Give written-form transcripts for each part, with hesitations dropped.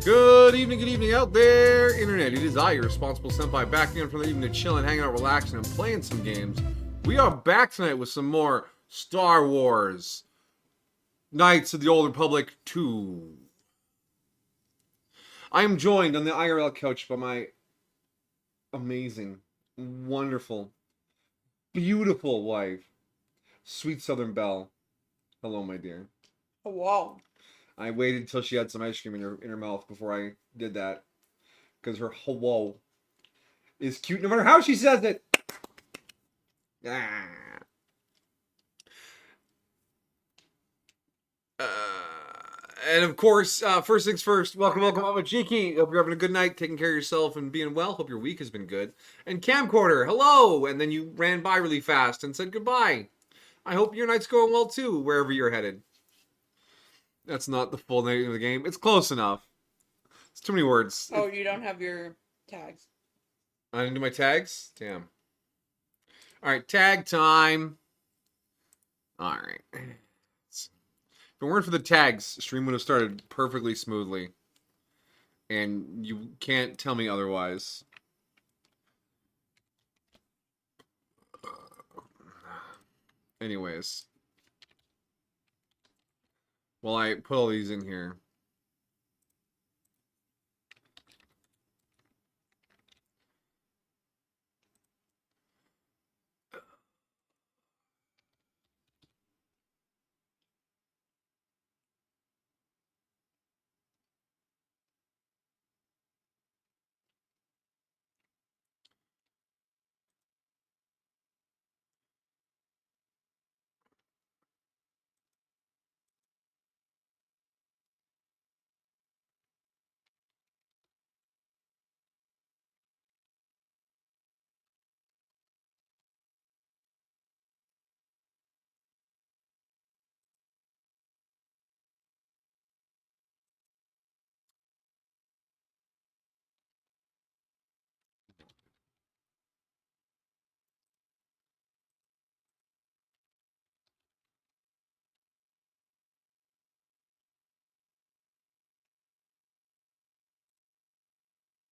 Good evening out there, Internet. It is I, your responsible senpai, back again for the evening to chilling, hanging out, relaxing, and playing some games. We are back tonight with some more Star Wars Knights of the Old Republic 2. I am joined on the IRL couch by my amazing, wonderful, beautiful wife, Sweet Southern Belle. Hello, my dear. Wow. I waited until she had some ice cream in her mouth before I did that. Because her hello is cute no matter how she says it. Ah. And of course, first things first, welcome, Mama Jiki. Hope you're having a good night, taking care of yourself and being well. Hope your week has been good. And Camcorder, hello! And then you ran by really fast and said goodbye. I hope your night's going well too, wherever you're headed. That's not the full name of the game. It's close enough. It's too many words. Oh, you don't have your tags. I didn't do my tags? Damn. Alright, tag time. Alright. If it weren't for the tags, stream would have started perfectly smoothly. And you can't tell me otherwise. Anyways. Well, I put all these in here.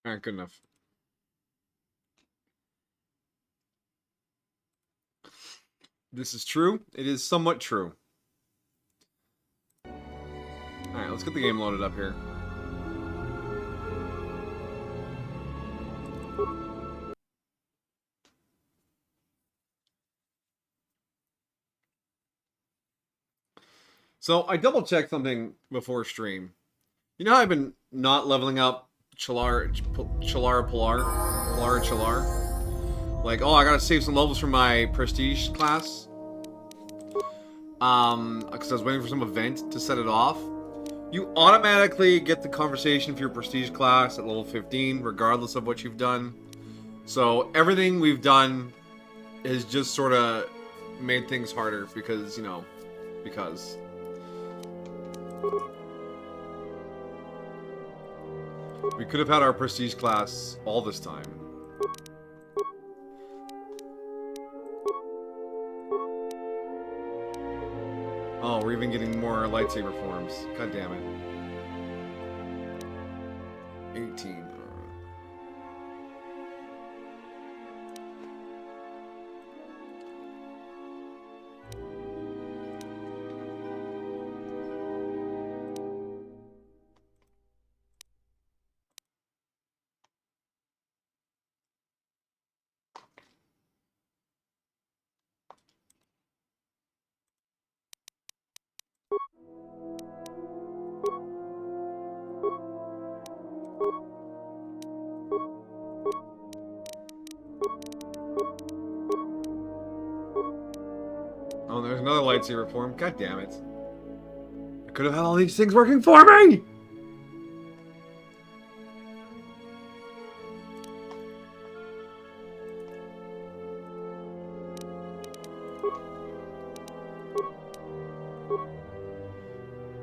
Alright, good enough. This is true. It is somewhat true. Alright, let's get the game loaded up here. So, I double-checked something before stream. You know how I've been not leveling up Chalar Chalar? Like, oh, I gotta save some levels for my prestige class. Because I was waiting for some event to set it off. You automatically get the conversation for your prestige class at level 15, regardless of what you've done. So, everything we've done has just sort of made things harder because, you know, because... We could have had our prestige class all this time. Oh, we're even getting more lightsaber forms. God damn it. 18. Oh, there's another lightsaber form. God damn it. I could have had all these things working for me!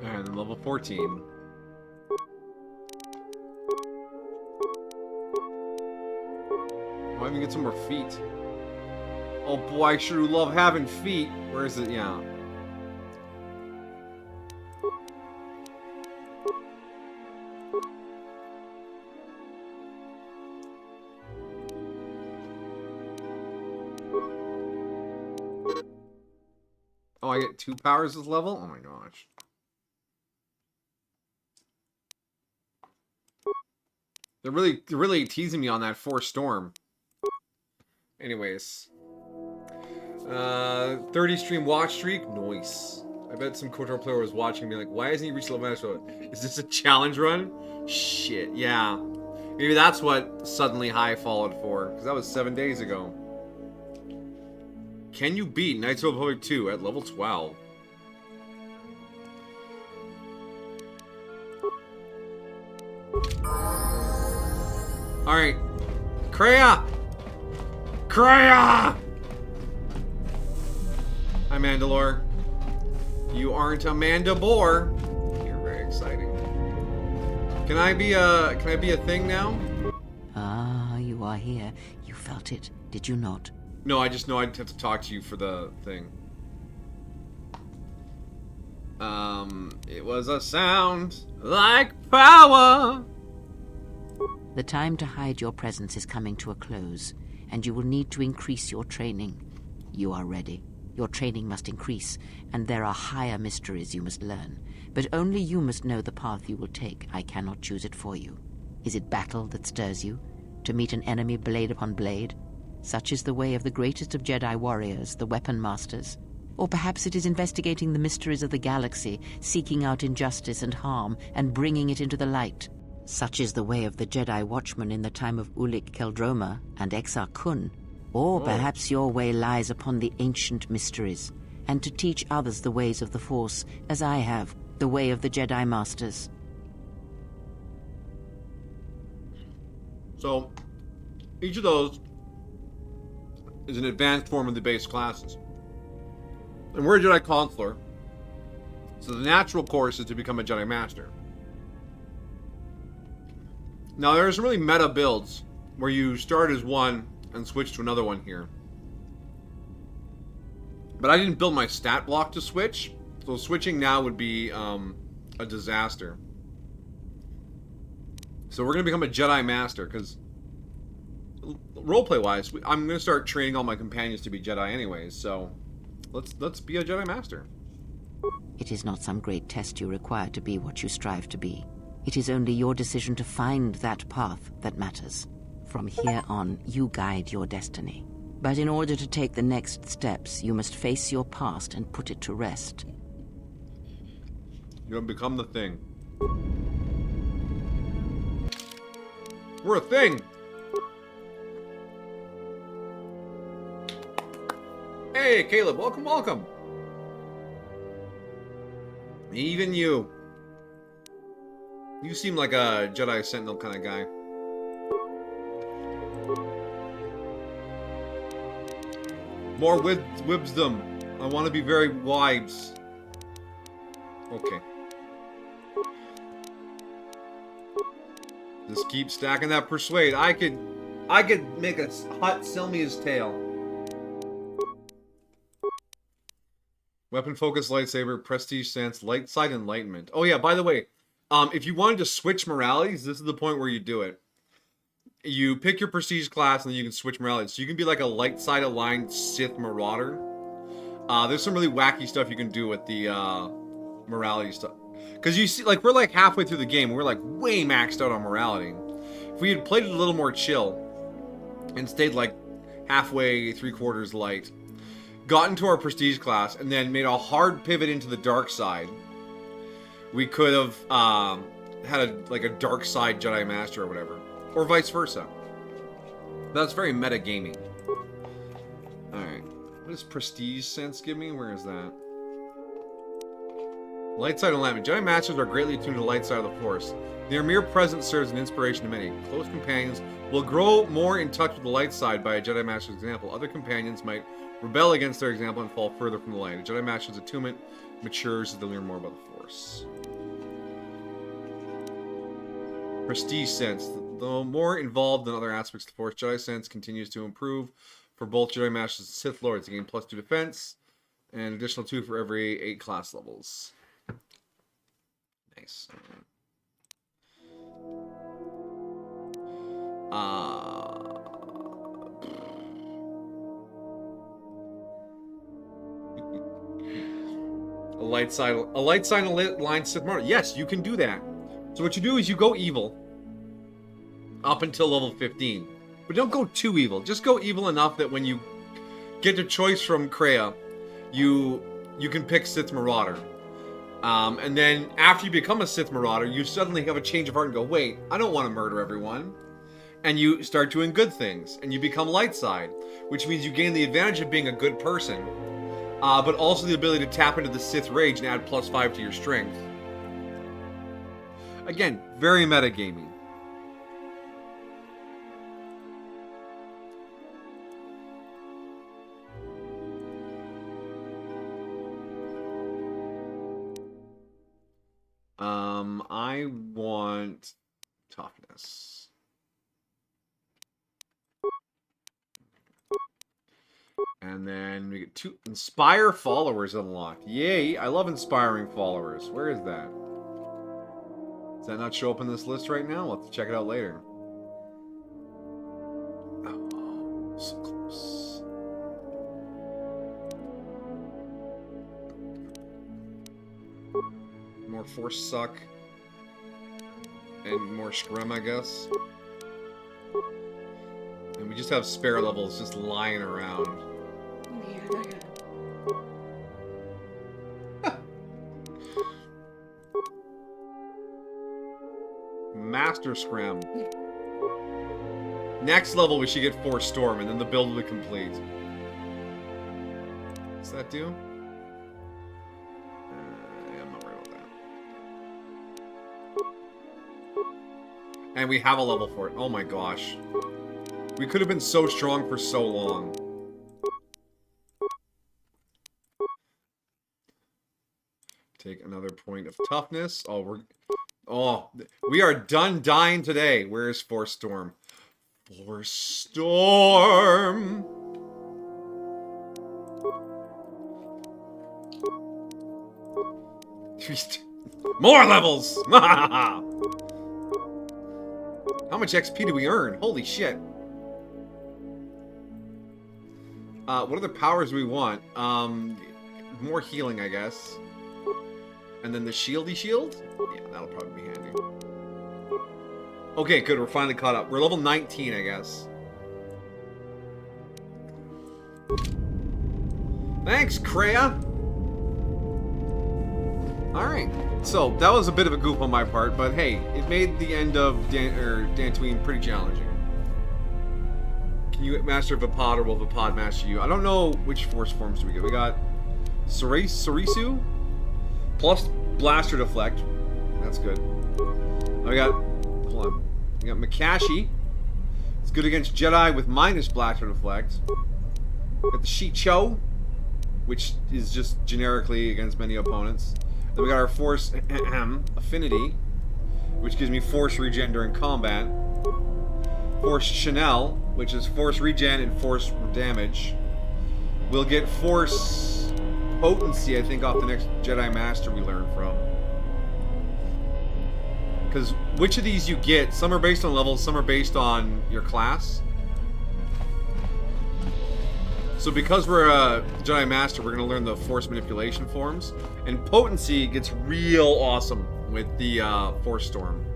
And then level 14. Oh, I even get some more feet. Oh boy, I sure do love having feet. Where is it? Yeah. I get 2 powers this level? Oh my gosh. They're really teasing me on that Force Storm. Anyways. 30 stream watch streak. Nice. I bet some KOTOR player was watching me like, why hasn't he reached level master? Is this a challenge run? Shit, yeah. Maybe that's what Suddenly High followed for, because that was 7 days ago. Can you beat Knights of the Republic 2 at level 12? Alright. Kreia! Kreia! Hi, Mandalore. You aren't Amanda Bohr. You're very exciting. Can I be a thing now? Ah, you are here. You felt it, did you not? No, I just know I'd have to talk to you for the thing. It was a sound like power. The time to hide your presence is coming to a close, and you will need to increase your training. You are ready. Your training must increase, and there are higher mysteries you must learn. But only you must know the path you will take. I cannot choose it for you. Is it battle that stirs you? To meet an enemy blade upon blade? Such is the way of the greatest of Jedi warriors, the Weapon Masters. Or perhaps it is investigating the mysteries of the galaxy, seeking out injustice and harm, and bringing it into the light. Such is the way of the Jedi Watchman in the time of Ulic Qel-Droma and Exar Kun. Or perhaps your way lies upon the ancient mysteries, and to teach others the ways of the Force, as I have, the way of the Jedi Masters. So, each of those is an advanced form of the base classes. And we're a Jedi Consular, so the natural course is to become a Jedi Master. Now, there's some really meta builds where you start as one and switch to another one here. But I didn't build my stat block to switch, so switching now would be a disaster. So we're going to become a Jedi Master, because roleplay-wise, I'm going to start training all my companions to be Jedi anyways, so let's be a Jedi Master. It is not some great test you require to be what you strive to be. It is only your decision to find that path that matters. From here on, you guide your destiny. But in order to take the next steps, you must face your past and put it to rest. You're going to become the thing. We're a thing! Hey, Caleb, welcome, welcome! Even you. You seem like a Jedi Sentinel kind of guy. More wisdom. I want to be very wise. Okay. Just keep stacking that persuade. I could make a hot Selmia's tail. Weapon focus lightsaber, prestige sense, light side enlightenment. Oh yeah, by the way, if you wanted to switch moralities, this is the point where you do it. You pick your prestige class and then you can switch moralities. So you can be like a light side aligned Sith Marauder. There's some really wacky stuff you can do with the morality stuff. Because you see, like, we're like halfway through the game. We're like way maxed out on morality. If we had played it a little more chill and stayed like halfway, 3/4 light, got into our prestige class, and then made a hard pivot into the dark side, we could have had a dark side Jedi Master or whatever. Or vice versa. That's very meta-gaming. Alright. What does prestige sense give me? Where is that? Light side alignment. Jedi Masters are greatly attuned to the light side of the Force. Their mere presence serves an inspiration to many. Close companions will grow more in touch with the light side by a Jedi Master's example. Other companions might rebel against their example and fall further from the light. A Jedi Master's attunement matures as they learn more about the Force. Prestige sense. Though more involved than other aspects of the Force, Jedi sense continues to improve for both Jedi Masters and Sith Lords. You gain +2 defense and additional 2 for every 8 class levels. Nice. light side line Sith Marauder. Yes, you can do that. So what you do is you go evil up until level 15. But don't go too evil. Just go evil enough that when you get the choice from Kreia, you can pick Sith Marauder. And then after you become a Sith Marauder, you suddenly have a change of heart and go, wait, I don't want to murder everyone. And you start doing good things, and you become light side, which means you gain the advantage of being a good person, but also the ability to tap into the Sith Rage and add +5 to your strength. Again, very metagaming. I want toughness. And then we get 2 inspire followers unlocked. Yay, I love inspiring followers. Where is that? Does that not show up in this list right now? We'll have to check it out later. Oh, so close. More force suck. And more scrum, I guess. And we just have spare levels just lying around. Master Scram. Next level we should get Force Storm, and then the build will be complete. What's that do? Yeah, I'm not worried about that. And we have a level for it. Oh my gosh. We could have been so strong for so long. Take another point of toughness. Oh, we are done dying today. Where is Force Storm? Force Storm! More levels! How much XP do we earn? Holy shit. What other powers do we want? More healing, I guess. And then the shieldy shield? Yeah, that'll probably be handy. Okay, good. We're finally caught up. We're level 19, I guess. Thanks, Kreia! Alright. So, that was a bit of a goof on my part, but hey, it made the end of Dantooine pretty challenging. Can you master Vaapad, or will Vaapad master you? I don't know which force forms do we get. We got Sorisu plus Blaster Deflect. That's good. We got, hold on. We got Makashi. It's good against Jedi with minus Blaster Deflect. We got the Shicho, which is just generically against many opponents. Then we got our Force Affinity, which gives me Force Regen during combat. Force Chanel, which is Force Regen and Force Damage. We'll get Force Potency, I think, off the next Jedi Master we learn from. Because which of these you get, some are based on levels, some are based on your class. So because we're a Jedi Master, we're going to learn the Force Manipulation forms. And Potency gets real awesome with the Force Storm.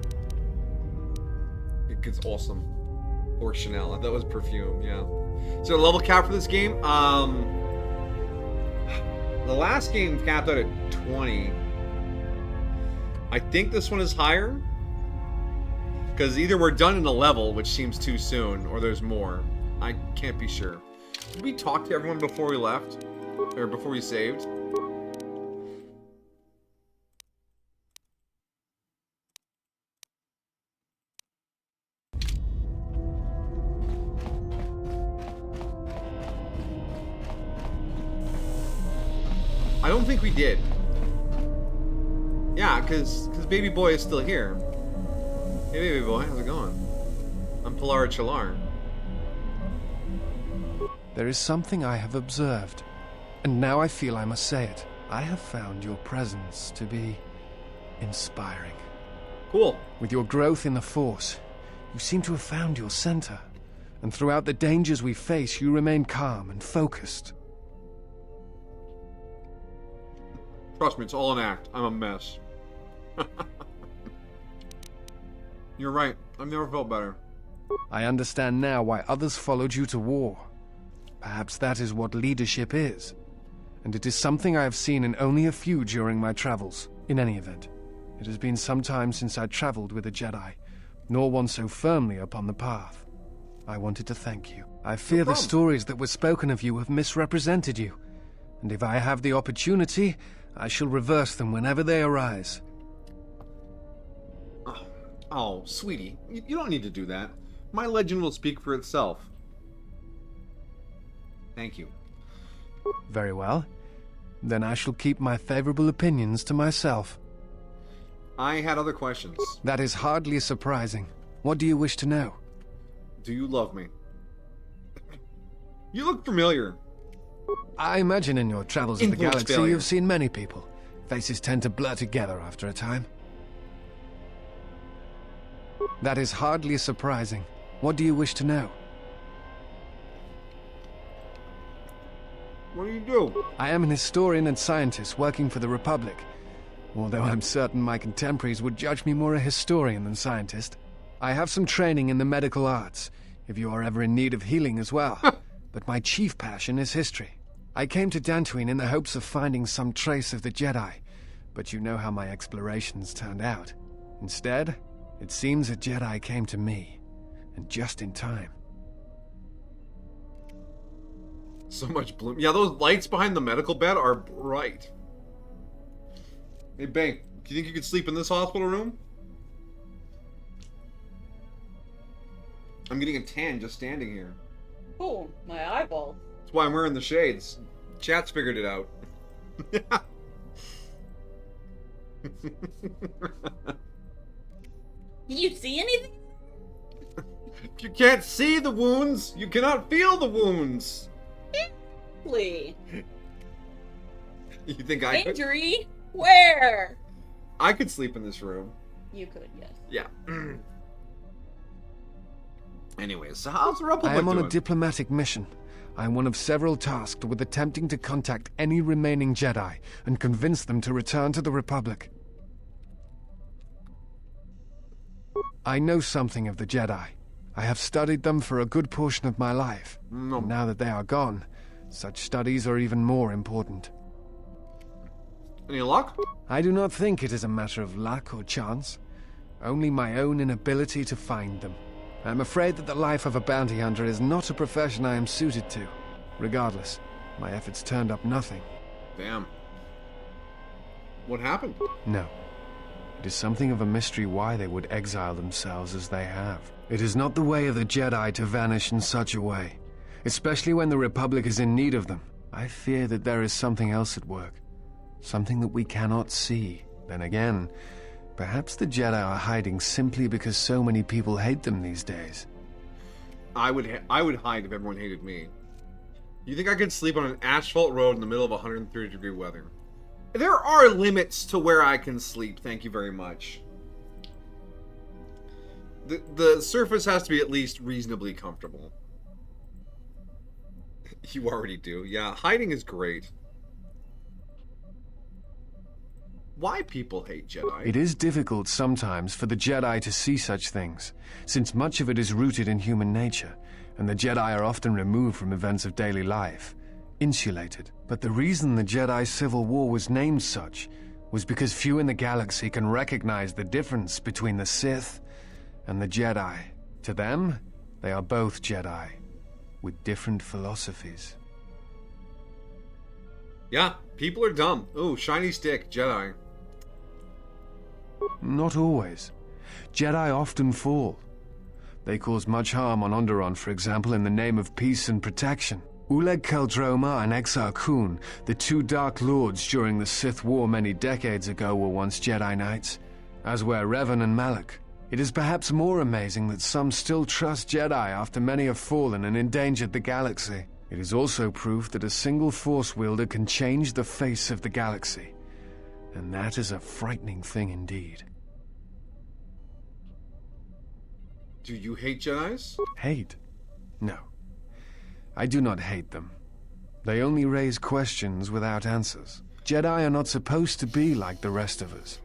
It gets awesome. Or Chanel. That was Perfume, yeah. So the level cap for this game, the last game capped out at 20. I think this one is higher. Because either we're done in a level, which seems too soon, or there's more. I can't be sure. Did we talk to everyone before we left? Or before we saved? I don't think we did. Yeah, because Baby Boy is still here. Hey, Baby Boy, how's it going? I'm Pilar Chalar. There is something I have observed, and now I feel I must say it. I have found your presence to be inspiring. Cool. With your growth in the Force, you seem to have found your center, and throughout the dangers we face, you remain calm and focused. Trust me, it's all an act. I'm a mess. You're right. I've never felt better. I understand now why others followed you to war. Perhaps that is what leadership is. And it is something I have seen in only a few during my travels. In any event, it has been some time since I traveled with a Jedi, nor one so firmly upon the path. I wanted to thank you. I fear the problem. stories that were spoken of you have misrepresented you, and if I have the opportunity, I shall reverse them whenever they arise. Oh, sweetie, you don't need to do that. My legend will speak for itself. Thank you. Very well. Then I shall keep my favorable opinions to myself. I had other questions. That is hardly surprising. What do you wish to know? Do you love me? You look familiar. I imagine in your travels of the Influence galaxy failure. you've seen many people. Faces tend to blur together after a time. That is hardly surprising. What do you wish to know? What do you do? I am an historian and scientist working for the Republic, although I'm certain my contemporaries would judge me more a historian than scientist. I have some training in the medical arts, if you are ever in need of healing as well, but my chief passion is history. I came to Dantooine in the hopes of finding some trace of the Jedi, but you know how my explorations turned out. Instead, it seems a Jedi came to me, and just in time. So much bloom. Yeah, those lights behind the medical bed are bright. Hey, Bang, do you think you could sleep in this hospital room? I'm getting a tan just standing here. Oh, my eyeball. That's why I'm wearing the shades. Chat's figured it out. Did you see anything? If you can't see the wounds, you cannot feel the wounds. Lee. You think I could? Injury? Where? I could sleep in this room. You could, yes. Yeah. Anyways, so how's the Republic I am on doing? a diplomatic mission. I am one of several tasked with attempting to contact any remaining Jedi and convince them to return to the Republic. I know something of the Jedi. I have studied them for a good portion of my life. No. And now that they are gone, such studies are even more important. Any luck? I do not think it is a matter of luck or chance, only my own inability to find them. I am afraid that the life of a bounty hunter is not a profession I am suited to. Regardless, my efforts turned up nothing. Damn. What happened? No. It is something of a mystery why they would exile themselves as they have. It is not the way of the Jedi to vanish in such a way, especially when the Republic is in need of them. I fear that there is something else at work, something that we cannot see. Then again, perhaps the Jedi are hiding simply because so many people hate them these days. I would hide if everyone hated me. You think I could sleep on an asphalt road in the middle of 130-degree weather? There are limits to where I can sleep, thank you very much. The surface has to be at least reasonably comfortable. You already do. Yeah, hiding is great. Why people hate Jedi? It is difficult sometimes for the Jedi to see such things, since much of it is rooted in human nature, and the Jedi are often removed from events of daily life, insulated. But the reason the Jedi Civil War was named such was because few in the galaxy can recognize the difference between the Sith and the Jedi. To them, they are both Jedi, with different philosophies. Yeah, people are dumb. Ooh, shiny stick, Jedi. Not always. Jedi often fall. They cause much harm on Onderon, for example, in the name of peace and protection. Oleg Kaldroma and Exar Kun, the two Dark Lords during the Sith War many decades ago, were once Jedi Knights, as were Revan and Malak. It is perhaps more amazing that some still trust Jedi after many have fallen and endangered the galaxy. It is also proof that a single Force wielder can change the face of the galaxy. And that is a frightening thing indeed. Do you hate Jedis? Hate? No. I do not hate them. They only raise questions without answers. Jedi are not supposed to be like the rest of us.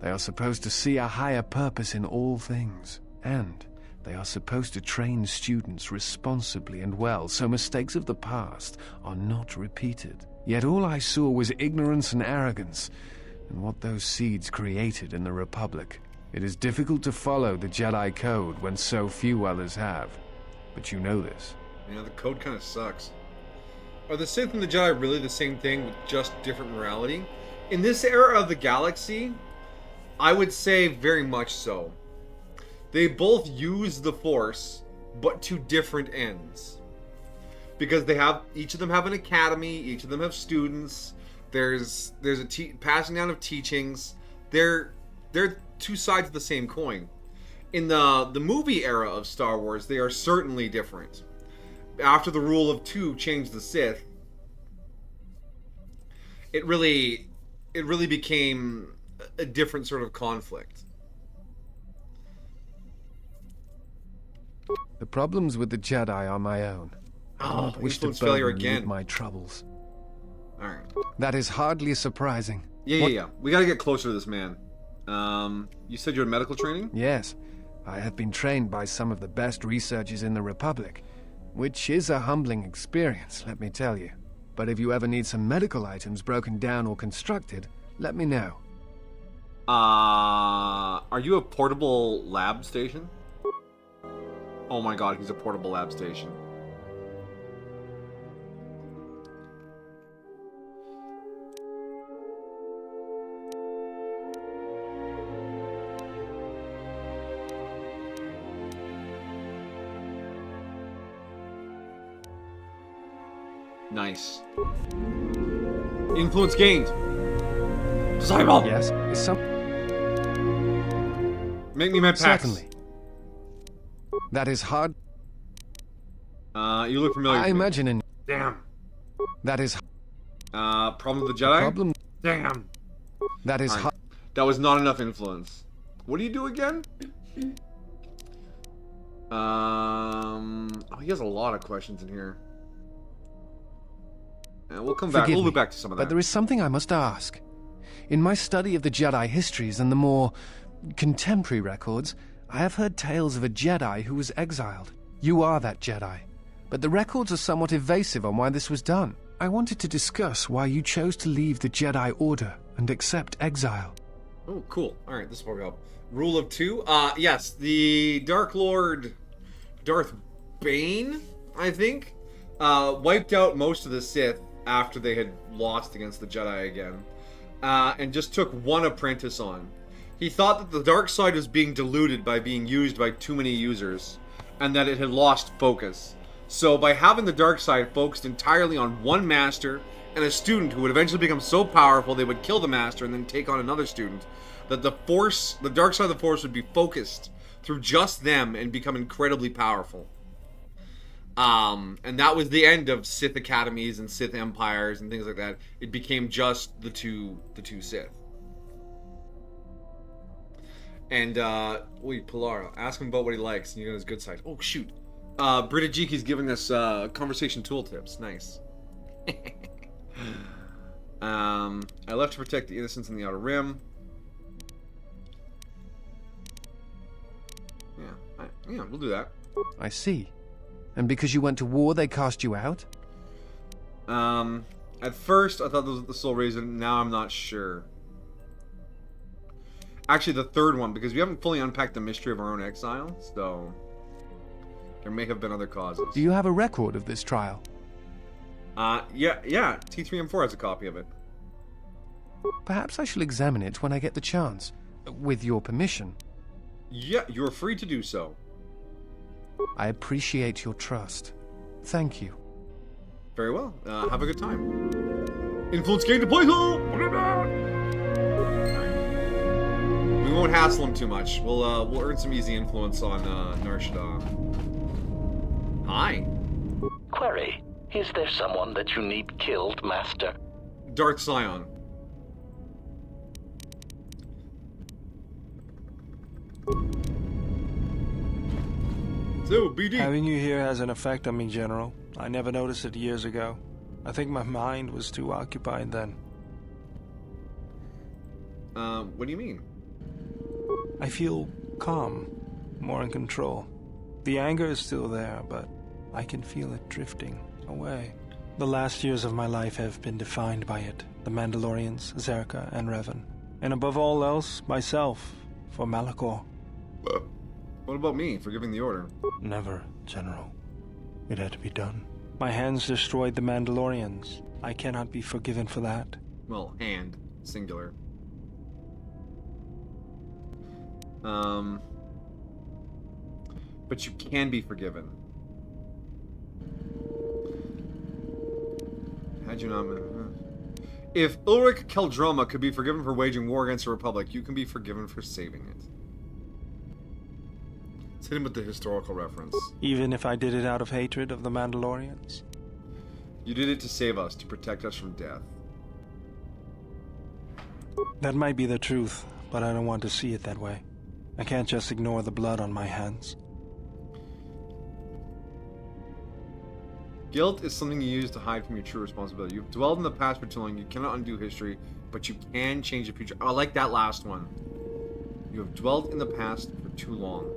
They are supposed to see a higher purpose in all things, and they are supposed to train students responsibly and well so mistakes of the past are not repeated. Yet all I saw was ignorance and arrogance, and what those seeds created in the Republic. It is difficult to follow the Jedi Code when so few others have. But you know this. You know, the code kind of sucks. Are the Sith and the Jedi really the same thing with just different morality? In this era of the galaxy, I would say very much so. They both use the Force, but to different ends. Because they have, each of them have an academy, each of them have students. There's a passing down of teachings. They're two sides of the same coin. In the movie era of Star Wars, they are certainly different. After the rule of two changed the Sith, it really became a different sort of conflict. The problems with the Jedi are my own. I do not wish to influence failure burden you again. with my troubles. Alright. That is hardly surprising. Yeah. We gotta get closer to this man. You said you had medical training? Yes, I have been trained by some of the best researchers in the Republic, which is a humbling experience, let me tell you. But if you ever need some medical items broken down or constructed, let me know. Are you a portable lab station? Oh my god, he's a portable lab station. Nice. Influence gained. Disciple! Yes, is some... Make me my packs. Certainly. That is hard. You look familiar I to me. imagine in... Damn. That is... Problem with the Jedi? Problem... Damn. That is Alright. hard. That was not enough influence. What do you do again? Oh, he has a lot of questions in here. We'll come back. Forgive We'll me, look back to some of that. But there is something I must ask. In my study of the Jedi histories and the more contemporary records, I have heard tales of a Jedi who was exiled. You are that Jedi. But the records are somewhat evasive on why this was done. I wanted to discuss why you chose to leave the Jedi Order and accept exile. Oh, cool. Alright, this will go. Rule of two. Yes, the Dark Lord Darth Bane, I think, wiped out most of the Sith after they had lost against the Jedi again, and just took one apprentice on. He thought that the dark side was being diluted by being used by too many users, and that it had lost focus. So by having the dark side focused entirely on one master and a student who would eventually become so powerful they would kill the master and then take on another student, that the dark side of the Force would be focused through just them and become incredibly powerful. And that was the end of Sith academies and Sith empires and things like that. It became just the two Sith. And wait, Polaro, ask him about what he likes and you know his good side. Oh shoot. Britajiki's giving us conversation tooltips. Nice. I left to protect the innocents in the Outer Rim. Yeah, we'll do that. I see. And because you went to war, they cast you out? At first, I thought that was the sole reason. Now I'm not sure. Actually, the third one, because we haven't fully unpacked the mystery of our own exile, so there may have been other causes. Do you have a record of this trial? Yeah, T3M4 has a copy of it. Perhaps I shall examine it when I get the chance. With your permission. Yeah, you're free to do so. I appreciate your trust. Thank you. Very well. Have a good time. Influence gained to playthrough! We won't hassle him too much. We'll earn some easy influence on Nar Shaddaa. Hi. Query. Is there someone that you need killed, Master? Darth Sion. So, BD. Having you here has an effect on me, General. I never noticed it years ago. I think my mind was too occupied then. What do you mean? I feel calm, more in control. The anger is still there, but I can feel it drifting away. The last years of my life have been defined by it. The Mandalorians, Zerka, and Revan. And above all else, myself, for Malachor. What about me, forgiving the Order? Never, General. It had to be done. My hands destroyed the Mandalorians. I cannot be forgiven for that. Well, hand. Singular. But you can be forgiven. Had you not... If Ulrich Keldroma could be forgiven for waging war against the Republic, you can be forgiven for saving it. Let's hit him with the historical reference. Even if I did it out of hatred of the Mandalorians? You did it to save us, to protect us from death. That might be the truth, but I don't want to see it that way. I can't just ignore the blood on my hands. Guilt is something you use to hide from your true responsibility. You've dwelled in the past for too long. You cannot undo history, but you can change the future. I like that last one. You have dwelled in the past for too long.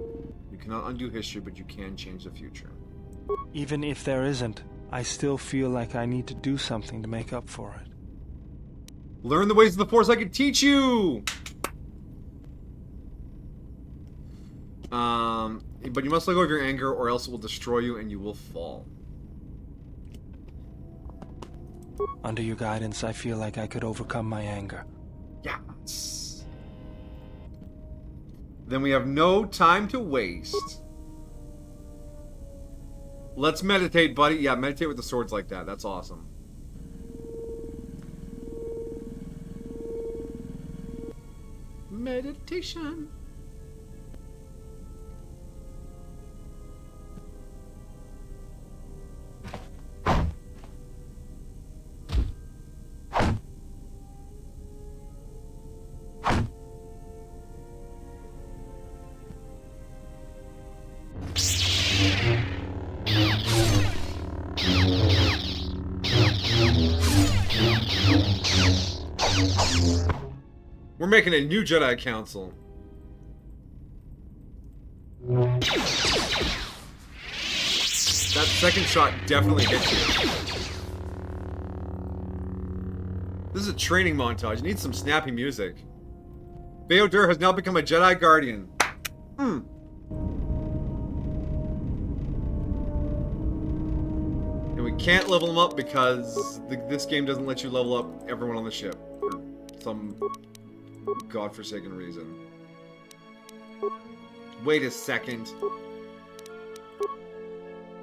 You cannot undo history, but you can change the future. Even if there isn't, I still feel like I need to do something to make up for it. Learn the ways of the Force I can teach you! But you must let go of your anger, or else it will destroy you and you will fall. Under your guidance, I feel like I could overcome my anger. Yes. Then we have no time to waste. Let's meditate, buddy. Yeah, meditate with the swords like that. That's awesome. Meditation. We're making a new Jedi Council. That second shot definitely hits you. This is a training montage. It needs some snappy music. Bayodur has now become a Jedi Guardian. And we can't level him up because this game doesn't let you level up everyone on the ship. For some godforsaken reason. Wait a second.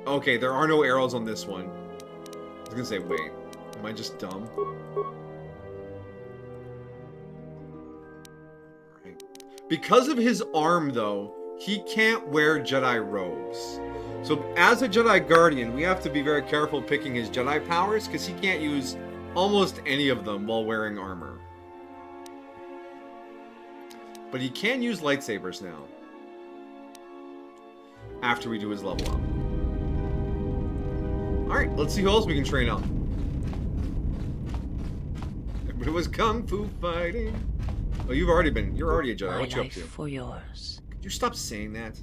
Okay, there are no arrows on this one. I was gonna say, wait. Am I just dumb? Right. Because of his arm, though, he can't wear Jedi robes. So, as a Jedi Guardian, we have to be very careful picking his Jedi powers, because he can't use almost any of them while wearing armor. But he can use lightsabers now. After we do his level up. Alright, let's see who else we can train up. Everybody was kung fu fighting. Oh, you're already a Jedi. What you up to? For yours. Could you stop saying that?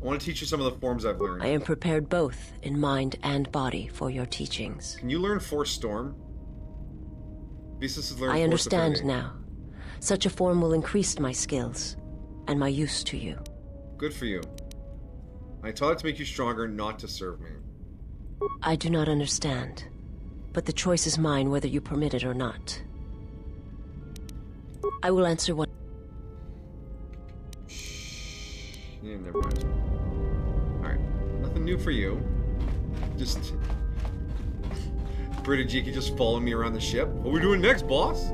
I want to teach you some of the forms I've learned. I am prepared both in mind and body for your teachings. Can you learn Force Storm? Visas has learned I Force understand Affinity. now. Such a form will increase my skills and my use to you. Good for you. I taught it to make you stronger, not to serve me. I do not understand, but the choice is mine whether you permit it or not. I will answer what... Yeah, never mind. Alright. Nothing new for you. Just... Britajiki just following me around the ship. What are we doing next, boss?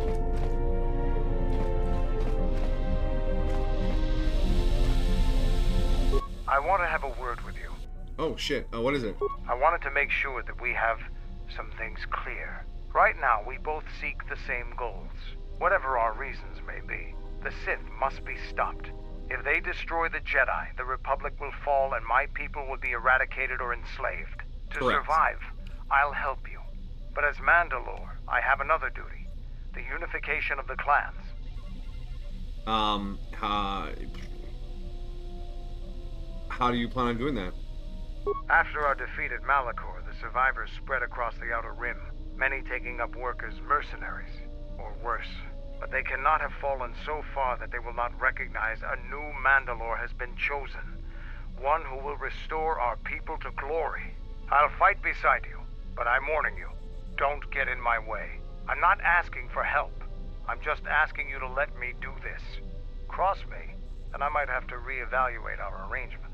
I want to have a word with you. Oh, shit. Oh, what is it? I wanted to make sure that we have some things clear. Right now, we both seek the same goals. Whatever our reasons may be, the Sith must be stopped. If they destroy the Jedi, the Republic will fall and my people will be eradicated or enslaved. To Correct. survive, I'll help you. But as Mandalore, I have another duty. The unification of the clans. How do you plan on doing that? After our defeat at Malachor, the survivors spread across the Outer Rim, many taking up work as mercenaries, or worse. But they cannot have fallen so far that they will not recognize a new Mandalore has been chosen. One who will restore our people to glory. I'll fight beside you, but I'm warning you, don't get in my way. I'm not asking for help. I'm just asking you to let me do this. Cross me, and I might have to reevaluate our arrangement.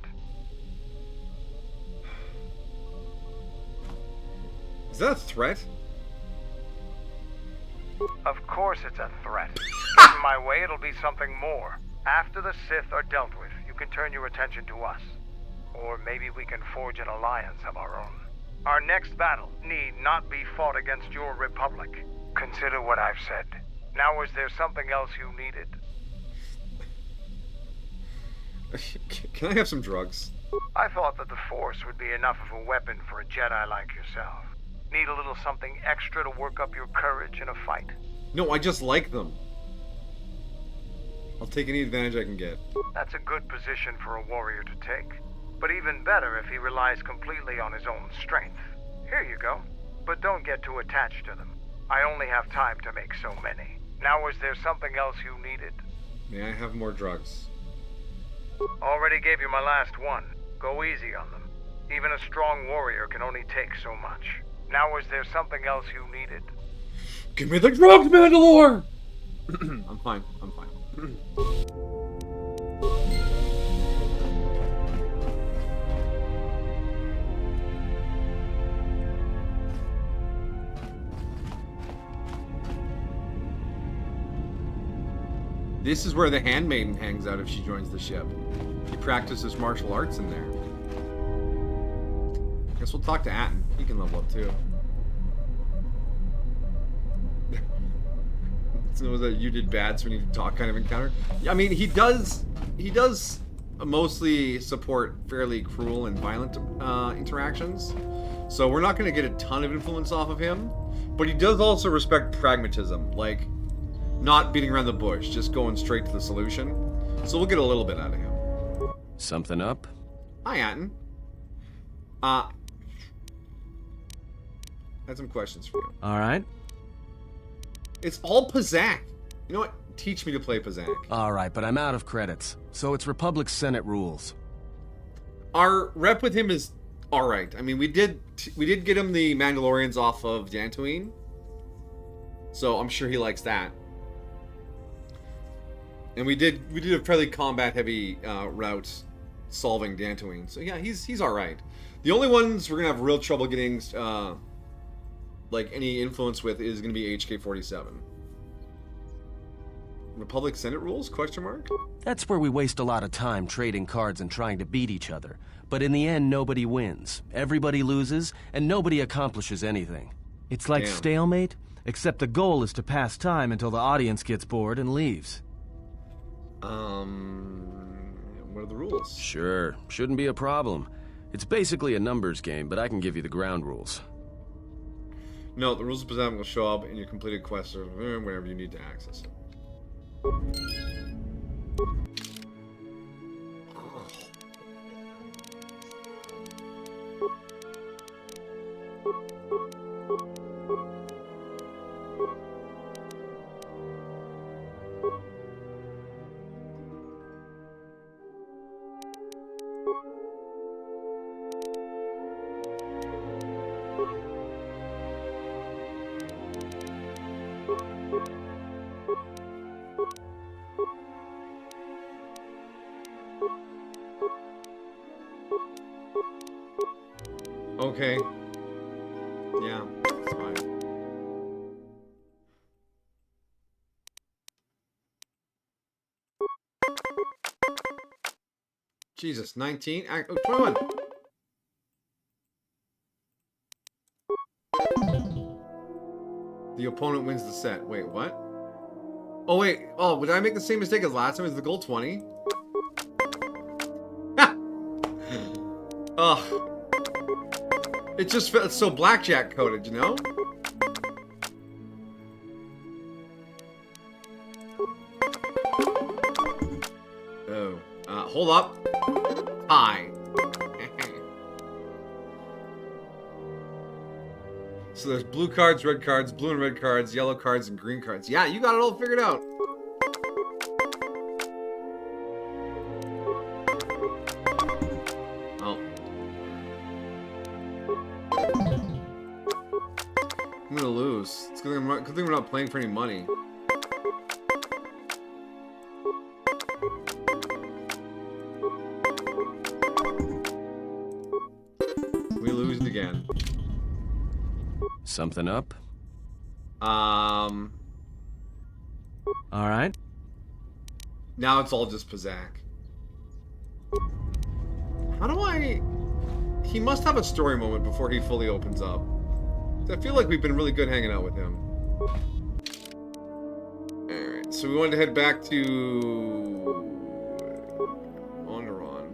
Is that a threat? Of course it's a threat. Get in my way, it'll be something more. After the Sith are dealt with, you can turn your attention to us. Or maybe we can forge an alliance of our own. Our next battle need not be fought against your Republic. Consider what I've said. Now, is there something else you needed? Can I have some drugs? I thought that the Force would be enough of a weapon for a Jedi like yourself. Need a little something extra to work up your courage in a fight? No, I just like them. I'll take any advantage I can get. That's a good position for a warrior to take. But even better if he relies completely on his own strength. Here you go. But don't get too attached to them. I only have time to make so many. Now, is there something else you needed? May I have more drugs? Already gave you my last one. Go easy on them. Even a strong warrior can only take so much. Now, is there something else you needed? Give me the drugs, Mandalore! I'm fine. I'm fine. This is where the handmaiden hangs out if she joins the ship. She practices martial arts in there. Guess we'll talk to Atton. He can level up too. So was that you did bad, so we need to talk kind of encounter? I mean, he does mostly support fairly cruel and violent interactions. So we're not going to get a ton of influence off of him. But he does also respect pragmatism. Like, not beating around the bush, just going straight to the solution. So we'll get a little bit out of him. Something up? Hi, Atton. I had some questions for you. All right. It's all Pazaak. You know what? Teach me to play Pazaak. All right, but I'm out of credits. So it's Republic Senate rules. Our rep with him is all right. I mean, we did get him the Mandalorians off of Dantooine. So I'm sure he likes that. And we did a fairly combat heavy route solving Dantooine. So yeah, he's all right. The only ones we're going to have real trouble getting like any influence with is going to be HK-47. Republic Senate rules? Question mark? That's where we waste a lot of time trading cards and trying to beat each other. But in the end, nobody wins. Everybody loses, and nobody accomplishes anything. It's like Damn. stalemate, except the goal is to pass time until the audience gets bored and leaves. What are the rules? Sure, shouldn't be a problem. It's basically a numbers game, but I can give you the ground rules. No, the rules of Pazaak will show up in your completed quest or whenever you need to access it. Okay. Yeah, it's fine. Jesus, 19? Oh, 21! The opponent wins the set. Wait, what? Oh, wait. Oh, did I make the same mistake as last time? Is the goal 20? Ha! Ugh. It just felt so blackjack coded, you know? Hold up. Hi. So there's blue cards, red cards, blue and red cards, yellow cards, and green cards. Yeah, you got it all figured out. Oh. I'm gonna lose. It's good thing we're not playing for any money. We lose again. Something up? All right. Now it's all just Pizak. How do I... He must have a story moment before he fully opens up. I feel like we've been really good hanging out with him. Alright, so we wanted to head back to... Onderon.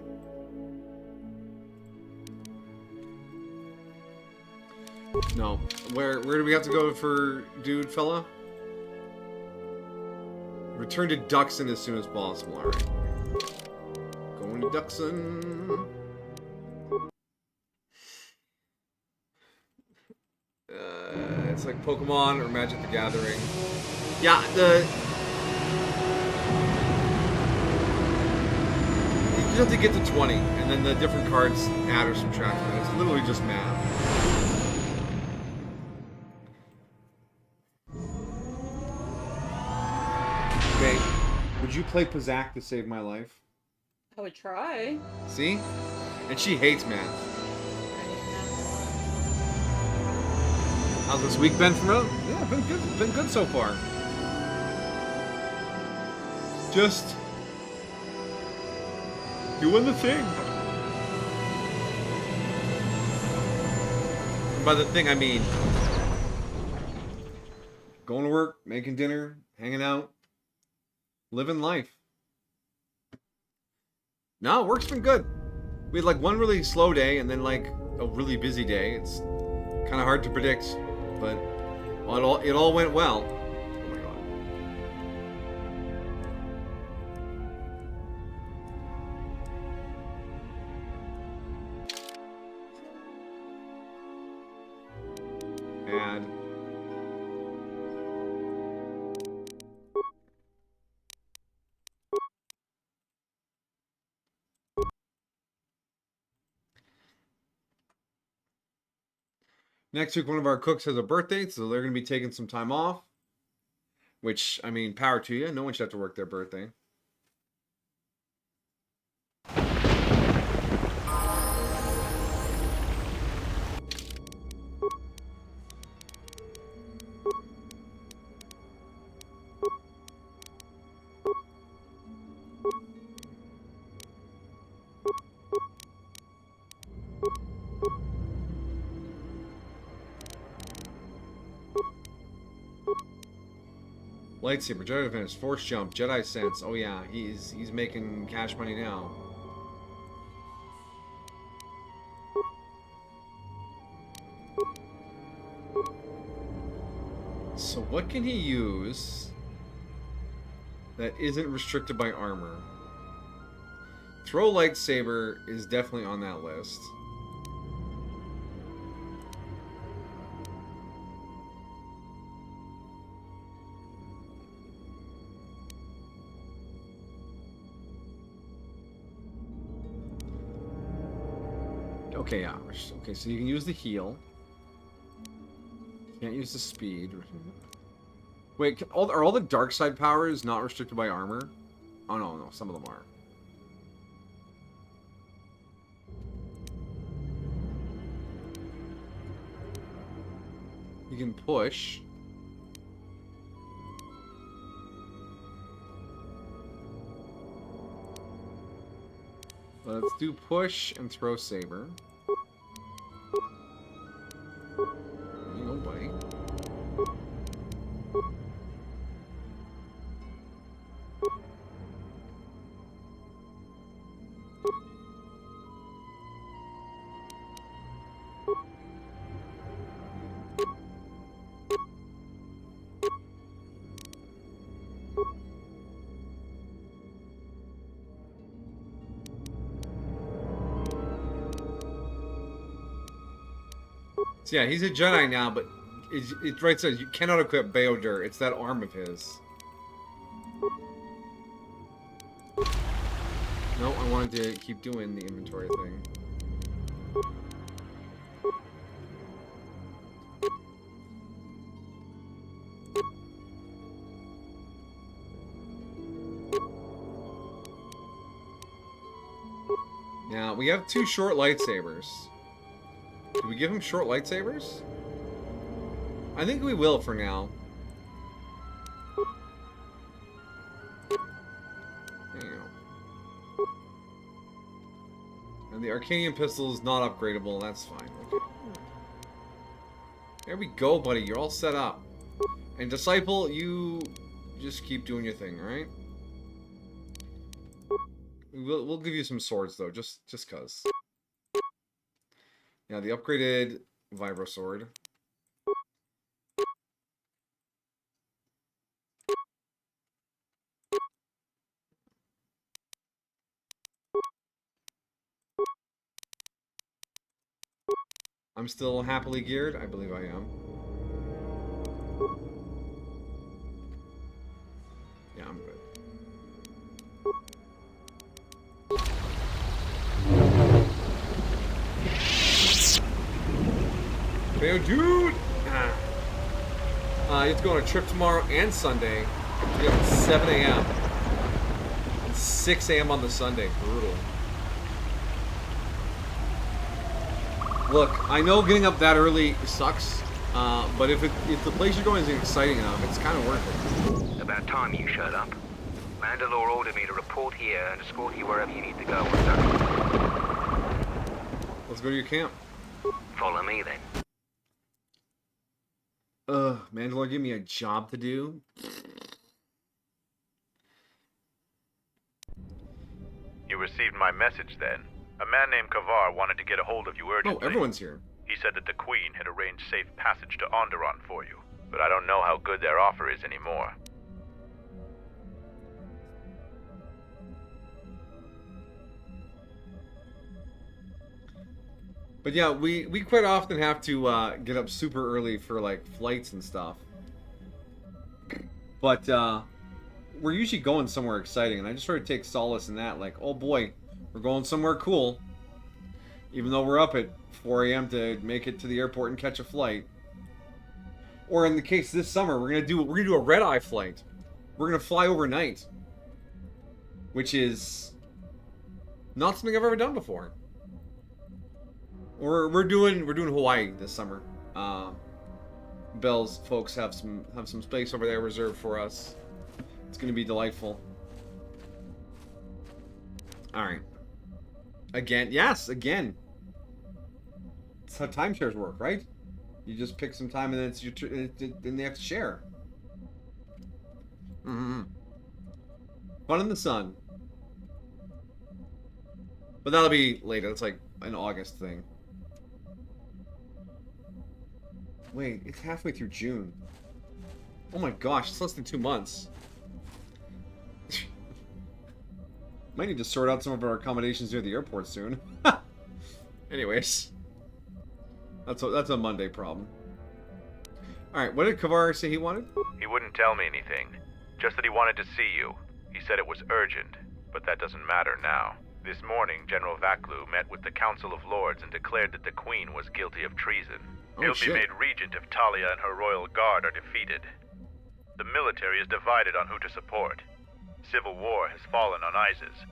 No. Where do we have to go for dude fella? Return to Duxon as soon as possible. Alright. Going to Duxon. It's like Pokemon or Magic the Gathering. Yeah, you have to get to 20, and then the different cards add or subtract from it. It's literally just math. Okay, would you play Pizak to save my life? I would try. See? And she hates math. How's this week been for her? Yeah, been good. Been good so far. Just doing the thing. And by the thing, I mean going to work, making dinner, hanging out, living life. No, work's been good. We had like one really slow day and then like a really busy day. It's kind of hard to predict. But it all went well. Oh my god. Add. Next week, one of our cooks has a birthday, so they're going to be taking some time off. Which, I mean, power to you. No one should have to work their birthday. Lightsaber, Jedi Defense, Force Jump, Jedi Sense. Oh yeah, he's making cash money now. So what can he use that isn't restricted by armor? Throw lightsaber is definitely on that list. Okay, yeah. Okay, so you can use the heal. Can't use the speed. Wait, are all the dark side powers not restricted by armor? Oh no, some of them are. You can push. Let's do push and throw saber. There you go, buddy. So yeah, he's a Jedi now, but it right says you cannot equip Beodur. It's that arm of his. No, I wanted to keep doing the inventory thing. Now, we have 2 short lightsabers. Do we give him short lightsabers? I think we will for now. There you go. And the Arcanium pistol is not upgradable, that's fine. Okay. There we go, buddy. You're all set up. And Disciple, you just keep doing your thing, alright? We'll give you some swords though, just cause. Yeah, the upgraded Vibro sword. I'm still happily geared. I believe I am. Yeah, I'm good. Hey, dude! You have to go on a trip tomorrow and Sunday. You get up at 7 a.m. and 6 a.m. on the Sunday. Brutal. Look, I know getting up that early sucks, but if the place you're going is exciting enough, it's kind of worth it. About time you showed up. Mandalore ordered me to report here and escort you wherever you need to go. Let's go to your camp. Follow me then. Mandalore give me a job to do? You received my message then. A man named Kavar wanted to get a hold of you urgently. Oh, everyone's here. He said that the Queen had arranged safe passage to Onderon for you, but I don't know how good their offer is anymore. But yeah, we quite often have to get up super early for like flights and stuff. But we're usually going somewhere exciting, and I just sort of take solace in that. Like, oh boy, we're going somewhere cool. Even though we're up at 4 a.m. to make it to the airport and catch a flight. Or in the case this summer, we're gonna do a red-eye flight. We're gonna fly overnight, which is not something I've ever done before. We're doing Hawaii this summer. Bell's folks have some space over there reserved for us. It's gonna be delightful. All right. Again, yes, again. That's how timeshares work, right? You just pick some time and then it's your then they have to share. Fun in the sun. But that'll be later. That's like an August thing. Wait, it's halfway through June. Oh my gosh, it's less than 2 months. Might need to sort out some of our accommodations near the airport soon. Anyways. That's a Monday problem. Alright, what did Kavar say he wanted? He wouldn't tell me anything. Just that he wanted to see you. He said it was urgent, but that doesn't matter now. This morning, General Vaklu met with the Council of Lords and declared that the Queen was guilty of treason. He'll be made regent if Talia and her royal guard are defeated. The military is divided on who to support. Civil war has fallen on Isis.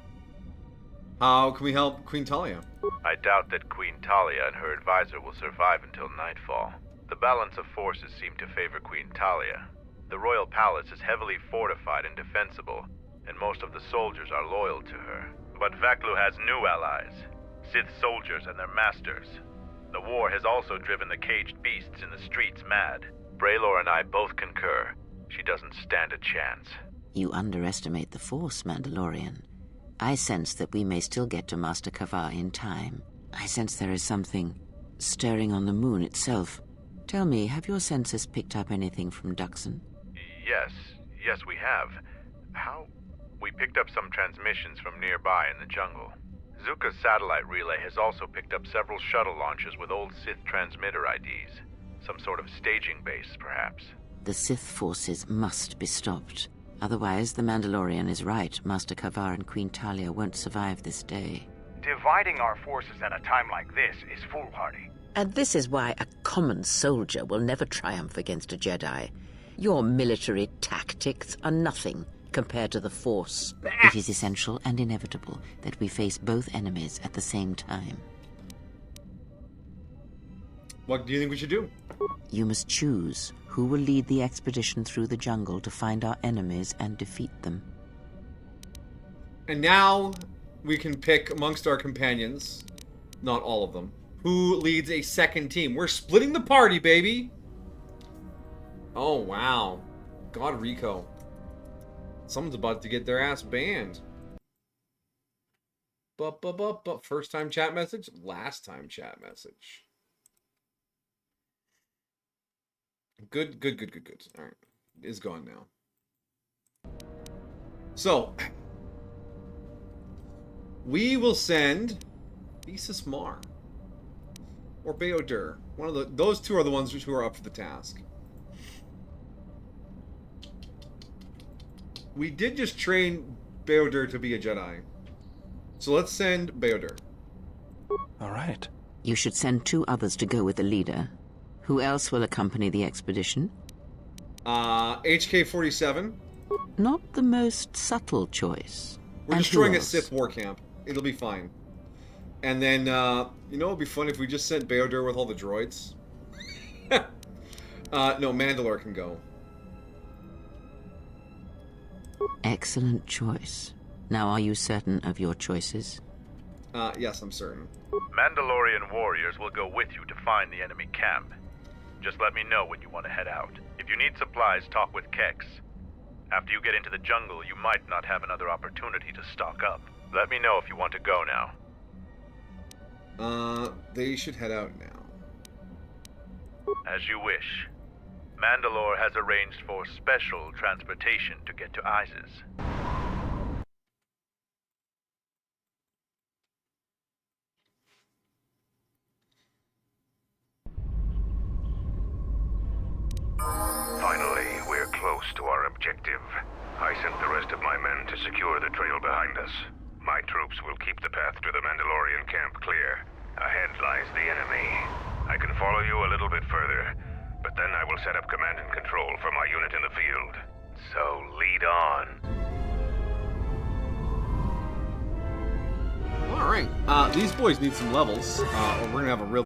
How can we help Queen Talia? I doubt that Queen Talia and her advisor will survive until nightfall. The balance of forces seem to favor Queen Talia. The royal palace is heavily fortified and defensible, and most of the soldiers are loyal to her. But Vaklu has new allies, Sith soldiers and their masters. The war has also driven the caged beasts in the streets mad. Braylor and I both concur. She doesn't stand a chance. You underestimate the Force, Mandalorian. I sense that we may still get to Master Kavar in time. I sense there is something stirring on the moon itself. Tell me, have your senses picked up anything from Duxon? Yes, we have. How? We picked up some transmissions from nearby in the jungle. Zuka's satellite relay has also picked up several shuttle launches with old Sith transmitter IDs. Some sort of staging base, perhaps. The Sith forces must be stopped. Otherwise, the Mandalorian is right. Master Kavar and Queen Talia won't survive this day. Dividing our forces at a time like this is foolhardy. And this is why a common soldier will never triumph against a Jedi. Your military tactics are nothing compared to the Force. It is essential and inevitable that we face both enemies at the same time. What do you think we should do? You must choose who will lead the expedition through the jungle to find our enemies and defeat them. And now we can pick amongst our companions, not all of them, who leads a second team. We're splitting the party, baby. Oh, wow. God, Rico. Someone's about to get their ass banned. But first time chat message, last time chat message. Good. All right. It is gone now. So, we will send Thesis Mar or Beodur. One of those two are the ones who are up for the task. We did just train Beodur to be a Jedi. So let's send Beodur. All right. You should send 2 others to go with the leader. Who else will accompany the expedition? HK-47. Not the most subtle choice. We're And destroying who a else? Sith war camp. It'll be fine. And then, you know, it'd be fun if we just sent Beodur with all the droids. No, Mandalore can go. Excellent choice. Now, are you certain of your choices? Yes, I'm certain. Mandalorian warriors will go with you to find the enemy camp. Just let me know when you want to head out. If you need supplies, talk with Kex. After you get into the jungle, you might not have another opportunity to stock up. Let me know if you want to go now. They should head out now. As you wish. Mandalore has arranged for special transportation to get to Isis. Finally, we're close to our objective. I sent the rest of my men to secure the trail behind us. My troops will keep the path to the Mandalorian camp clear. Ahead lies the enemy. I can follow you a little bit further, but then I will set up command and control for my unit in the field. So lead on. Alright, these boys need some levels, or we're gonna have a real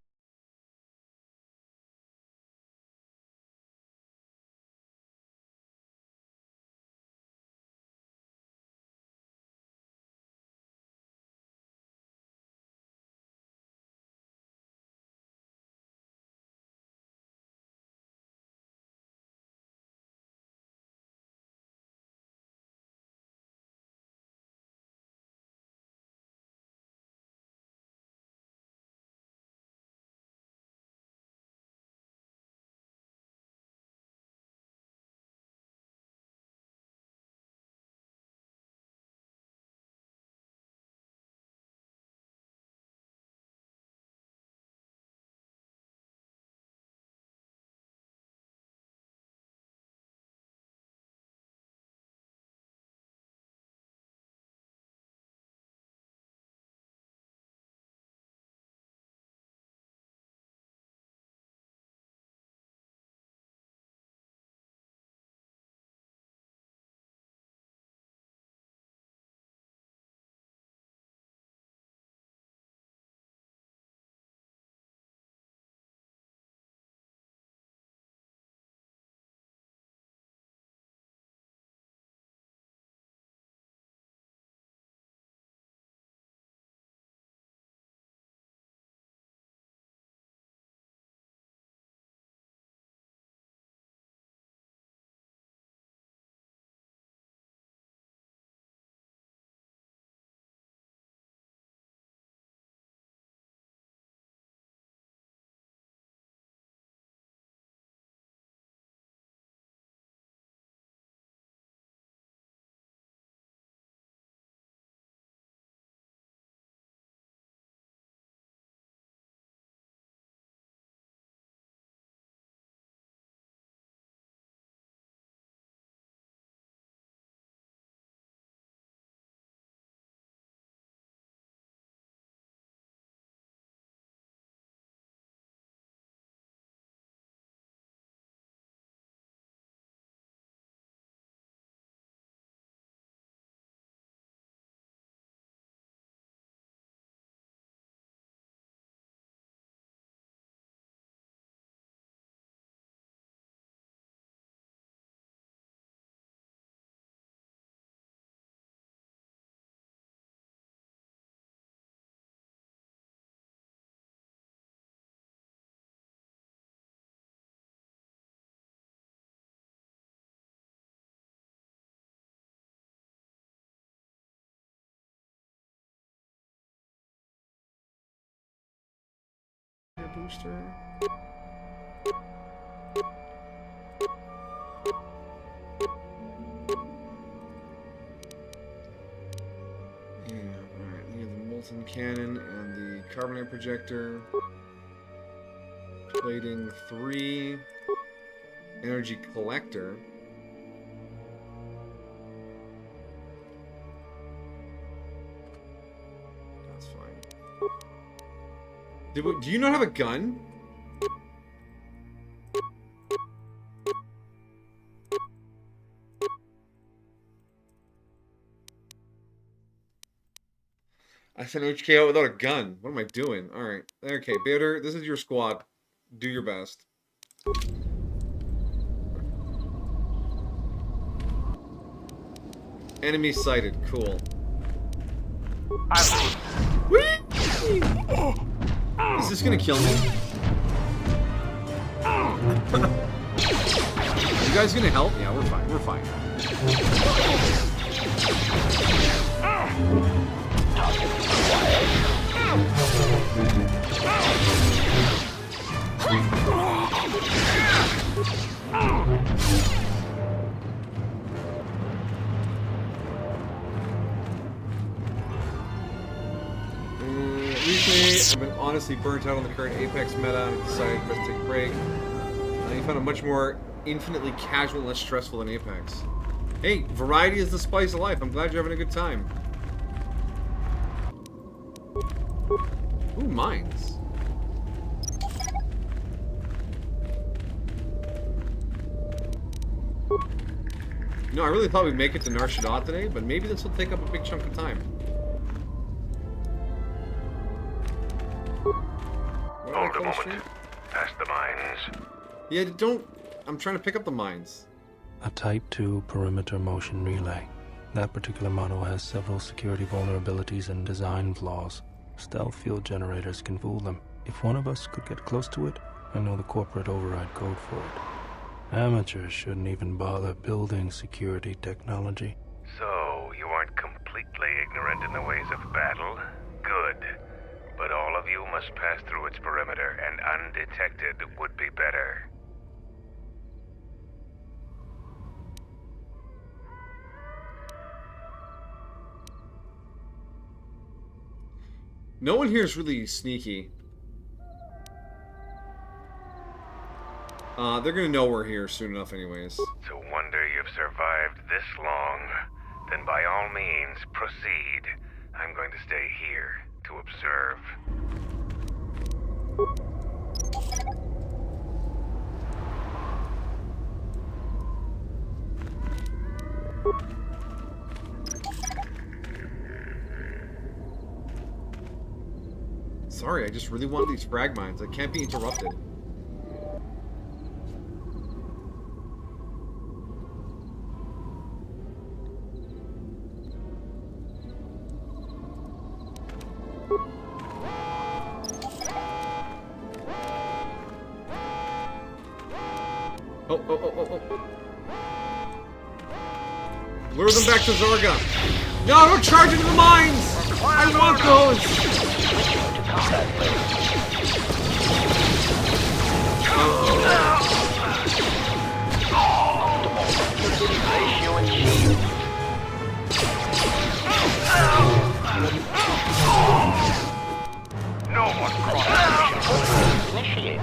booster. Yeah, alright. We have the molten cannon and the carbonite projector. Plating 3. Energy collector. That's fine. Do you not have a gun? I sent HK out without a gun. What am I doing? Alright. Okay, Bader, this is your squad. Do your best. Enemy sighted. Cool. Whee! Is this gonna kill me? You guys gonna help? Yeah, we're fine. We're fine. Recently, I've been honestly burnt out on the current Apex meta and decided to take a break. You found it much more infinitely casual and less stressful than Apex. Hey, variety is the spice of life. I'm glad you're having a good time. Ooh, mines. No, I really thought we'd make it to Nar Shaddaa today, but maybe this will take up a big chunk of time. Hold a moment. Past the mines. Yeah, don't... I'm trying to pick up the mines. A Type 2 perimeter motion relay. That particular model has several security vulnerabilities and design flaws. Stealth field generators can fool them. If one of us could get close to it, I know the corporate override code for it. Amateurs shouldn't even bother building security technology. So, you aren't completely ignorant in the ways of battle? Good. But all of you must pass through its perimeter, and undetected would be better. No one here is really sneaky. They're gonna know we're here soon enough anyways. To wonder you've survived this long. Then by all means, proceed. I'm going to stay here to observe. Sorry, I just really wanted these frag mines. I can't be interrupted. Oh. Lure them back to Zarga. No, don't charge into the mines! I want those! No one crossed. Initiated.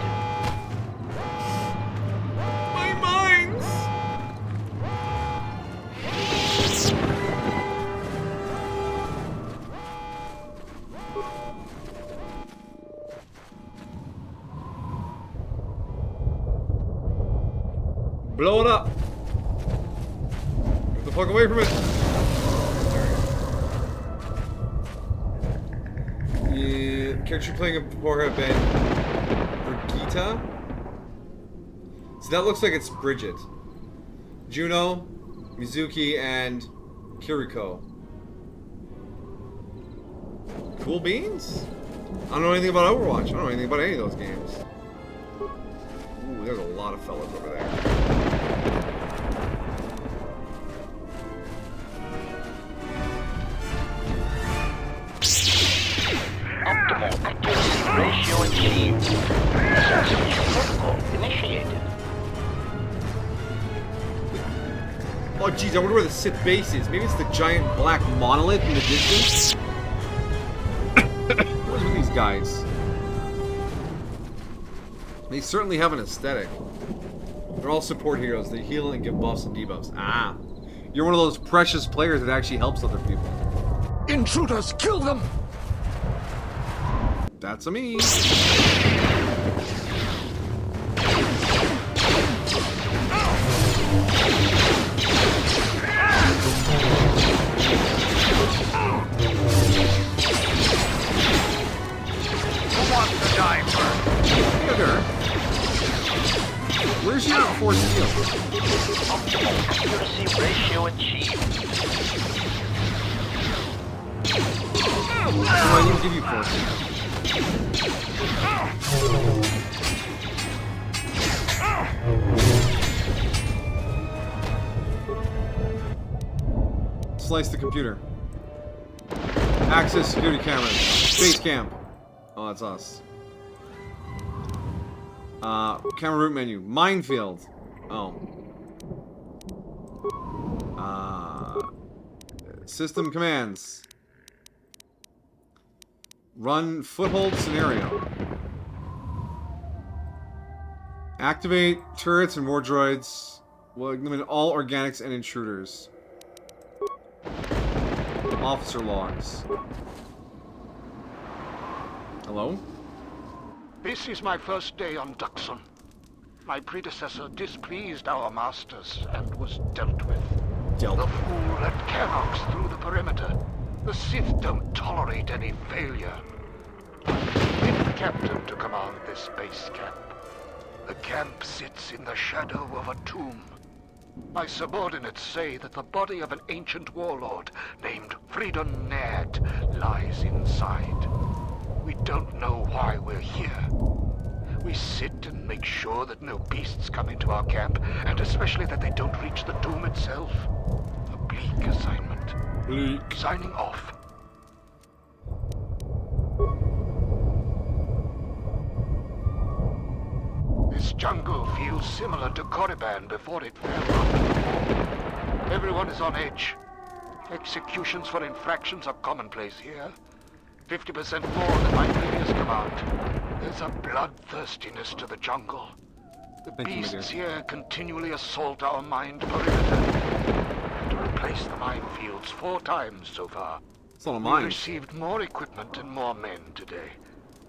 My mines! Blow it up! Get the fuck away from it! Yeah, character playing before her been Brigitte. So that looks like it's Bridget. Juno, Mizuki, and Kiriko. Cool beans? I don't know anything about Overwatch. I don't know anything about any of those games. Ooh, there's a lot of fellas over there. Optimal accuracy ratio achieved. geez, I wonder where the Sith base is. Maybe it's the giant black monolith in the distance. What is with these guys? They certainly have an aesthetic. They're all support heroes. They heal and give buffs and debuffs. Ah. You're one of those precious players that actually helps other people. Intruders, kill them! That's a me. Who wants to die first? Theodore. Where's your force field? Accuracy ratio achieved. Oh, I didn't give you force field. Slice the computer. Access security cameras. Base camp. Oh, that's us. Camera root menu. Minefield. Oh. System commands. Run foothold scenario. Activate turrets and war droids. Will eliminate all organics and intruders. Officer logs. Hello? This is my first day on Duxon. My predecessor displeased our masters and was dealt with. The fool let Canox through the perimeter. The Sith don't tolerate any failure. I've been captain to command this base camp. The camp sits in the shadow of a tomb. My subordinates say that the body of an ancient warlord named Freedon Naird lies inside. We don't know why we're here. We sit and make sure that no beasts come into our camp, and especially that they don't reach the tomb itself. A bleak assignment. Bleak. Signing off. This jungle feels similar to Korriban before it fell after the war. Everyone is on edge. Executions for infractions are commonplace here. 50% more than my previous command. There's a bloodthirstiness to the jungle. The beasts here continually assault our mined perimeter. To replace the minefields 4 times so far. It's not a mine. We received more equipment and more men today.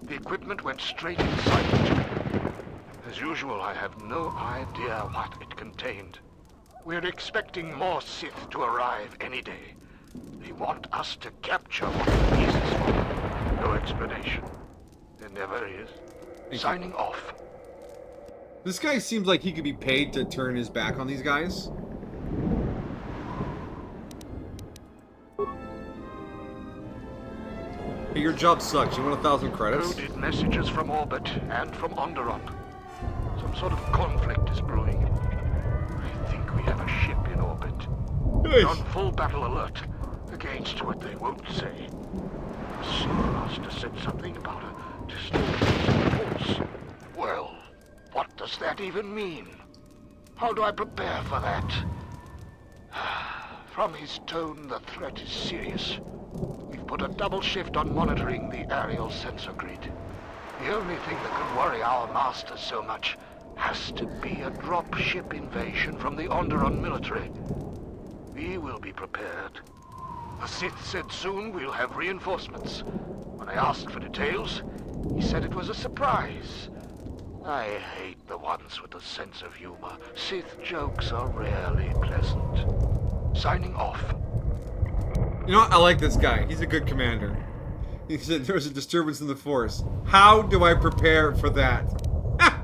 The equipment went straight inside the tomb. As usual, I have no idea what it contained. We're expecting more Sith to arrive any day. They want us to capture one of the beasts for them. No explanation. There never is. Signing off. This guy seems like he could be paid to turn his back on these guys. Hey, your job sucks. You want 1,000 credits? Coded messages from orbit and from Onderon. Some sort of conflict is brewing. I think we have a ship in orbit. We're on full battle alert against what they won't say. Senior Master said something about a disturbance in the force. Well, what does that even mean? How do I prepare for that? From his tone, the threat is serious. We've put a double shift on monitoring the aerial sensor grid. The only thing that could worry our masters so much has to be a drop-ship invasion from the Onderon military. We will be prepared. The Sith said soon we'll have reinforcements. When I asked for details, he said it was a surprise. I hate the ones with a sense of humor. Sith jokes are rarely pleasant. Signing off. You know what? I like this guy. He's a good commander. He said there was a disturbance in the Force. How do I prepare for that? Ah!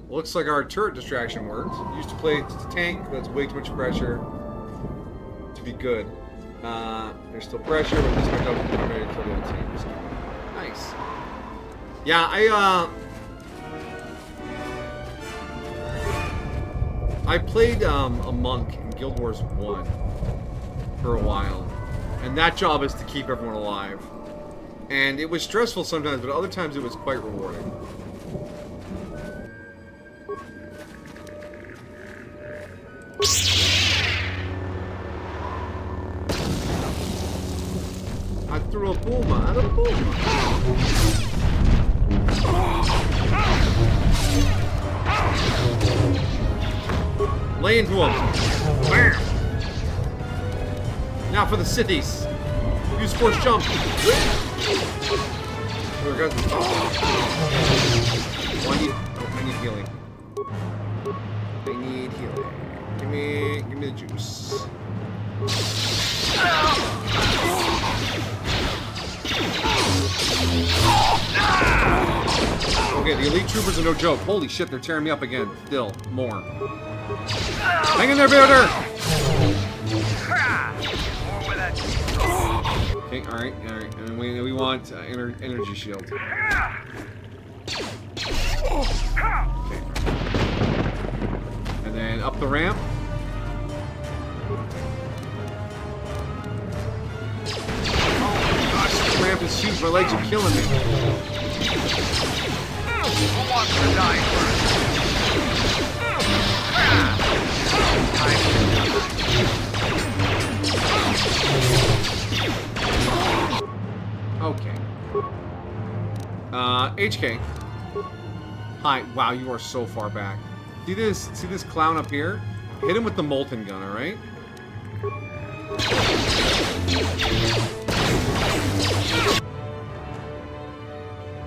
Looks like our turret distraction worked. Used to play tank, but that's way too much pressure to be good. There's still pressure, but at least my double ready to kill the other team. Nice. Yeah, I played a monk in Guild Wars 1. for a while. And that job is to keep everyone alive. And it was stressful sometimes, but other times it was quite rewarding. I threw a boomer at a boomer. Lay into him. Bam! Now for the Sithies. Use force jump. There goes. Oh, I need healing. I need healing. Give me the juice. Okay, the elite troopers are no joke. Holy shit, they're tearing me up again. Still, more. Hang in there, Bearder! Okay, alright. And we want energy shield. Okay. And then up the ramp. Gosh, this ramp is huge. My legs are killing me. Who wants to die first? Okay. HK. Hi. Wow, you are so far back. See this clown up here? Hit him with the molten gun, alright?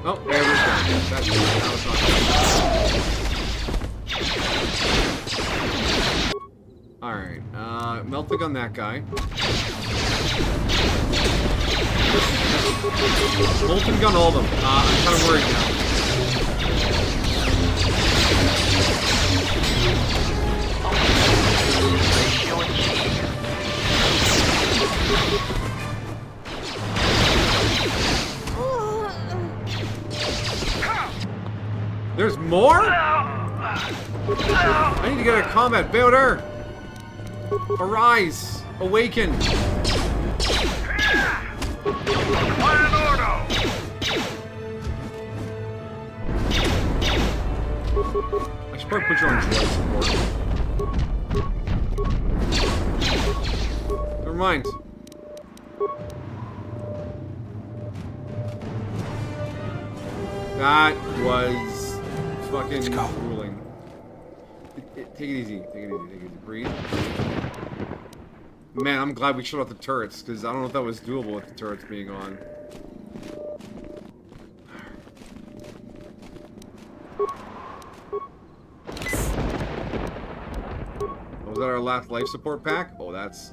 Oh, there we go. That's good. That was not good. Alright, melt the gun that guy. Molten gun all of them. I'm kind of worried now. There's more? I need to get out of combat. Beoder! Arise! Awaken! I should probably put you on droid support. Never mind. That was fucking grueling. Take it easy. Take it easy. Breathe. Man, I'm glad we shut off the turrets, because I don't know if that was doable with the turrets being on. Was that our last life support pack? Oh, that's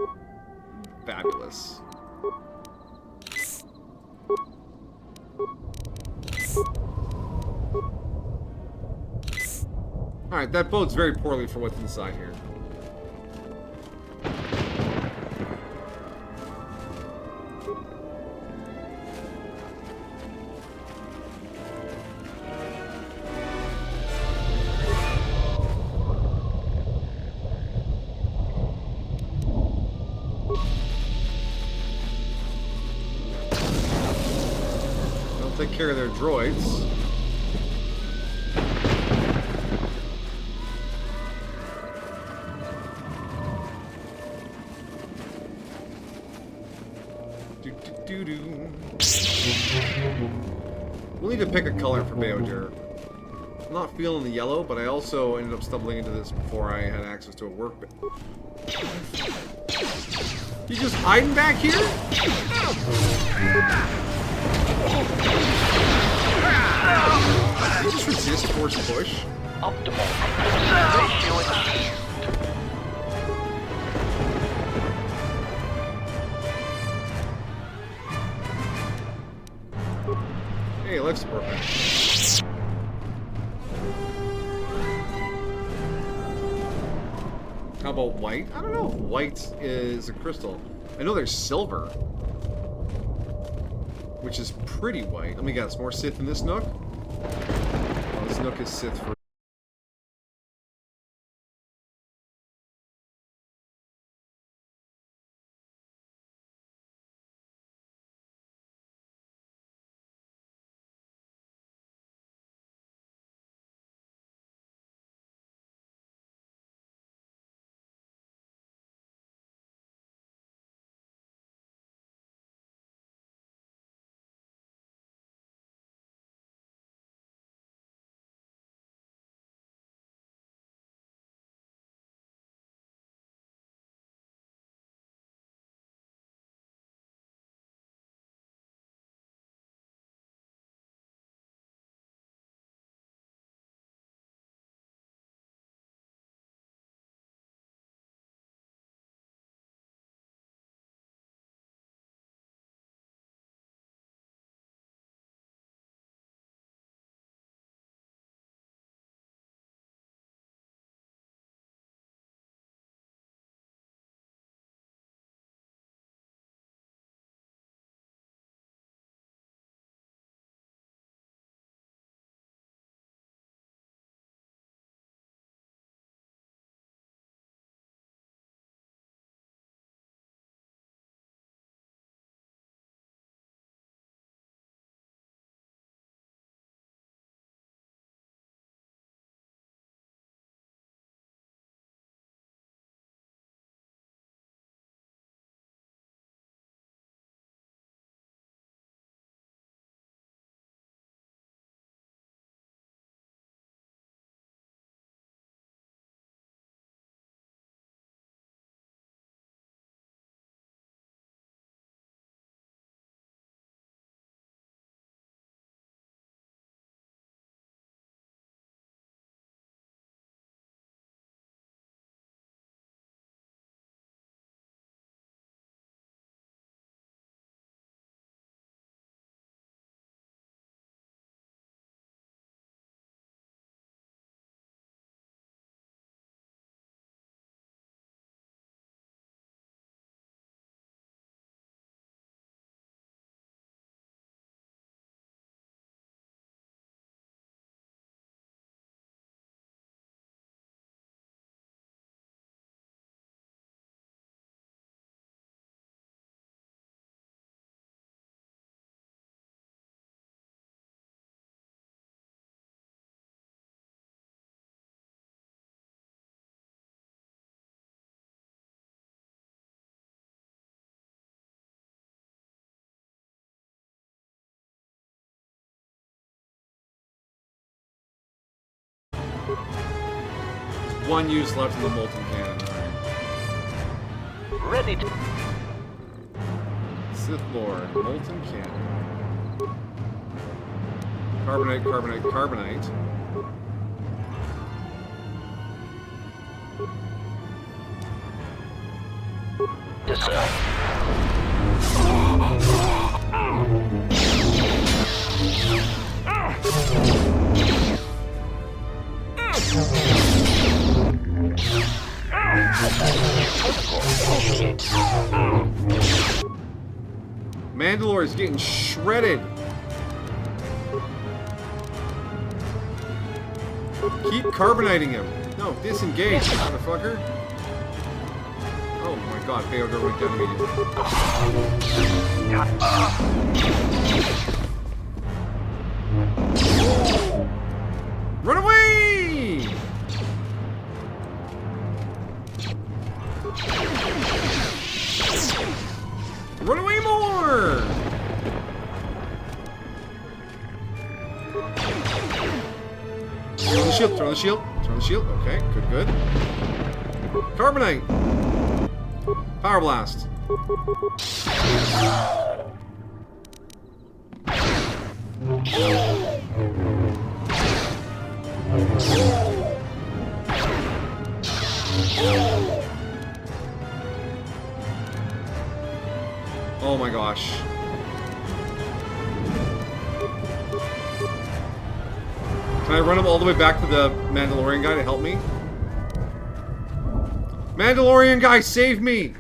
fabulous. Alright, that bodes very poorly for what's inside here. They'll take care of their droids. We'll need to pick a color for Beoder. I'm not feeling the yellow, but I also ended up stumbling into this before I had access to a workbench. You just hiding back here? Did you just resist force push? Optimal ratio achieved. Hey, life support pack. How about white? I don't know if white is a crystal. I know there's silver, which is pretty white. Let me guess, more Sith in this nook? Oh, this nook is Sith for There's one use left in the molten cannon. Alright. Ready to... Sith Lord, molten cannon. Carbonite, carbonite, carbonite. Yes, sir. Mandalore is getting shredded. Keep carbonating him. No, disengage, motherfucker. Oh my god, Beodor went down immediately. Run away! Run away more! Throw the shield, throw the shield, throw the shield. Okay, good, good. Carbonite! Power blast. Oh my gosh. Can I run him all the way back to the Mandalorian guy to help me? Mandalorian guy, save me!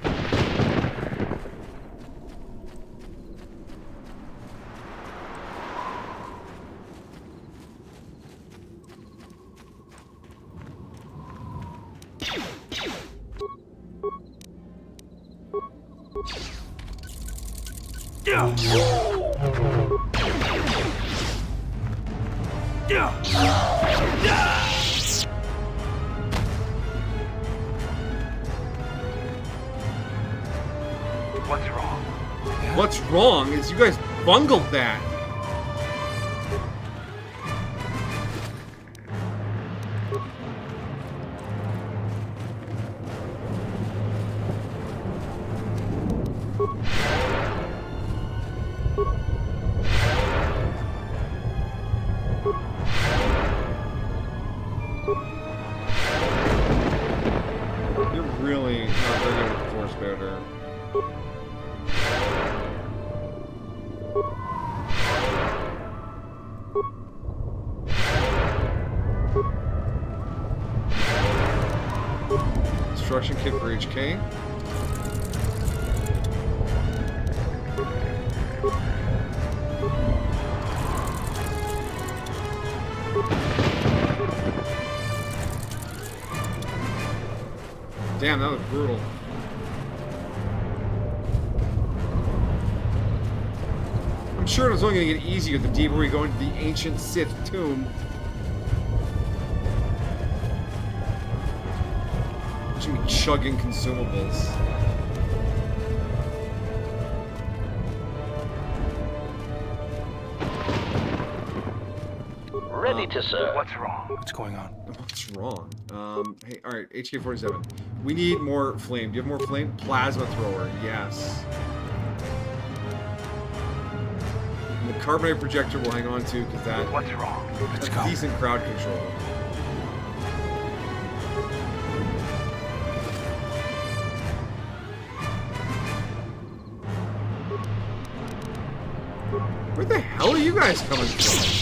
What's wrong? What's wrong is you guys bungled that. You're really not very good with the Force Bearer. Destruction kit for HK. Damn, that was brutal. I'm sure it was only going to get easier the deeper we go into the ancient Sith tomb. Should be chugging consumables. Ready to serve. What's wrong? What's going on? What's wrong? Hey, alright, HK-47. We need more flame. Do you have more flame? Plasma thrower, yes. And the carbonite projector we'll hang on to, because that... What's wrong? That's decent crowd control. Where the hell are you guys coming from?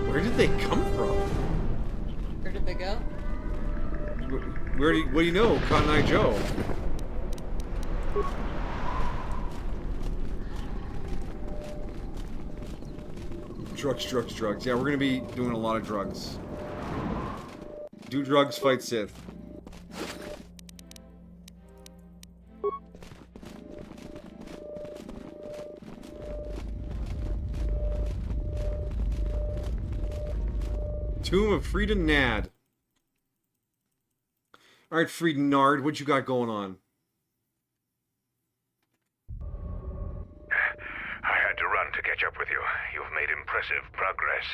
Where did they come from? Where did they go? What do you know, Cotton Eye Joe? Drugs, drugs, drugs. Yeah, we're gonna be doing a lot of drugs. Do drugs, fight Sith. Tomb of Frieden Nad. All right, Frieden Nard, what you got going on? I had to run to catch up with you. You've made impressive progress.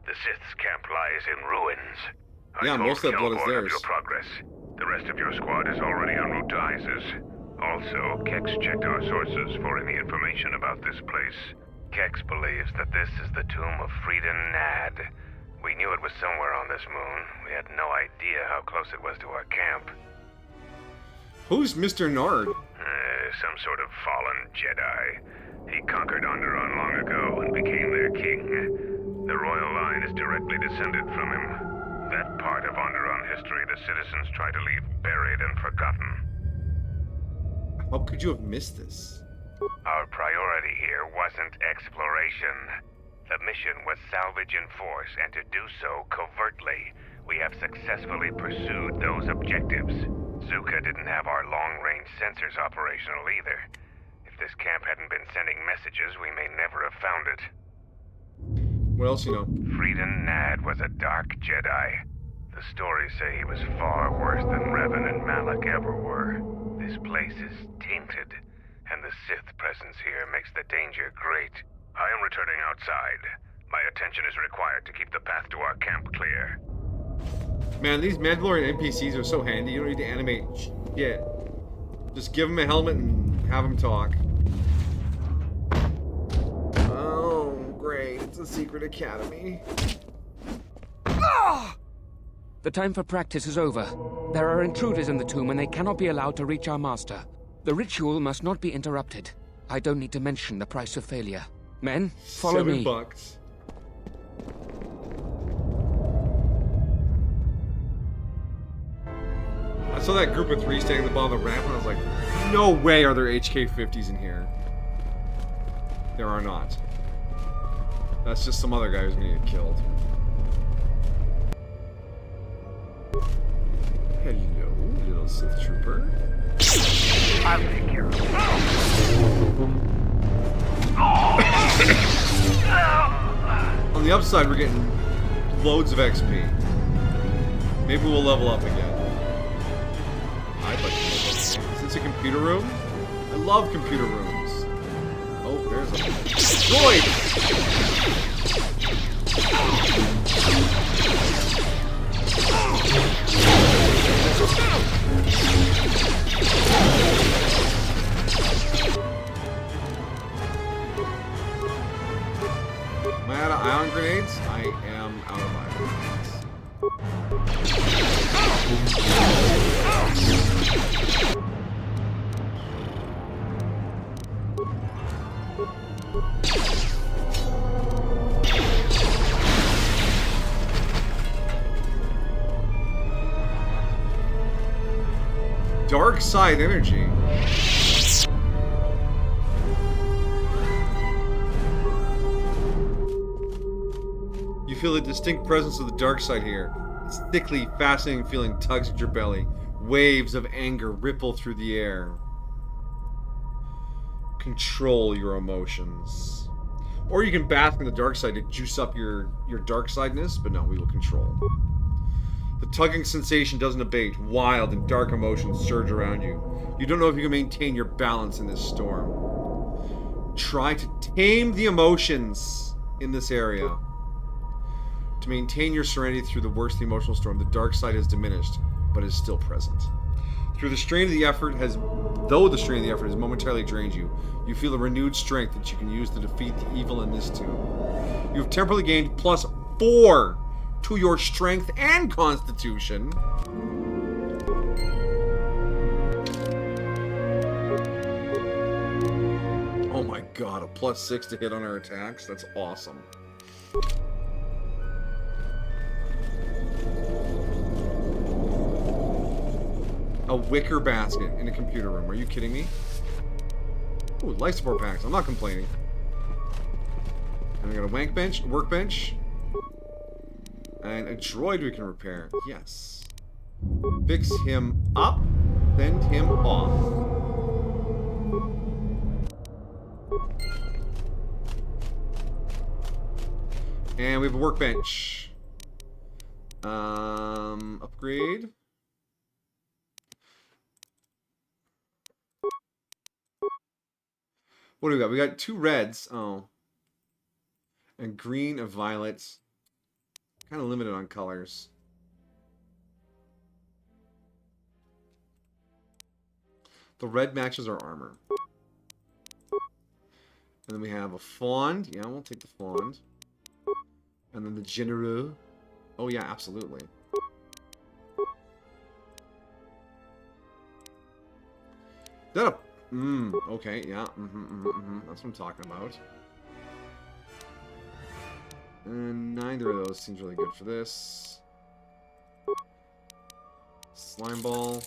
The Sith's camp lies in ruins. Yeah, most of that blood is Kjolborg of theirs. your progress. The rest of your squad is already en route to Isis. Also, Kex checked our sources for any information about this place. Kex believes that this is the tomb of Frieden Nad. We knew it was somewhere on this moon. We had no idea how close it was to our camp. Who's Mr. Nard? Some sort of fallen Jedi. He conquered Onderon long ago and became their king. The royal line is directly descended from him. That part of Onderon history the citizens try to leave buried and forgotten. How could you have missed this? Our priority here wasn't exploration. The mission was salvage in force, and to do so covertly. We have successfully pursued those objectives. Zuka didn't have our long-range sensors operational either. If this camp hadn't been sending messages, we may never have found it. What else you know? Frieden Nad was a dark Jedi. The stories say he was far worse than Revan and Malak ever were. This place is tainted, and the Sith presence here makes the danger great. I am returning outside. My attention is required to keep the path to our camp clear. Man, these Mandalorian NPCs are so handy. You don't need to animate shit. Just give them a helmet and have them talk. Oh, great. It's a secret academy. The time for practice is over. There are intruders in the tomb and they cannot be allowed to reach our master. The ritual must not be interrupted. I don't need to mention the price of failure. Men, follow me. $7. I saw that group of 3 standing at the bottom of the ramp and I was like, no way are there HK-50s in here. There are not. That's just some other guy who's gonna get killed. Hello, little Sith trooper. I'll take care of it. On the upside, we're getting loads of XP. Maybe we'll level up again. I'd like to level up. Is this a computer room? I love computer rooms. Oh, there's a droid! Am I out of ion grenades? I am out of ion grenades. Dark side energy. You feel the distinct presence of the dark side here. This thickly, fascinating feeling tugs at your belly. Waves of anger ripple through the air. Control your emotions. Or you can bask in the dark side to juice up your dark sideness, but no, we will control. The tugging sensation doesn't abate. Wild and dark emotions surge around you. You don't know if you can maintain your balance in this storm. Try to tame the emotions in this area. To maintain your serenity through the worst of the emotional storm, the dark side is diminished, but is still present. Though the strain of the effort has momentarily drained you, you feel a renewed strength that you can use to defeat the evil in this tomb. You have temporarily gained +4 to your strength and constitution. Oh my god, a +6 to hit on our attacks? That's awesome. A wicker basket in a computer room. Are you kidding me? Ooh, life support packs. I'm not complaining. And we got a workbench. And a droid we can repair. Yes. Fix him up. Send him off. And we have a workbench. Upgrade. What do we got? We got 2 reds. Oh. And green and violets. Kind of limited on colors. The red matches our armor. And then we have a Fond. Yeah, we'll take the Fond. And then the Genereux. Oh yeah, absolutely. Is that a... okay, yeah. That's what I'm talking about. And neither of those seems really good for this. Slime ball.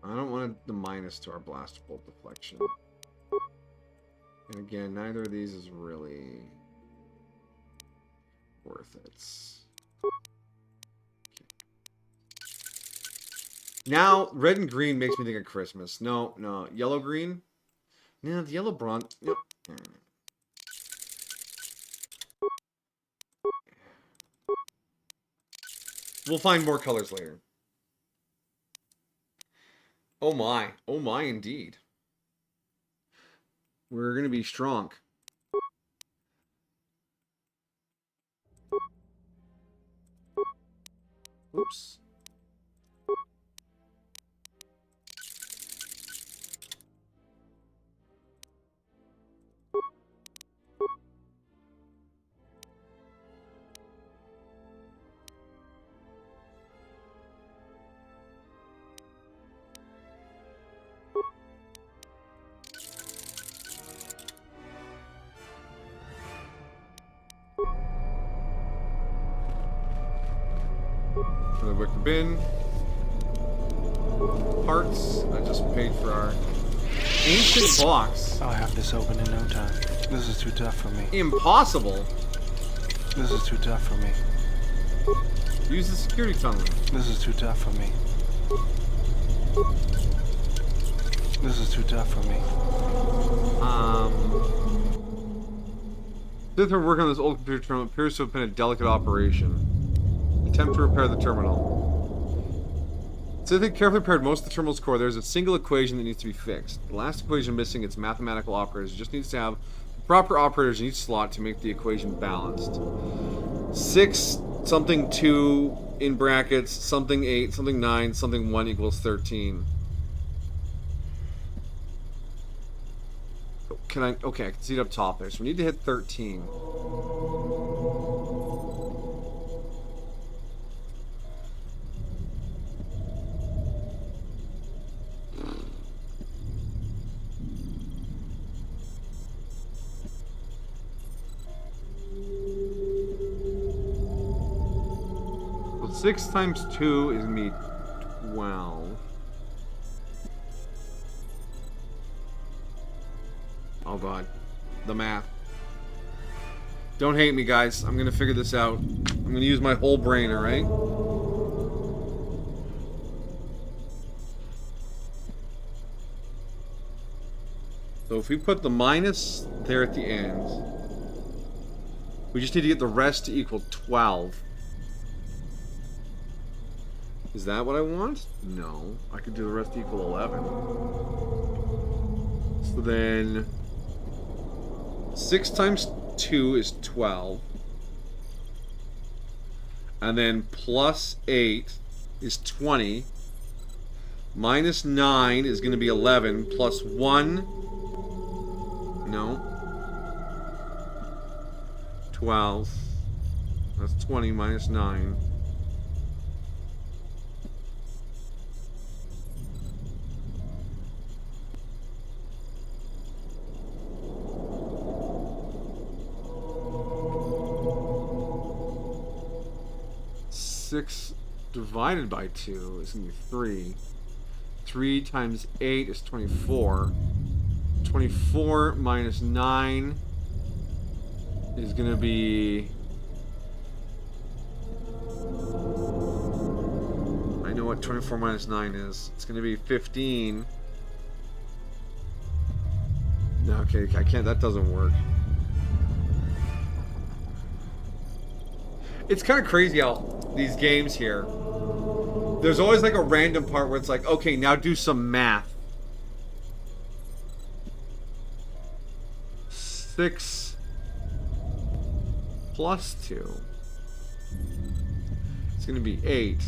I don't want the minus to our blast bolt deflection. And again, neither of these is really worth it. Okay. Now, red and green makes me think of Christmas. No, no. Yellow green? No, the yellow bronze. Nope. We'll find more colors later. Oh my indeed. We're gonna be strong. Oops. For the wicker bin. Parts. I just paid for our ancient box. I'll have this open in no time. This is too tough for me. Impossible. This is too tough for me. Use the security tunnel. This is too tough for me. This is too tough for me. Since we're working on this old computer terminal, it appears to have been a delicate operation. Attempt to repair the terminal. Since they carefully prepared most of the terminal's core, there's a single equation that needs to be fixed. The last equation missing its mathematical operators. It just needs to have proper operators in each slot to make the equation balanced. 6, something 2, in brackets, something 8, something 9, something 1 equals 13. Okay, I can see it up top there. So we need to hit 13. So 6 times 2 is going to be 12. Oh god. The math. Don't hate me, guys. I'm gonna figure this out. I'm gonna use my whole brain, alright? So if we put the minus there at the end, we just need to get the rest to equal 12. Is that what I want? No. I could do the rest to equal 11. So then 6 times 2 is 12. And then plus 8 is 20. Minus 9 is going to be 11. Plus 1. No. 12. That's 20 minus 9. Six divided by 2 is going to be 3. 3 times 8 is 24. 24 minus 9 is going to be know what 24 minus 9 is. It's going to be 15. No, okay, I can't. That doesn't work. It's kind of crazy how these games here, there's always like a random part where it's like, okay, now do some math. 6 plus 2. It's going to be 8.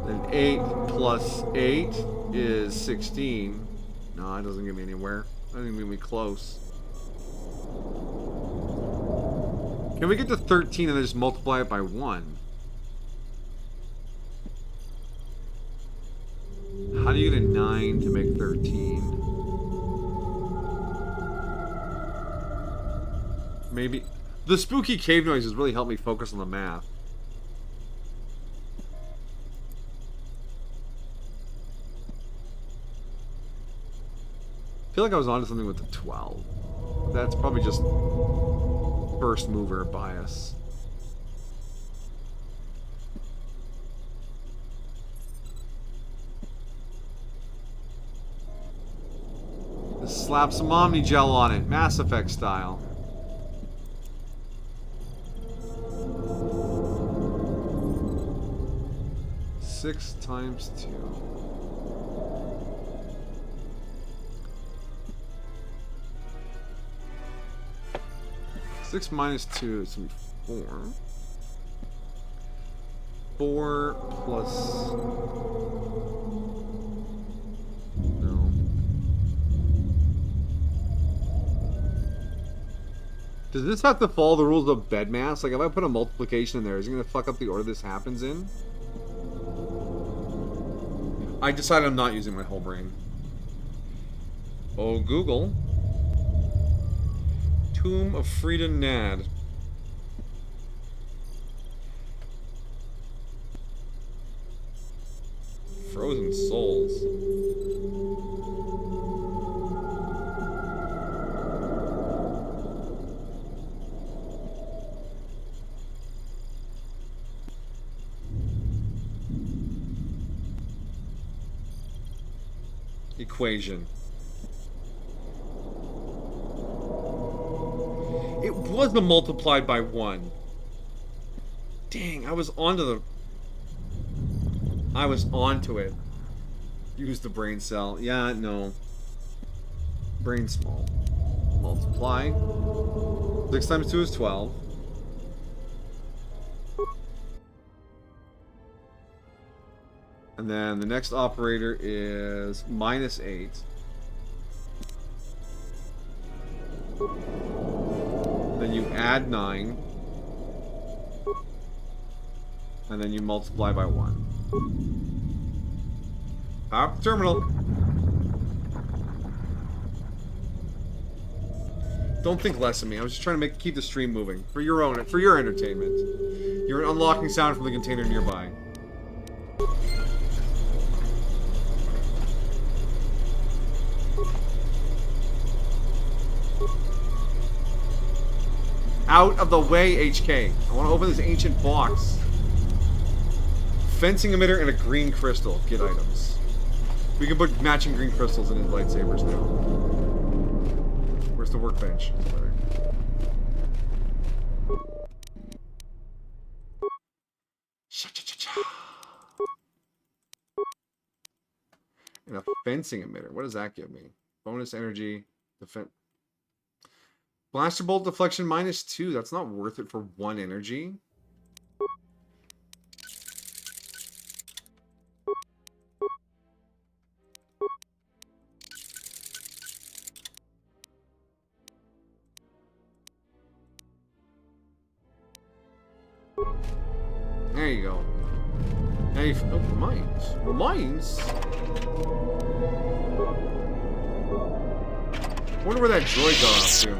Then 8 plus 8 is 16. No, it doesn't get me anywhere. That doesn't get me close. Can we get to 13 and then just multiply it by 1? How do you get a 9 to make 13? Maybe... The spooky cave noises really helped me focus on the math. I feel like I was onto something with the 12. That's probably just first mover bias. Just slap some Omni Gel on it, Mass Effect style. Six times 2. 6 minus 2 is going to be 4. 4 plus... No. Does this have to follow the rules of Bedmass? Like, if I put a multiplication in there, is it going to fuck up the order this happens in? I decided I'm not using my whole brain. Oh, Google. Tomb of Frida Nad. Frozen Souls. Equation. It was the multiplied by 1. Dang, I was onto it. Use the brain cell. Yeah, no. Brain small. Multiply. 6 times 2 is 12. And then the next operator is minus 8. Then you add 9. And then you multiply by 1. Power up the terminal. Don't think less of me. I was just trying to keep the stream moving. For your entertainment. You're unlocking sound from the container nearby. Out of the way, HK. I want to open this ancient box. Fencing emitter and a green crystal. Get items. We can put matching green crystals in his lightsabers now. Where's the workbench? And a fencing emitter. What does that give me? Bonus energy. Defense. Blaster bolt deflection minus 2. That's not worth it for 1 energy. There you go. Now you... Oh, mines. Mines? I wonder where that droid got off to.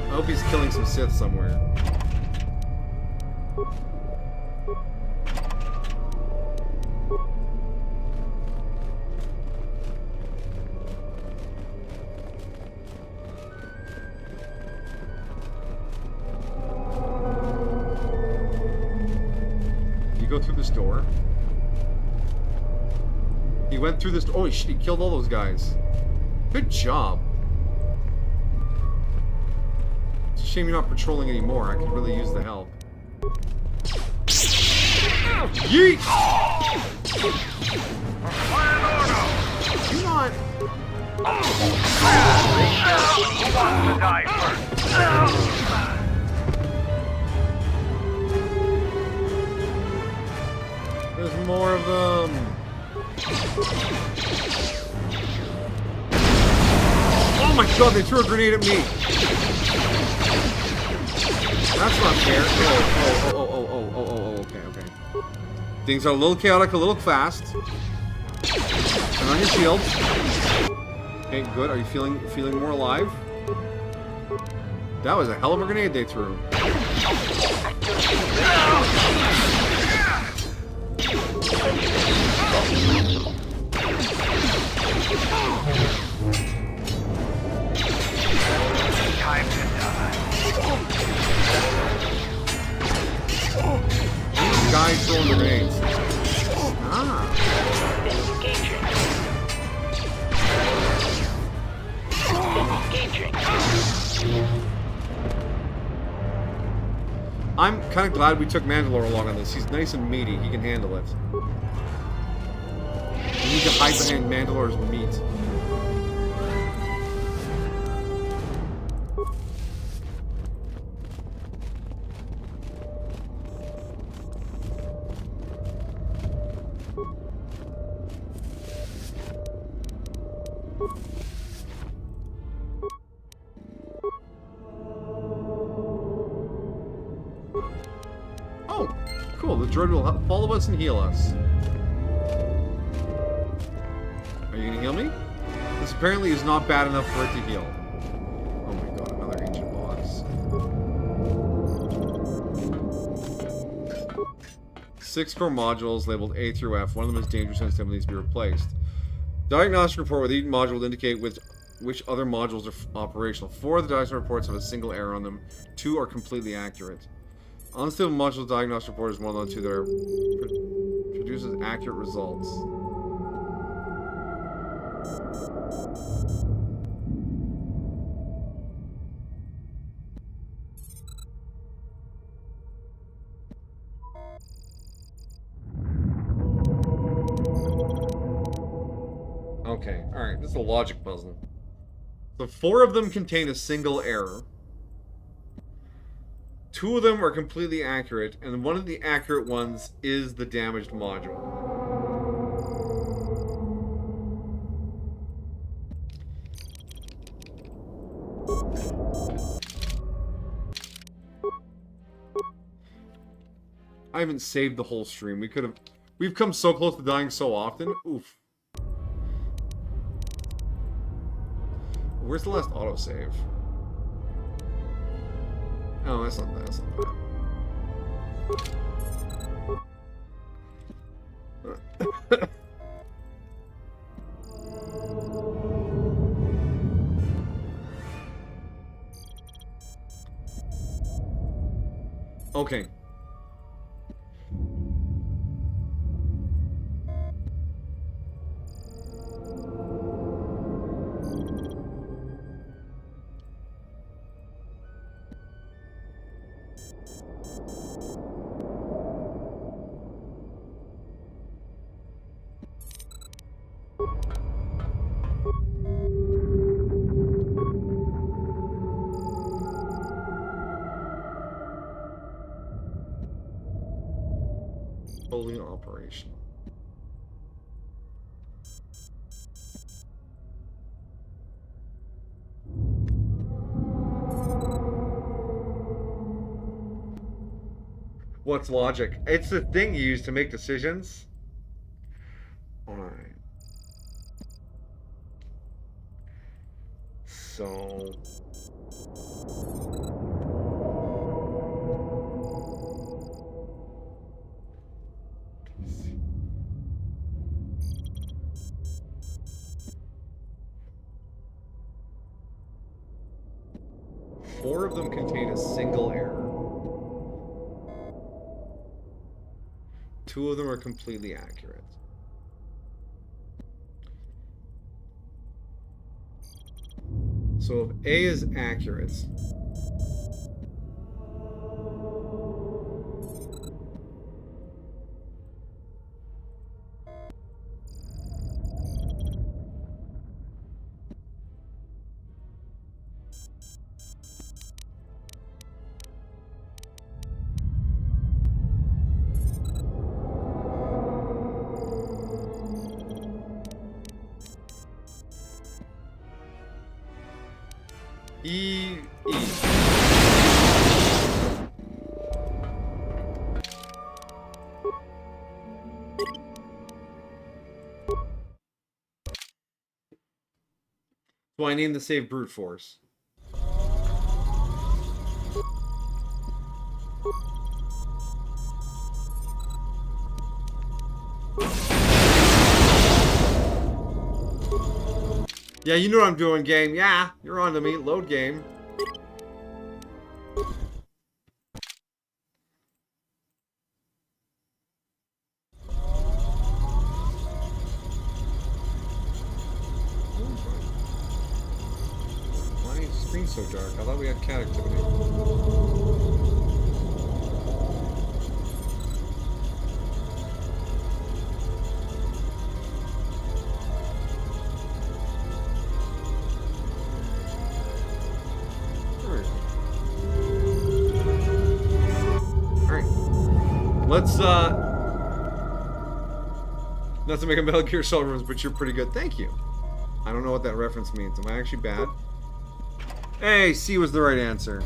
I hope he's killing some Sith somewhere. you go through this door? He went through this door. Oh shit, he killed all those guys. Good job. It's a shame you're not patrolling anymore. I could really use the help. Yeet! You're not... Who wants to die first? There's more of them. Oh my god, they threw a grenade at me. That's not fair. Oh, okay. Things are a little chaotic, a little fast. Turn on your shield. Okay, good. Are you feeling more alive? That was a hell of a grenade they threw. Time to die. These guys throwing grenades. I'm kind of glad we took Mandalore along on this. He's nice and meaty. He can handle it. We need to hide behind Mandalore's meat. Oh, cool. The droid will follow us and heal us. Are you gonna heal me? This apparently is not bad enough for it to heal. Oh my god, another ancient boss. 6 core modules labeled A through F. One of them is dangerous and needs to be replaced. Diagnostic report with each module will indicate which other modules are operational. 4 of the diagnostic reports have a single error on them. 2 are completely accurate. Unstable module diagnostic report is one of the 2 that are produces accurate results. Okay, alright, this is a logic puzzle. So 4 of them contain a single error. 2 of them are completely accurate, and one of the accurate ones is the damaged module. I haven't saved the whole stream. We've come so close to dying so often. Oof. Where's the last autosave? Oh, that's not bad. Okay. Fully operational. What's logic? It's the thing you use to make decisions. Alright. So... Four of them contain a single error. 2 of them are completely accurate. So if A is accurate, E. So I named the save brute force. Yeah, you know what I'm doing, game. Yeah, you're on to me. Load game. Why is the screen so dark? I thought we had cat activity. Let's, not to make a Metal Gear Solid reference, but you're pretty good. Thank you. I don't know what that reference means. Am I actually bad? Hey, C was the right answer.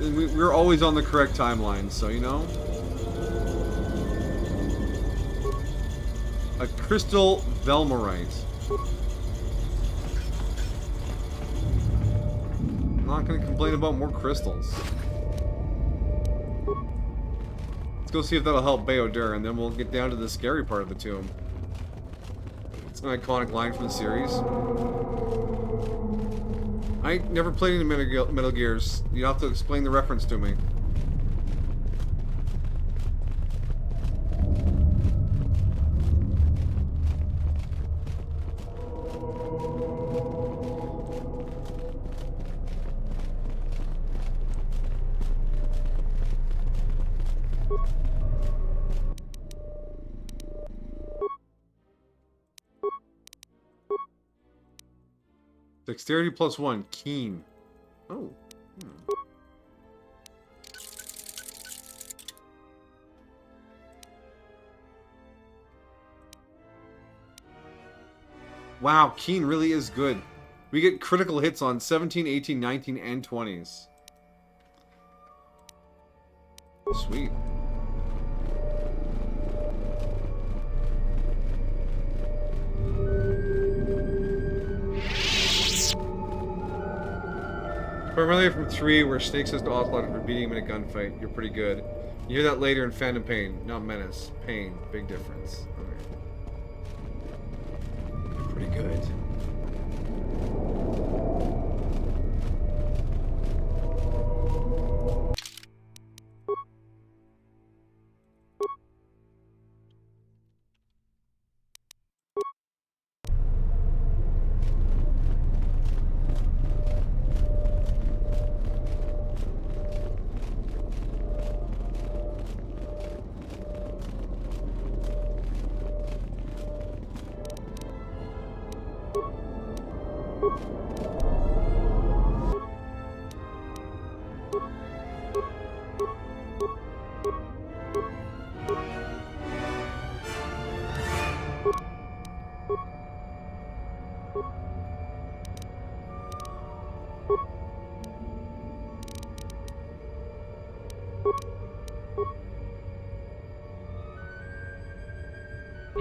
We're always on the correct timeline, so, you know. A crystal Velmarite. I'm not going to complain about more crystals. Let's go see if that'll help Bayodur, and then we'll get down to the scary part of the tomb. It's an iconic line from the series. I never played any Metal Gears. You have to explain the reference to me. Dexterity +1, keen. Oh. Wow, keen really is good. We get critical hits on 17, 18, 19, and 20s. Sweet. Primarily from 3, where Snake says to Ocelot for beating him in a gunfight. You're pretty good. You hear that later in Phantom Pain, not Menace. Pain, big difference. Okay. Pretty good.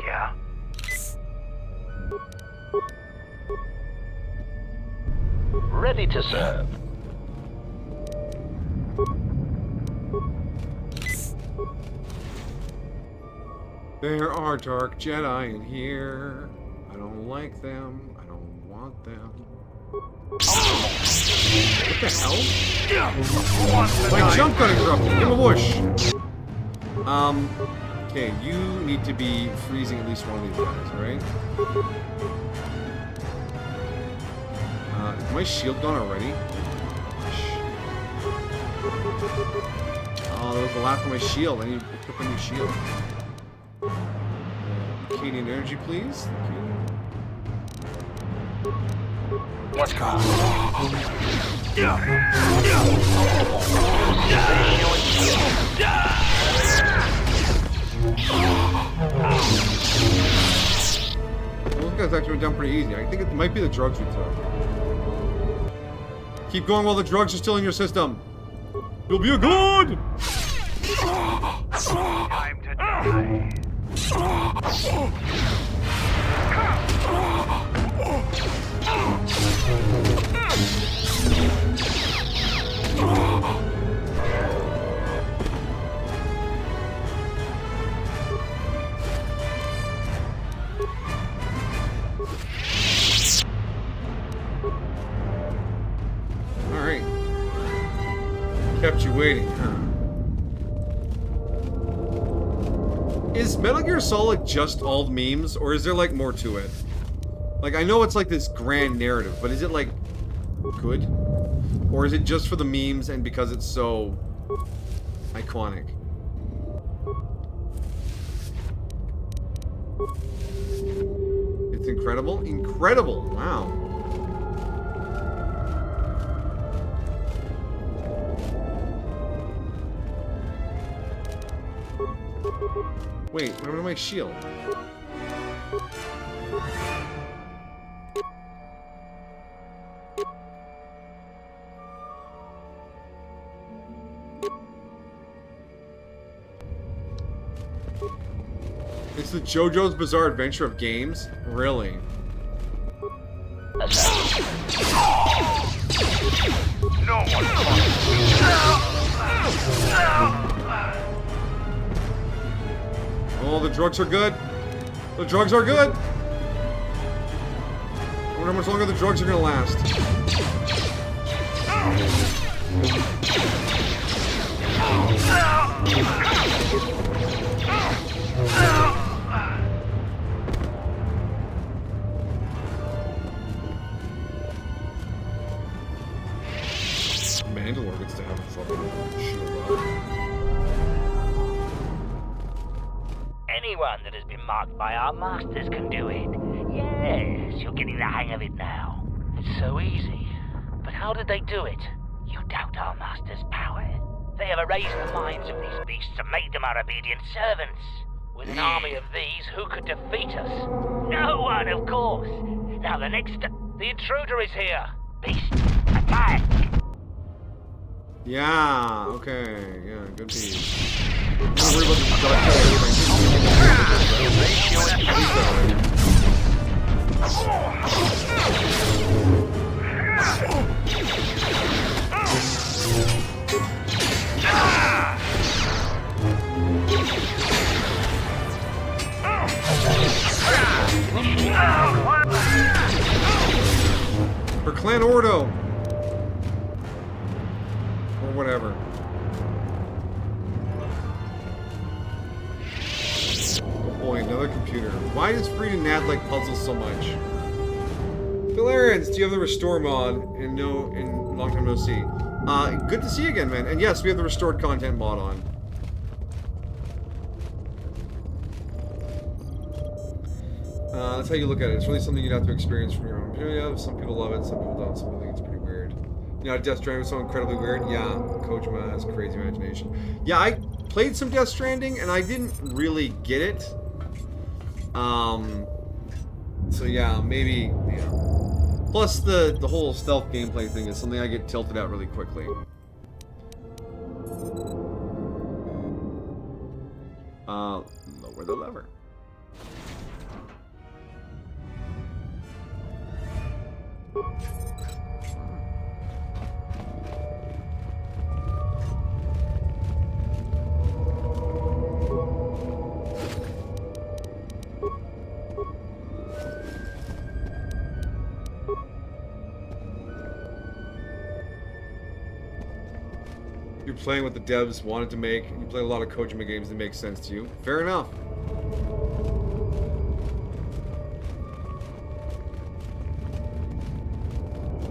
Yeah? Ready to serve. There are dark Jedi in here. I don't like them. I don't want them. What the hell? My jump got interrupted. Give him a whoosh. Okay, you need to be freezing at least one of these guys, alright? Is my shield gone already? Oh, that was the last of my shield. I need to equip a new shield. Arcadian energy, please. Let's go. Those guys actually went down pretty easy. I think it might be the drugs we took. Keep going while the drugs are still in your system. You'll be a god! Time to die. Alright. Kept you waiting, huh? Is Metal Gear Solid just all memes, or is there, like, more to it? Like, I know it's, like, this grand narrative, but is it, like, good? Or is it just for the memes and because it's so iconic? It's incredible? Incredible! Wow. Wait, what happened to my shield? It's the JoJo's Bizarre Adventure of games? Really? No one. Oh, the drugs are good. The drugs are good. I wonder how much longer the drugs are gonna last. Mandalore gets to have a fucking shield up. Anyone that has been marked by our masters can do it. Yes, you're getting the hang of it now. It's so easy. But how did they do it? You doubt our masters' power. They have erased the minds of these beasts and made them our obedient servants. With an army of these, who could defeat us? No one, of course. Now the intruder is here. Beast, attack! Yeah, okay, yeah, good piece. Don't worry about the dark For Clan Ordo! Or whatever. Oh boy, another computer. Why does Frida Nad like puzzles so much? Phil Aarons, do you have the restore mod? And long time no see. Good to see you again, man. And yes, we have the restored content mod on. That's how you look at it. It's really something you'd have to experience from your own video. Some people love it, some people don't. Some people think it's pretty weird. You know, Death Stranding was so incredibly weird. Yeah, Kojima has crazy imagination. Yeah, I played some Death Stranding and I didn't really get it. So yeah, maybe, yeah. Plus the whole stealth gameplay thing is something I get tilted at really quickly. Lower the lever. You're playing what the devs wanted to make, and you play a lot of Kojima games that make sense to you. Fair enough.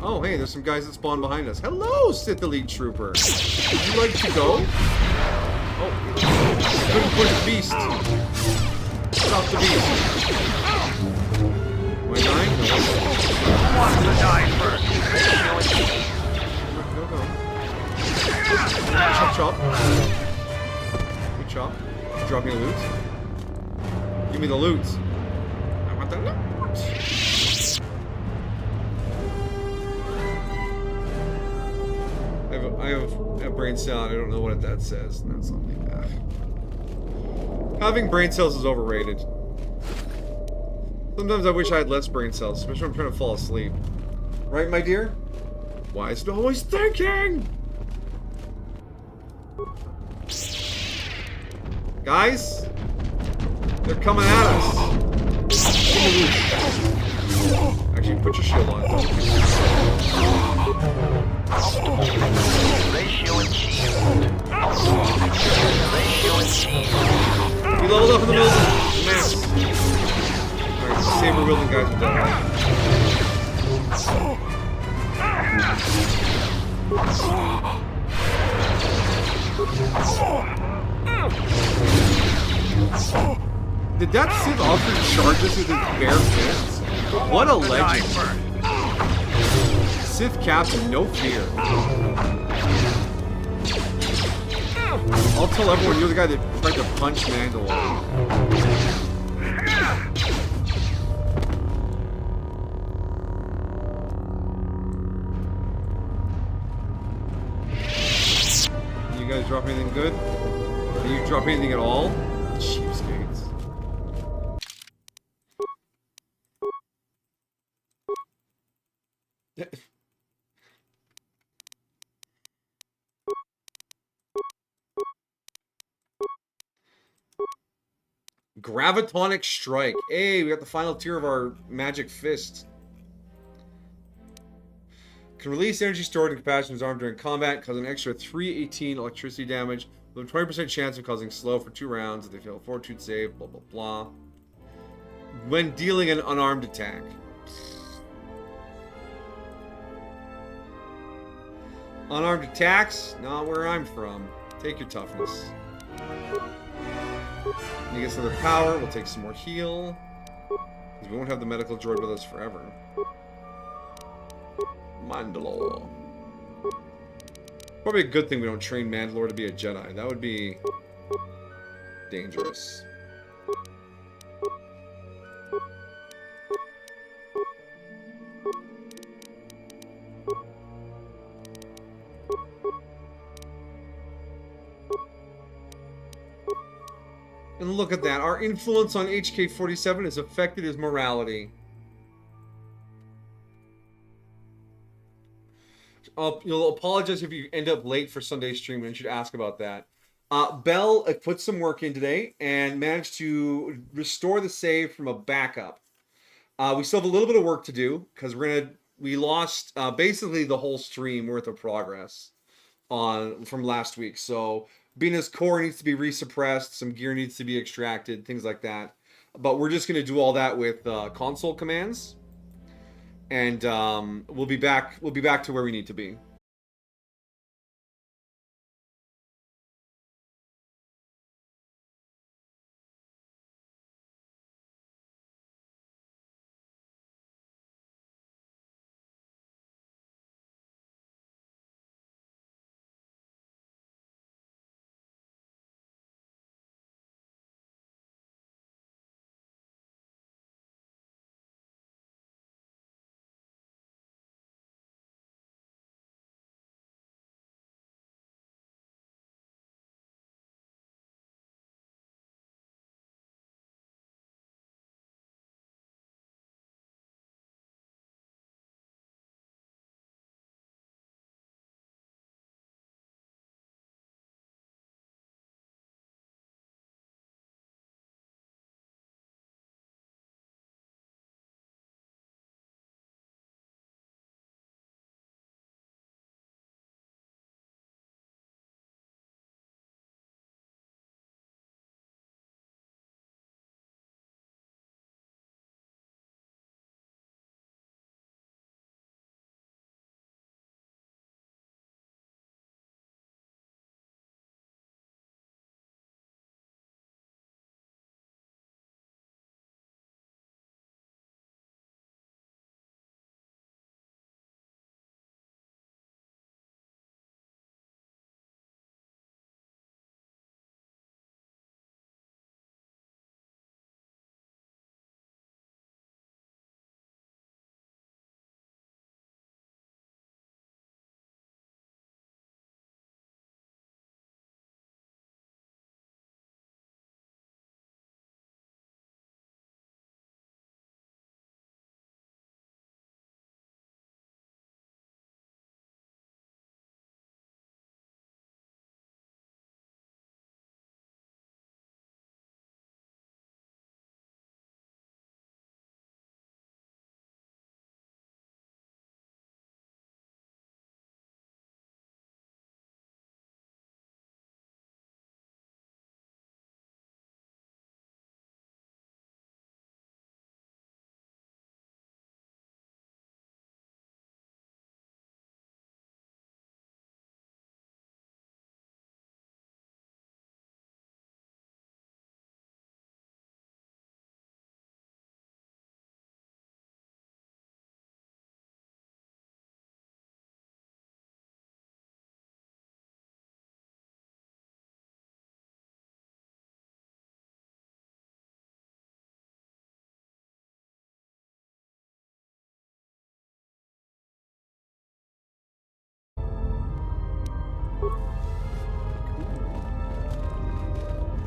Oh, hey, there's some guys that spawn behind us. Hello, Sith Elite Trooper. Would you like to go? Oh, couldn't push the beast. Stop the beast. Am I dying? No. Who wants to die first? Go. Chop, chop. Good chop. Drop me the loot. Give me the loot. I want the loot. I have a brain cell. I don't know what that says. That's something. Having brain cells is overrated. Sometimes I wish I had less brain cells, especially when I'm trying to fall asleep. Right, my dear? Why is it always thinking? Guys? They're coming at us. Actually, put your shield on. Ratio and shield. Ratio and shield. We leveled up in the middle of the map. Alright, saber wielding guys are dead. Did that Sith also charge us with his bare fists? What a legend. Sith Captain, no fear. I'll tell everyone you're the guy that tried to punch Mandalore. You guys drop anything good? Did you drop anything at all? Cheapskates. Gravitonic Strike. Hey, we got the final tier of our magic fist. Can release energy stored in capacity in his arm during combat, causing an extra 318 electricity damage, with a 20% chance of causing slow for 2 rounds if they fail a fortitude save, blah blah blah. When dealing an unarmed attack. Unarmed attacks? Not where I'm from. Take your toughness. He gets another power. We'll take some more heal. Because we won't have the medical droid with us forever. Mandalore. Probably a good thing we don't train Mandalore to be a Jedi. That would be dangerous. And look at that. Our influence on HK-47 has affected his morality. You'll apologize if you end up late for Sunday's stream, and you should ask about that. Bell put some work in today and managed to restore the save from a backup. We still have a little bit of work to do because we lost basically the whole stream worth of progress from last week. So Bina's core needs to be resuppressed, some gear needs to be extracted, things like that. But we're just going to do all that with console commands. And we'll be back to where we need to be.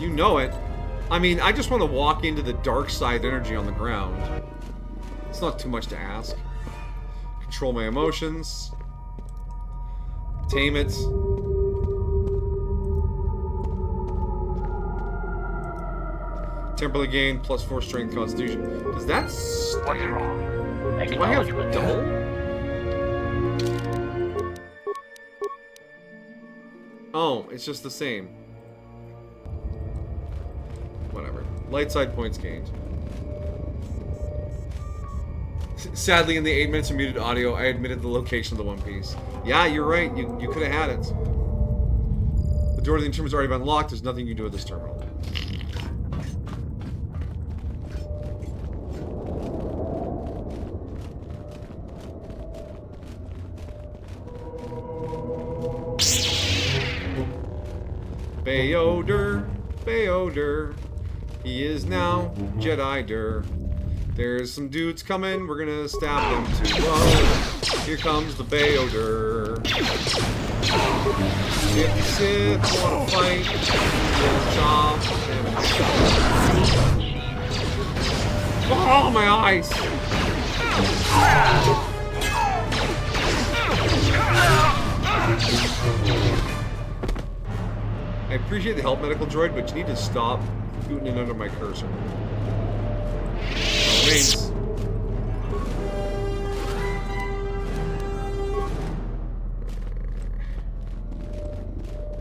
You know it. I mean, I just want to walk into the dark side energy on the ground. It's not too much to ask. Control my emotions. Tame it. Temporarily gain +4 strength constitution. Does that stack? What's wrong? Do I have double? Oh, it's just the same. Whatever. Light side points gained. Sadly, in the 8 minutes of muted audio, I admitted the location of the One Piece. Yeah, you're right. You could have had it. The door to the terminal has already been locked. There's nothing you can do with this terminal. Bayoder, Bayoder, he is now Jedi-der. There's some dudes coming, we're gonna stab them too. Whoa, here comes the Bayoder. If the Sith wanna fight, we'll chop them. Oh, my eyes! I appreciate the help, medical droid, but you need to stop scooting in under my cursor. Remains.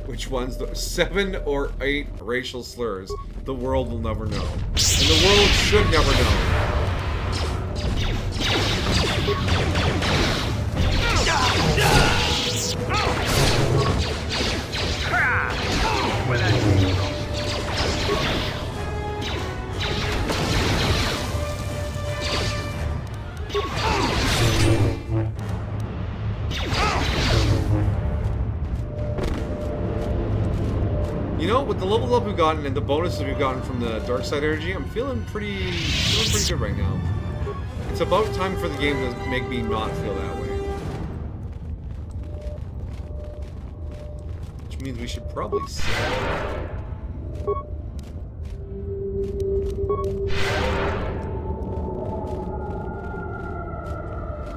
Which one's the 7 or 8 racial slurs? The world will never know. And the world should never know. You know, with the level up we've gotten and the bonuses we've gotten from the dark side energy, I'm feeling pretty good right now. It's about time for the game to make me not feel that way. Which means we should probably save.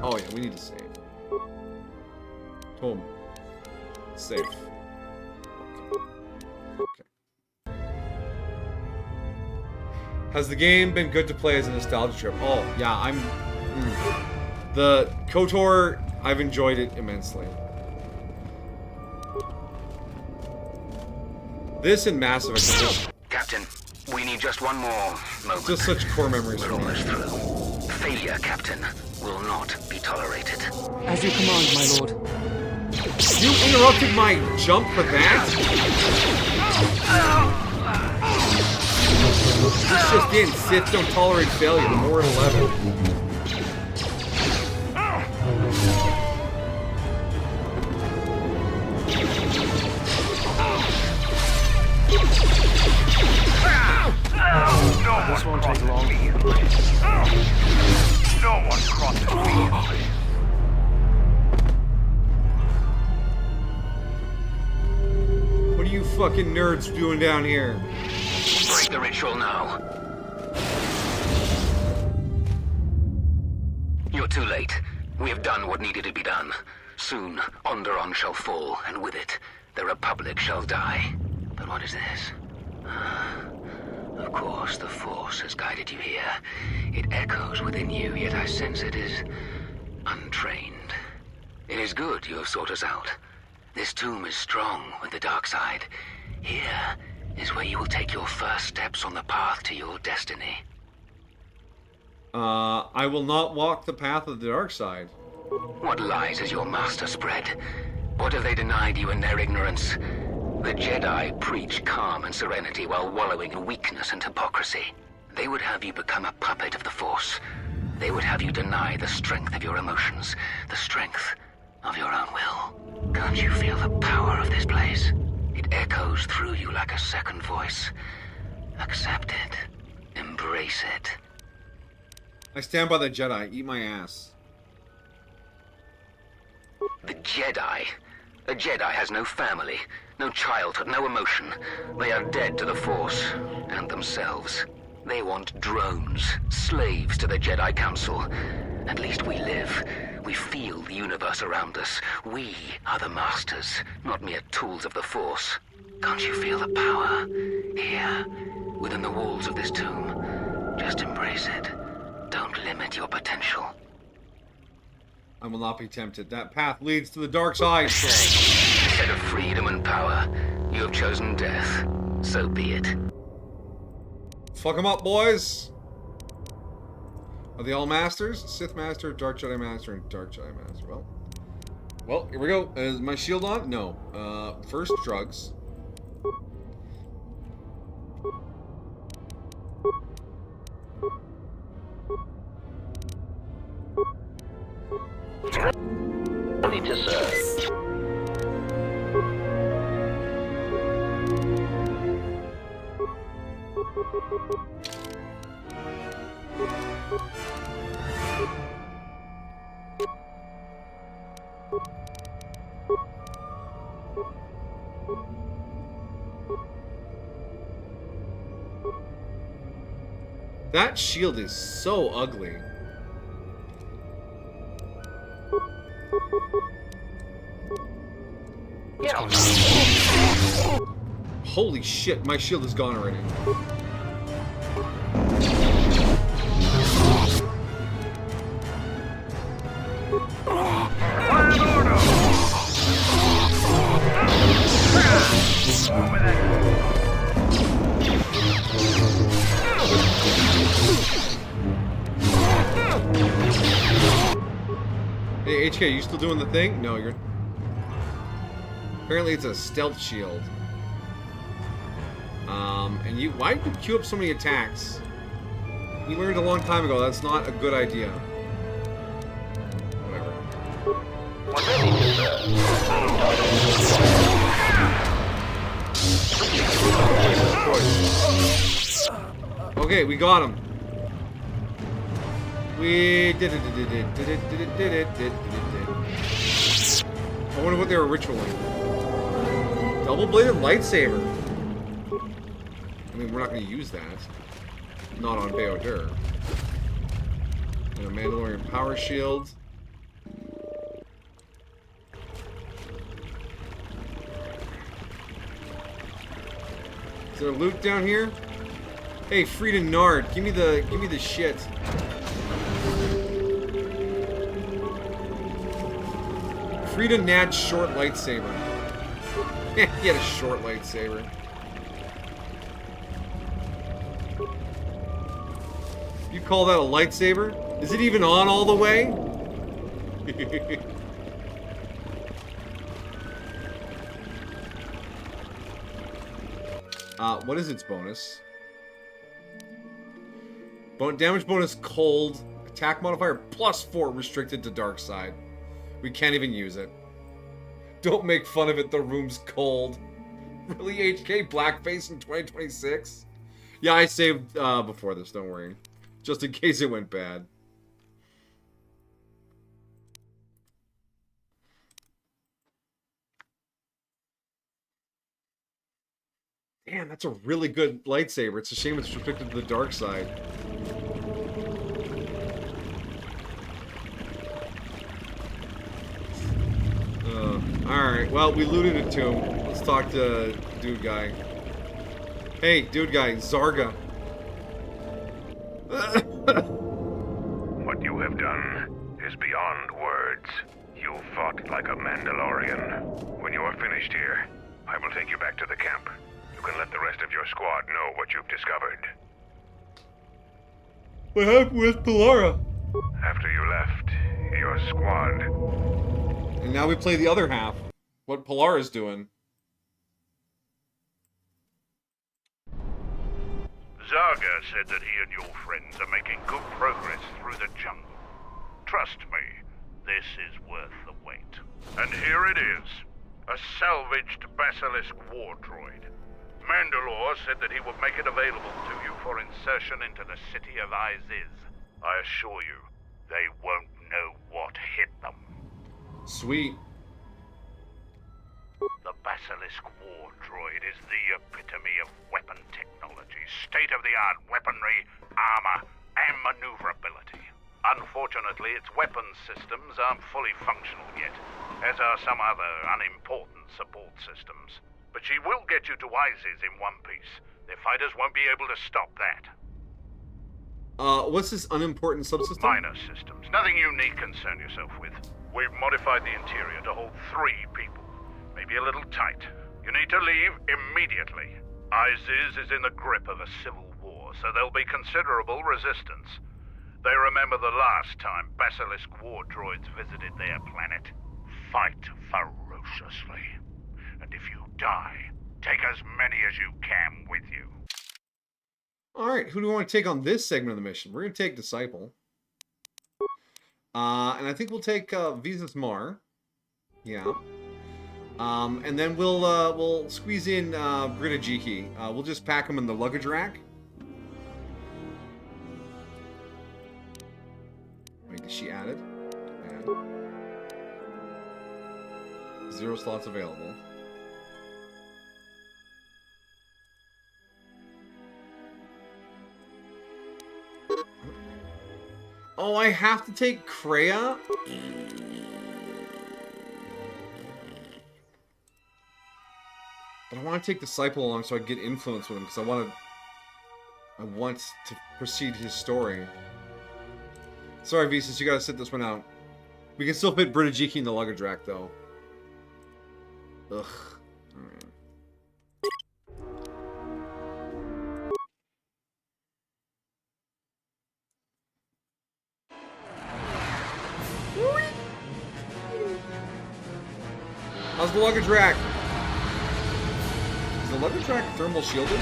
Oh yeah, we need to save. Home. Safe. Okay. Has the game been good to play as a nostalgia trip? Oh, yeah, I'm... The KOTOR, I've enjoyed it immensely. This and Mass Effect are just... Captain, we need just one more moment. Just such core memories for me. Almost through. Failure, Captain, will not be tolerated. As you command, my lord. You interrupted my jump for that? This just in, Sith don't tolerate failure. More at 11. This won't take long. No one crosses me. What are you fucking nerds doing down here? Break the ritual now. You're too late. We have done what needed to be done. Soon, Onderon shall fall, and with it, the Republic shall die. But what is this? Of course, the Force has guided you here. It echoes within you, yet I sense it is untrained. It is good you have sought us out. This tomb is strong with the dark side. Here is where you will take your first steps on the path to your destiny. I will not walk the path of the dark side. What lies has your master spread? What have they denied you in their ignorance? The Jedi preach calm and serenity while wallowing in weakness and hypocrisy. They would have you become a puppet of the Force. They would have you deny the strength of your emotions, the strength of your own will. Can't you feel the power of this place? It echoes through you like a second voice. Accept it. Embrace it. I stand by the Jedi. Eat my ass. The Jedi? A Jedi has no family, no childhood, no emotion. They are dead to the Force and themselves. They want drones, slaves to the Jedi Council. At least we live. We feel the universe around us. We are the Masters, not mere tools of the Force. Can't you feel the power? Here, within the walls of this tomb. Just embrace it. Don't limit your potential. I will not be tempted. That path leads to the dark side. Instead of freedom and power, you have chosen death. So be it. Fuck them up, boys. Are they all masters? Sith Master, Dark Jedi Master, and Dark Jedi Master. Well, here we go. Is my shield on? No. First, drugs. Ready to serve. That shield is so ugly. Holy shit, my shield is gone already. Hey, HK, you still doing the thing? No, you're... Apparently it's a stealth shield. And you... Why did you queue up so many attacks? You learned a long time ago that's not a good idea. Whatever. Okay, we got him. We did it. I wonder what they were ritualing. Double-bladed lightsaber. I mean, we're not going to use that. Not on Bao-Dur. And a Mandalorian power shield. Is there loot down here? Hey, Frida Nard, give me the shit. Frida Nad's short lightsaber. He had a short lightsaber. You call that a lightsaber? Is it even on all the way? What is its bonus? Damage bonus cold. Attack modifier +4 restricted to dark side. We can't even use it. Don't make fun of it, the room's cold. Really, HK? Blackface in 2026? Yeah, I saved before this, don't worry. Just in case it went bad. Damn, that's a really good lightsaber. It's a shame it's restricted to the dark side. Alright, well, we looted a tomb. Let's talk to dude guy. Hey, dude guy, Zarga. What you have done is beyond words. You fought like a Mandalorian. When you are finished here, I will take you back to the camp. You can let the rest of your squad know what you've discovered. What happened with Pelara? After you left, your squad... And now we play the other half. What Pelara's doing. Zarga said that he and your friends are making good progress through the jungle. Trust me, this is worth the wait. And here it is. A salvaged Basilisk war droid. Mandalore said that he would make it available to you for insertion into the city of Iziz. I assure you, they won't know what hit them. Sweet. The Basilisk War Droid is the epitome of weapon technology, state-of-the-art weaponry, armor, and maneuverability. Unfortunately, its weapons systems aren't fully functional yet, as are some other unimportant support systems. But she will get you to ISIS in one piece. The fighters won't be able to stop that. What's this unimportant subsystem? Minor systems. Nothing you need concern yourself with. We've modified the interior to hold 3 people. Maybe a little tight. You need to leave immediately. ISIS is in the grip of a civil war, so there'll be considerable resistance. They remember the last time Basilisk war droids visited their planet. Fight ferociously. And if you die, take as many as you can with you. Alright, who do we want to take on this segment of the mission? We're going to take Disciple. And I think we'll take Visas Mar. Yeah. And then we'll squeeze in Brita Jiki. We'll just pack them in the luggage rack. Wait, is she added? Add. 0 slots available. Oh, I have to take Kreia? But I want to take Disciple along so I get influence with him, because I want to proceed his story. Sorry, Visas, you gotta sit this one out. We can still fit Brita Jiki in the luggage rack, though. Ugh. Alright. How's the luggage rack? Is the luggage rack thermal shielded?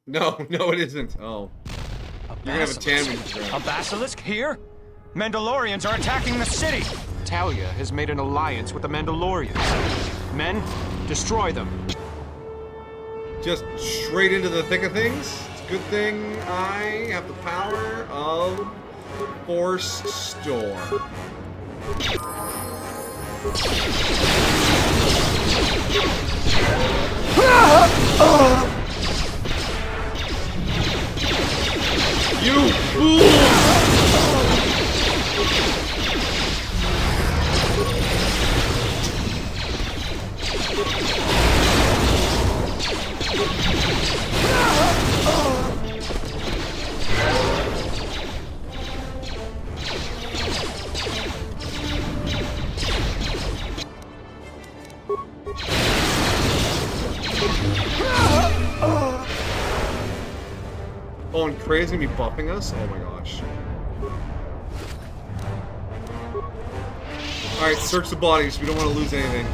No, it isn't. Oh. You're gonna have a tan when you A basilisk here? Mandalorians are attacking the city! Talia has made an alliance with the Mandalorians. Men, destroy them. Just straight into the thick of things. It's a good thing I have the power of Force Storm. You fool! Oh, and Kreia's gonna be buffing us? Oh my gosh. Alright, search the bodies. We don't want to lose anything.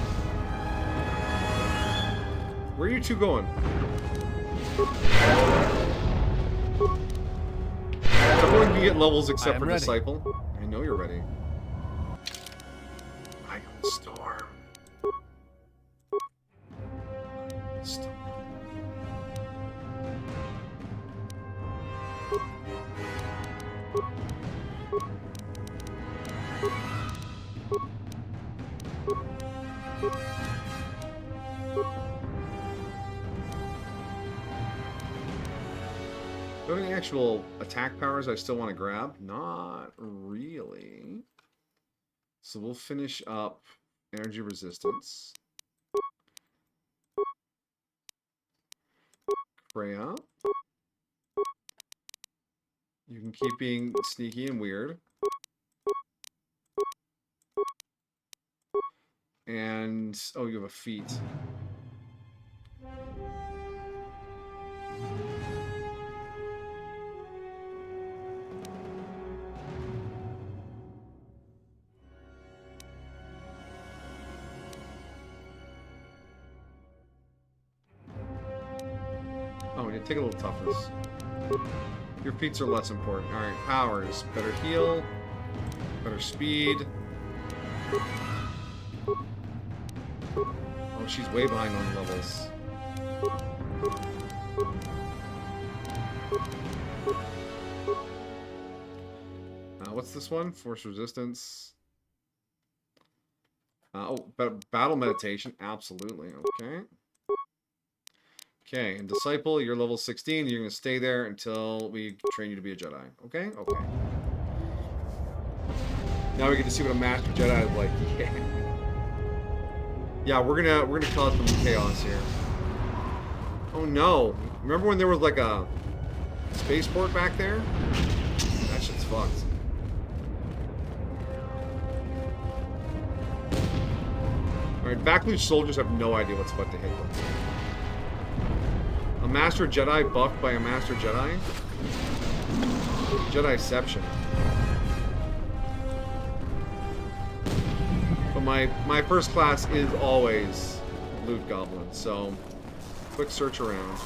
Where are you two going? Everyone can get levels except for ready. Disciple. I know you're ready. Ion Storm. Storm. Do I have any actual attack powers I still want to grab? Not really. So we'll finish up energy resistance. Kreia. You can keep being sneaky and weird. And, oh, you have a feat. Oh, we need to take a little toughness. Your feats are less important. Alright, powers. Better heal. Better speed. Oh, she's way behind on levels. What's this one? Force resistance. Battle meditation. Absolutely. Okay. Okay, and Disciple, you're level 16. You're going to stay there until we train you to be a Jedi. Okay? Okay. Now we get to see what a Master Jedi is like. Yeah. Yeah, we're gonna cause some chaos here. Oh no. Remember when there was like a spaceport back there? That shit's fucked. Alright, Vaklu's soldiers have no idea what's about to hit them. A Master Jedi buffed by a Master Jedi? Jediception. But my first class is always Loot Goblin, so quick search around.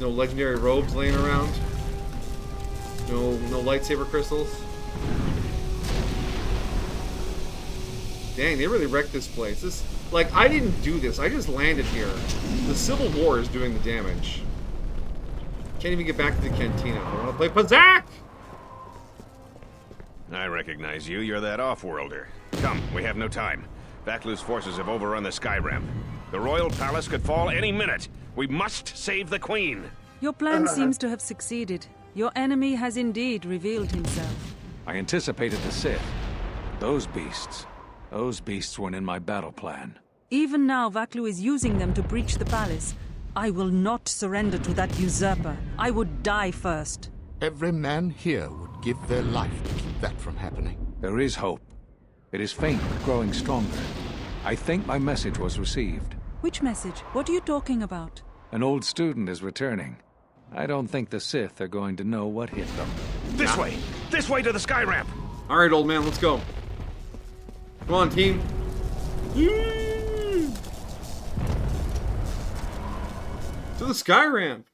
No legendary robes laying around. No lightsaber crystals. Dang, they really wrecked this place. This, like, I didn't do this. I just landed here. The Civil War is doing the damage. Can't even get back to the cantina. I want to play Pazaak! I recognize you. You're that off-worlder. Come, we have no time. Vaklu's forces have overrun the Skyramp. The Royal Palace could fall any minute. We must save the Queen. Your plan seems to have succeeded. Your enemy has indeed revealed himself. I anticipated the Sith. Those beasts weren't in my battle plan. Even now, Vaklu is using them to breach the palace. I will not surrender to that usurper. I would die first. Every man here would give their life to keep that from happening. There is hope. It is faint, but growing stronger. I think my message was received. Which message? What are you talking about? An old student is returning. I don't think the Sith are going to know what hit them. This way! This way to the Skyramp! Alright, old man, let's go. Come on, team. To the Skyramp.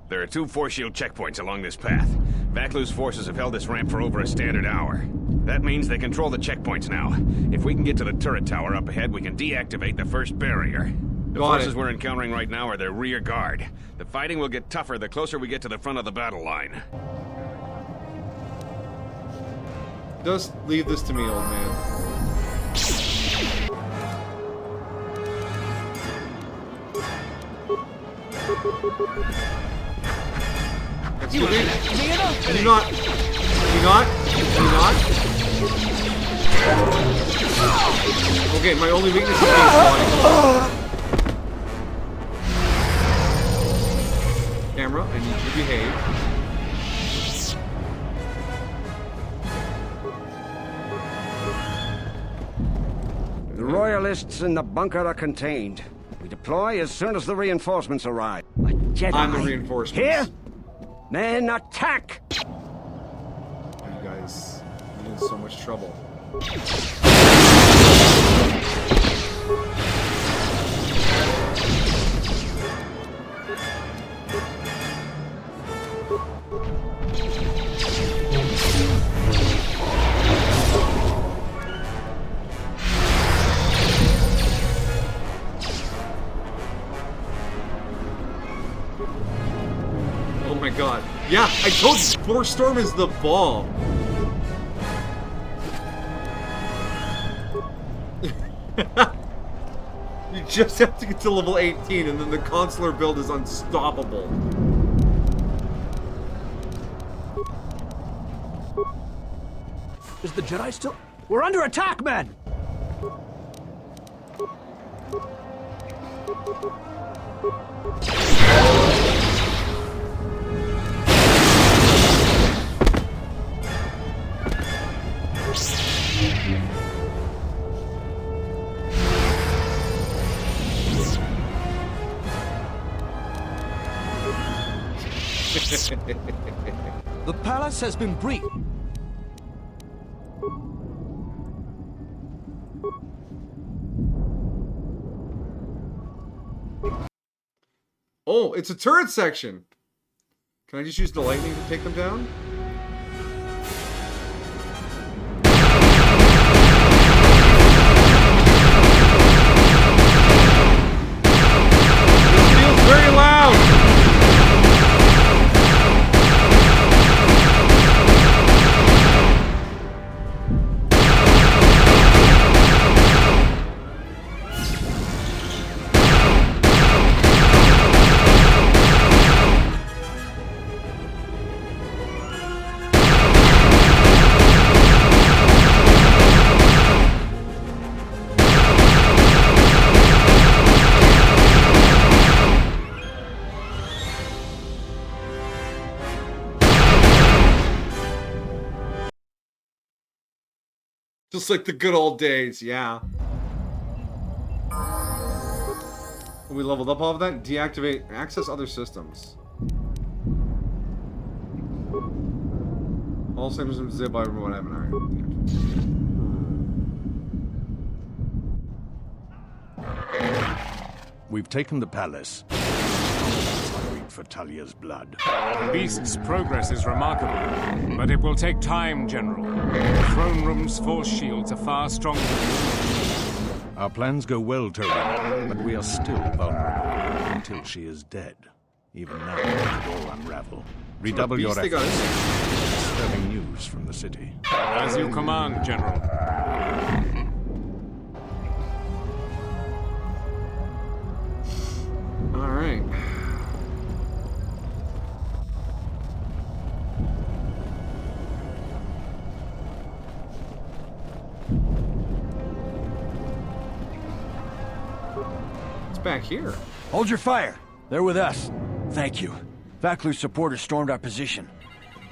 There are 2 force shield checkpoints along this path. Vaklu's forces have held this ramp for over a standard hour. That means they control the checkpoints now. If we can get to the turret tower up ahead, we can deactivate the first barrier. The forces we're encountering right now are their rear guard. The fighting will get tougher the closer we get to the front of the battle line. Just leave this to me, old man. Excuse me? Can you not? Can you not? Can you not? Okay, my only weakness is being spotted. Camera, I need you to behave. The Royalists in the bunker are contained. We deploy as soon as the reinforcements arrive. A Jedi. I'm the reinforcements. Here? Men, attack! You guys, you're in so much trouble. Oh my god. Yeah, I told you, Force Storm is the bomb. You just have to get to level 18 and then the Consular build is unstoppable. Is the Jedi still... We're under attack, men! The palace has been breached. Oh, it's a turret section. Can I just use the lightning to take them down? This feels very loud! Just like the good old days, yeah. We leveled up all of that. Deactivate, access other systems. All systems zip by everyone having We've taken the palace. Wait for Talia's blood. The beast's progress is remarkable, but it will take time, General. The throne room's force shields are far stronger. Our plans go well, Toby, but we are still vulnerable until she is dead. Even now, it could all unravel. Redouble your efforts. Disturbing news from the city. As you command, General. All right. It's back here. Hold your fire. They're with us. Thank you. Vaklu's supporters stormed our position.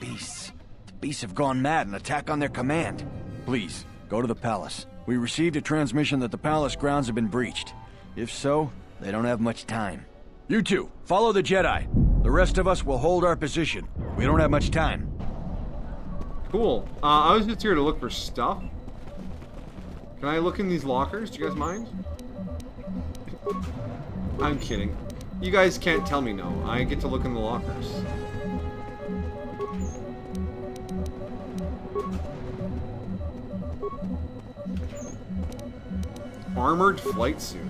Beasts. The beasts have gone mad and attack on their command. Please, go to the palace. We received a transmission that the palace grounds have been breached. If so, they don't have much time. You two, follow the Jedi. The rest of us will hold our position. We don't have much time. Cool. I was just here to look for stuff. Can I look in these lockers? Do you guys mind? I'm kidding. You guys can't tell me no. I get to look in the lockers. Armored flight suit.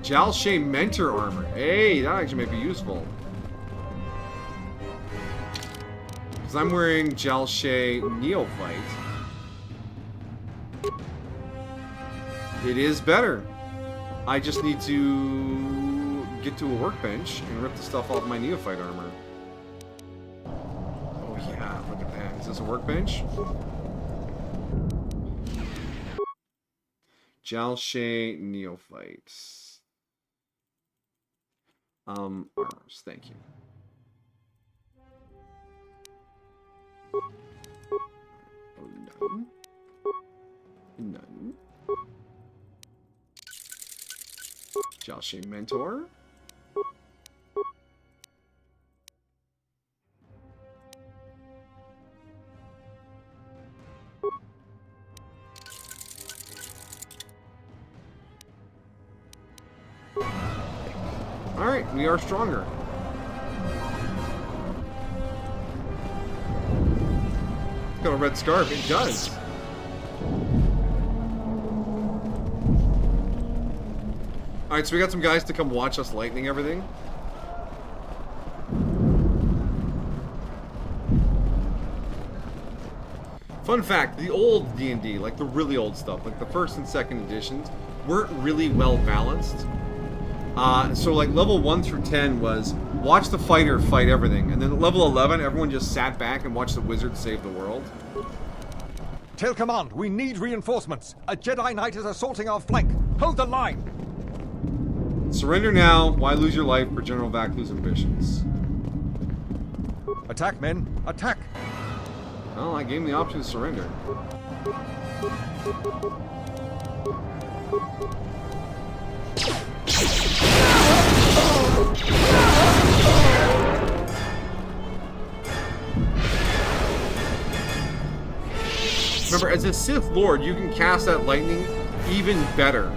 Jalshay Mentor armor. Hey, that actually might be useful. Because I'm wearing Jalshay Neophyte. It is better. I just need to get to a workbench and rip the stuff off my Neophyte armor. Oh yeah, look at that. Is this a workbench? Jalshay Neophytes. Armors, thank you. Oh, none. None. Jalshay Mentor. Alright, we are stronger. It's got a red scarf. It does. Alright, so we got some guys to come watch us lightning everything. Fun fact, the old D&D, like the really old stuff, like the first and second editions, weren't really well balanced. So like level 1 through 10 was watch the fighter fight everything, and then at level 11 everyone just sat back and watched the wizard save the world. Tail Command, we need reinforcements. A Jedi Knight is assaulting our flank. Hold the line. Surrender now. Why lose your life for General Vaklu's ambitions? Attack, men. Attack. Well, I gave him the option to surrender. Remember, as a Sith Lord, you can cast that lightning even better.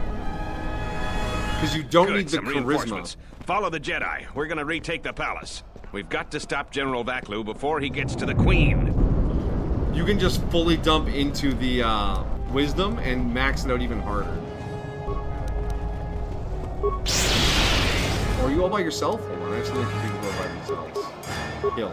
Because you don't Good, need the some charisma. reinforcements. Follow the Jedi. We're gonna retake the palace. We've got to stop General Vaklu before he gets to the Queen. You can just fully dump into the wisdom and max it out even harder. Or are you all by yourself? Hold on, I actually think people are by themselves. Kill.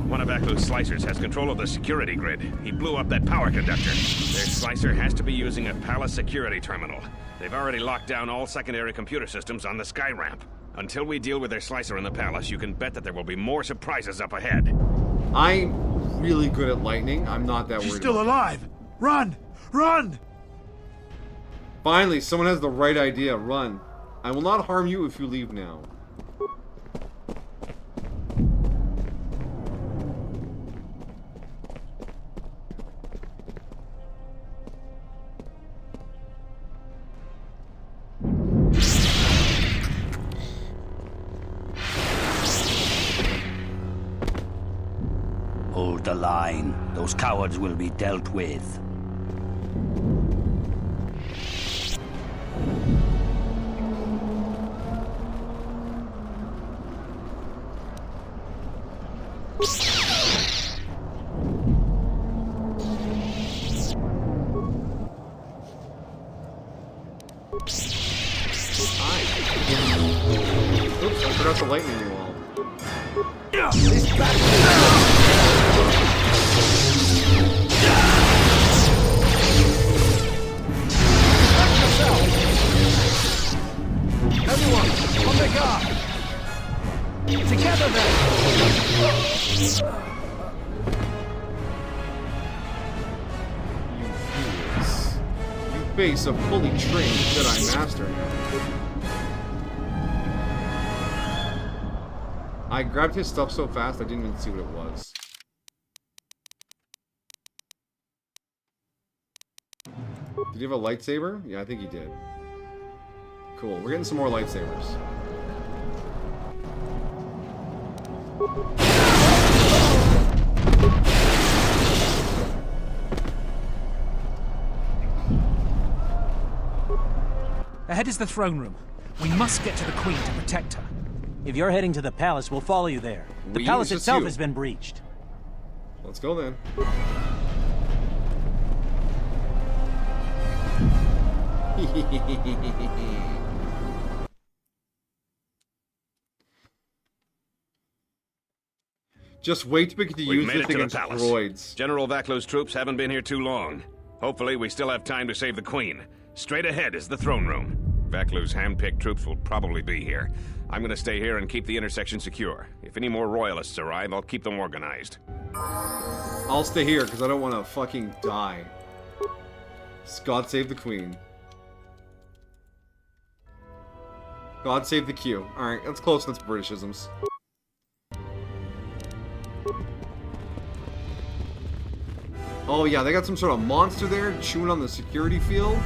One of Vaklu's slicers has control of the security grid. He blew up that power conductor. Their slicer has to be using a palace security terminal. They've already locked down all secondary computer systems on the sky ramp. Until we deal with their slicer in the palace, you can bet that there will be more surprises up ahead. I'm really good at lightning. I'm not that worried. She's still alive! Run! Run! Finally, someone has the right idea. Run. I will not harm you if you leave now. Hold the line. Those cowards will be dealt with. Oops, I forgot to lightning you all. Everyone, on the guard! Together then! You face a fully trained Jedi Master now. I grabbed his stuff so fast I didn't even see what it was. Did he have a lightsaber? Yeah, I think he did. Cool, we're getting some more lightsabers. Ahead is the throne room. We must get to the Queen to protect her. If you're heading to the palace, we'll follow you there. The palace itself has been breached. Let's go then. Just wait to begin to We've use made this it to the against palace. droids. General Vaklu's troops haven't been here too long. Hopefully, we still have time to save the Queen. Straight ahead is the throne room. Vaklu's hand-picked troops will probably be here. I'm gonna stay here and keep the intersection secure. If any more royalists arrive, I'll keep them organized. I'll stay here because I don't want to fucking die. God save the Queen. God save the Q. Alright, that's close. That's Britishisms. Oh yeah, they got some sort of monster there chewing on the security field.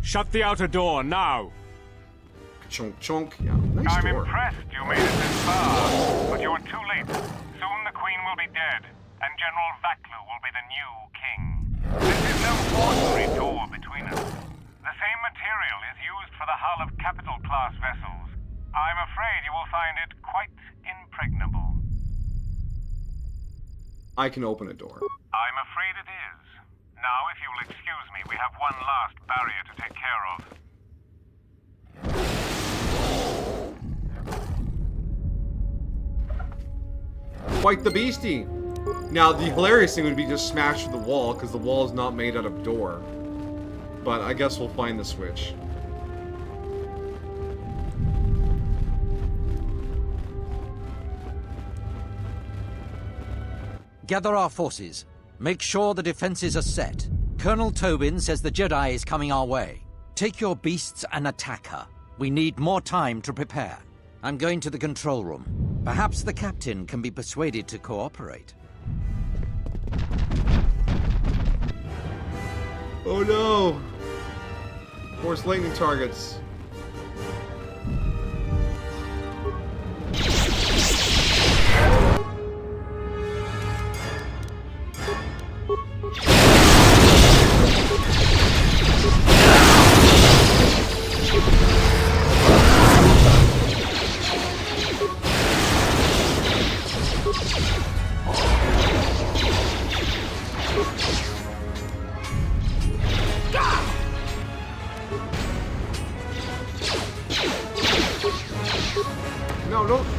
Shut the outer door now. Chunk chunk. Yeah, nice I'm door. impressed you made it this far, but you're too late. Soon the Queen will be dead, and General Vaklu will be the new king. This is no ordinary door between us. The same material is used for the hull of capital-class vessels. I'm afraid you will find it quite impregnable. I can open a door. I'm afraid it is. Now, if you'll excuse me, we have one last barrier to take care of. Fight the beastie! Now, the hilarious thing would be just smash through the wall, because the wall is not made out of door. But I guess we'll find the switch. Gather our forces. Make sure the defenses are set. Colonel Tobin says the Jedi is coming our way. Take your beasts and attack her. We need more time to prepare. I'm going to the control room. Perhaps the captain can be persuaded to cooperate. Oh no! Force lightning targets.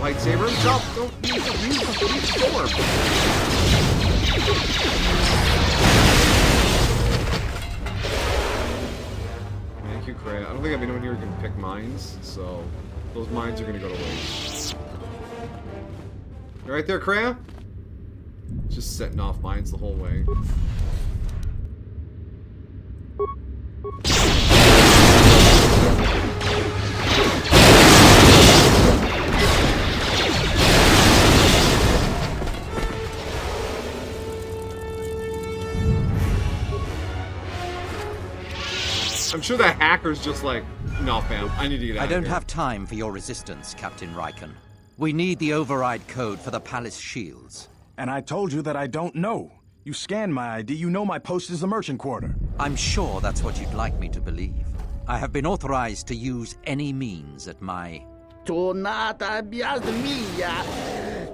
lightsaber himself. Don't use the door. Thank you, Kreia. I don't think I have anyone here who can pick mines, so those mines are gonna go to waste. You right there, Kreia? Just setting off mines the whole way. I'm sure that hacker's just like, no, fam, I need to get out I of don't here. have time for your resistance, Captain Riken. We need the override code for the palace shields. And I told you that I don't know. You scanned my ID, you know my post is the merchant quarter. I'm sure that's what you'd like me to believe. I have been authorized to use any means at my... Tornata biasd mia.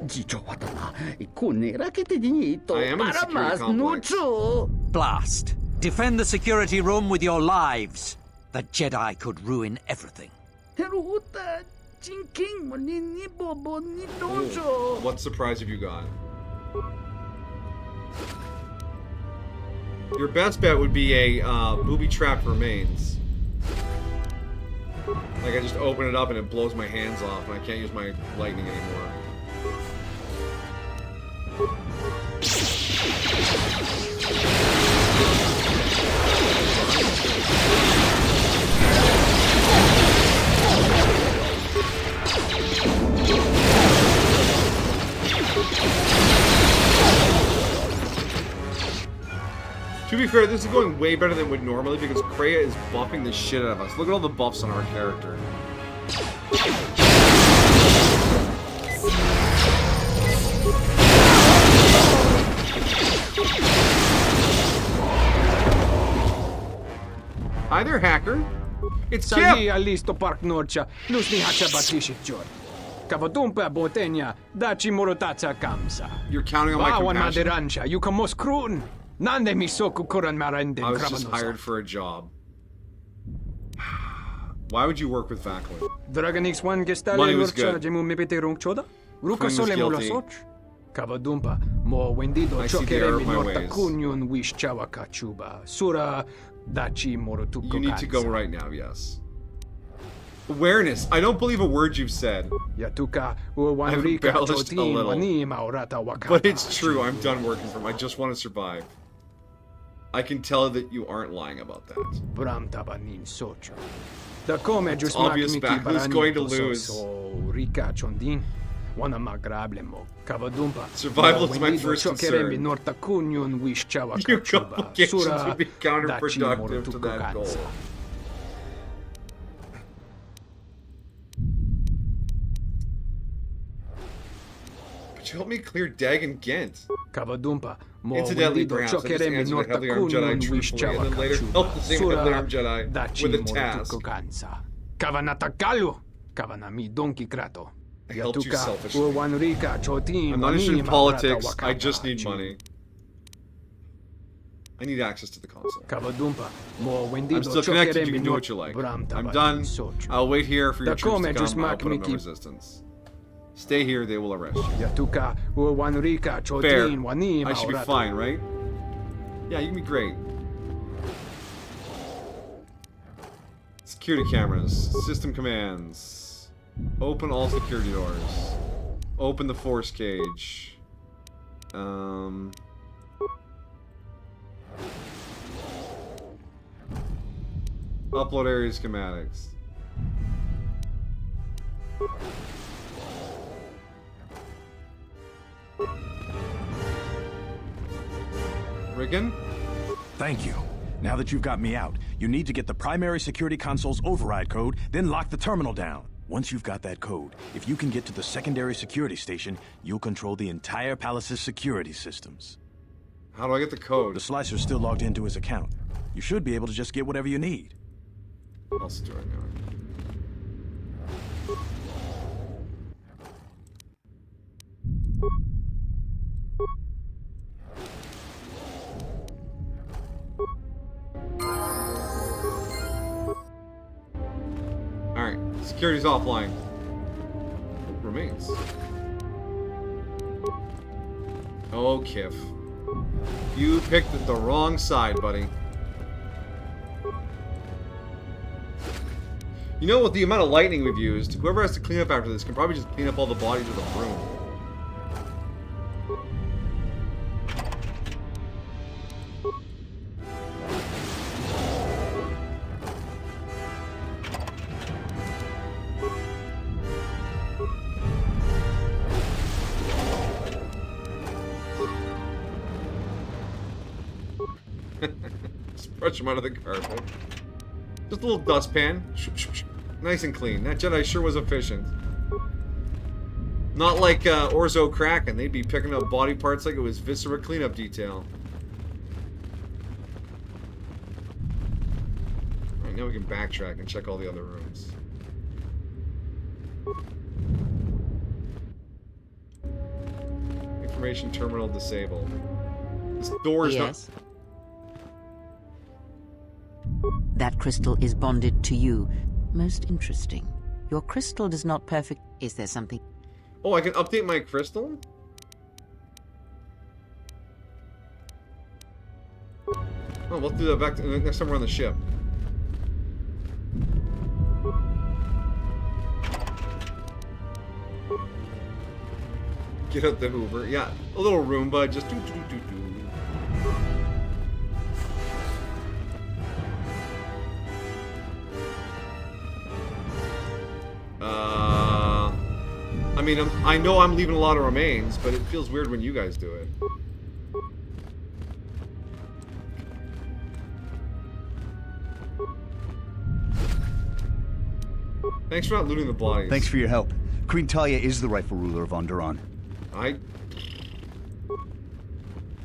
Dzieciowatana. Kunera che te dignito. I am in the Para security mas complex. nucho. Blast. Defend the security room with your lives. The Jedi could ruin everything. Heruta. Jinking monini bobo ni Ooh, dojo. what surprise have you got? Your best bet would be a booby trap remains. Like I just open it up and it blows my hands off and I can't use my lightning anymore. To be fair, this is going way better than it would normally because Kreia is buffing the shit out of us. Look at all the buffs on our character. Hi there, hacker. It's Kip. Sali alisto park norcia, lusni hacha batishik jor. Kavatumpa botenya, dachi morotaca kamsa. You're counting on my Bawan compassion? maderancha, you kamos krun. Nande misoku kuran marenden I was just krabanosa. hired for a job. Why would you work with Vaklin? Dragonix one gestale Money was lurcha good. jemu mepete choda. Ruka Quinn was sole guilty. molosoch. Kavadumpa, mo wendido I see the error chokere of my minorta ways. kunyun wish chawa kachuba. Sura dachi morotuko You need to go right now, yes. Awareness. I don't believe a word you've said. Yatuka I've uwanrika embellished a chotin little. wani maurata wakata. But it's true. I'm done working for him. I just want to survive. I can tell that you aren't lying about that. Bram tabanin socho. Da come It's just obvious Vaku's going to lose. So rika chondin. Wana magrable mo. Kavadumpa. Survival is my wendido first chokere concern. minorta kunyun wish chawa Your kachuba. complications Sura would be counterproductive dachi to morotuko that goal. kansa. Could you help me clear Dag and Ghent? Kavadumpa. Mo Incidentally, wendido perhaps I just chokere answered the minorta heavily armed Jedi kunyun wish truthfully, chawa and then later kachuba. helped the same Sura heavily armed Jedi dachi with a task. morotuko kansa. Kavanata kalu. Kavanami donkey krato. I helped you Yatuka selfishly. uwanrika chotin I'm not wani interested in maurata politics. I wakata just need chi. money. I need access to the console. Kavadumpa, mo wendido I'm still connected. chokere You can do minor- what you like. Bram I'm tabanin done. socho. I'll wait here for your Da troops come to just come. I'll mak put up no miki- resistance. Stay here. They will arrest you. Yatuka uwanrika Fair. chotin wani I should be maurata. fine, right? Yeah, you can be great. Security cameras. System commands. Open all security doors. Open the force cage. Upload area schematics. Riggin? Thank you. Now that you've got me out, you need to get the primary security console's override code, then lock the terminal down. Once you've got that code, if you can get to the secondary security station, you'll control the entire palace's security systems. How do I get the code? The Slicer's still logged into his account. You should be able to just get whatever you need. I'll do it now. Alright, security's offline. remains. Oh, Kif. You picked the wrong side, buddy. You know, with the amount of lightning we've used, whoever has to clean up after this can probably just clean up all the bodies of the room. Just brush them out of the carpet. Just a little dustpan. Nice and clean. That Jedi sure was efficient. Not like Orzo Kraken. They'd be picking up body parts like it was Viscera cleanup detail. Alright, now we can backtrack and check all the other rooms. Information terminal disabled. This door is not... That crystal is bonded to you. Most interesting. Your crystal does not perfect... Is there something... Oh, I can update my crystal? Oh, we'll do that back to, next time we're on the ship. Get out the Hoover. Yeah, a little Roomba, just do. I mean, I know I'm leaving a lot of remains, but it feels weird when you guys do it. Thanks for not looting the bodies. Thanks for your help. Queen Talia is the rightful ruler of Onderon.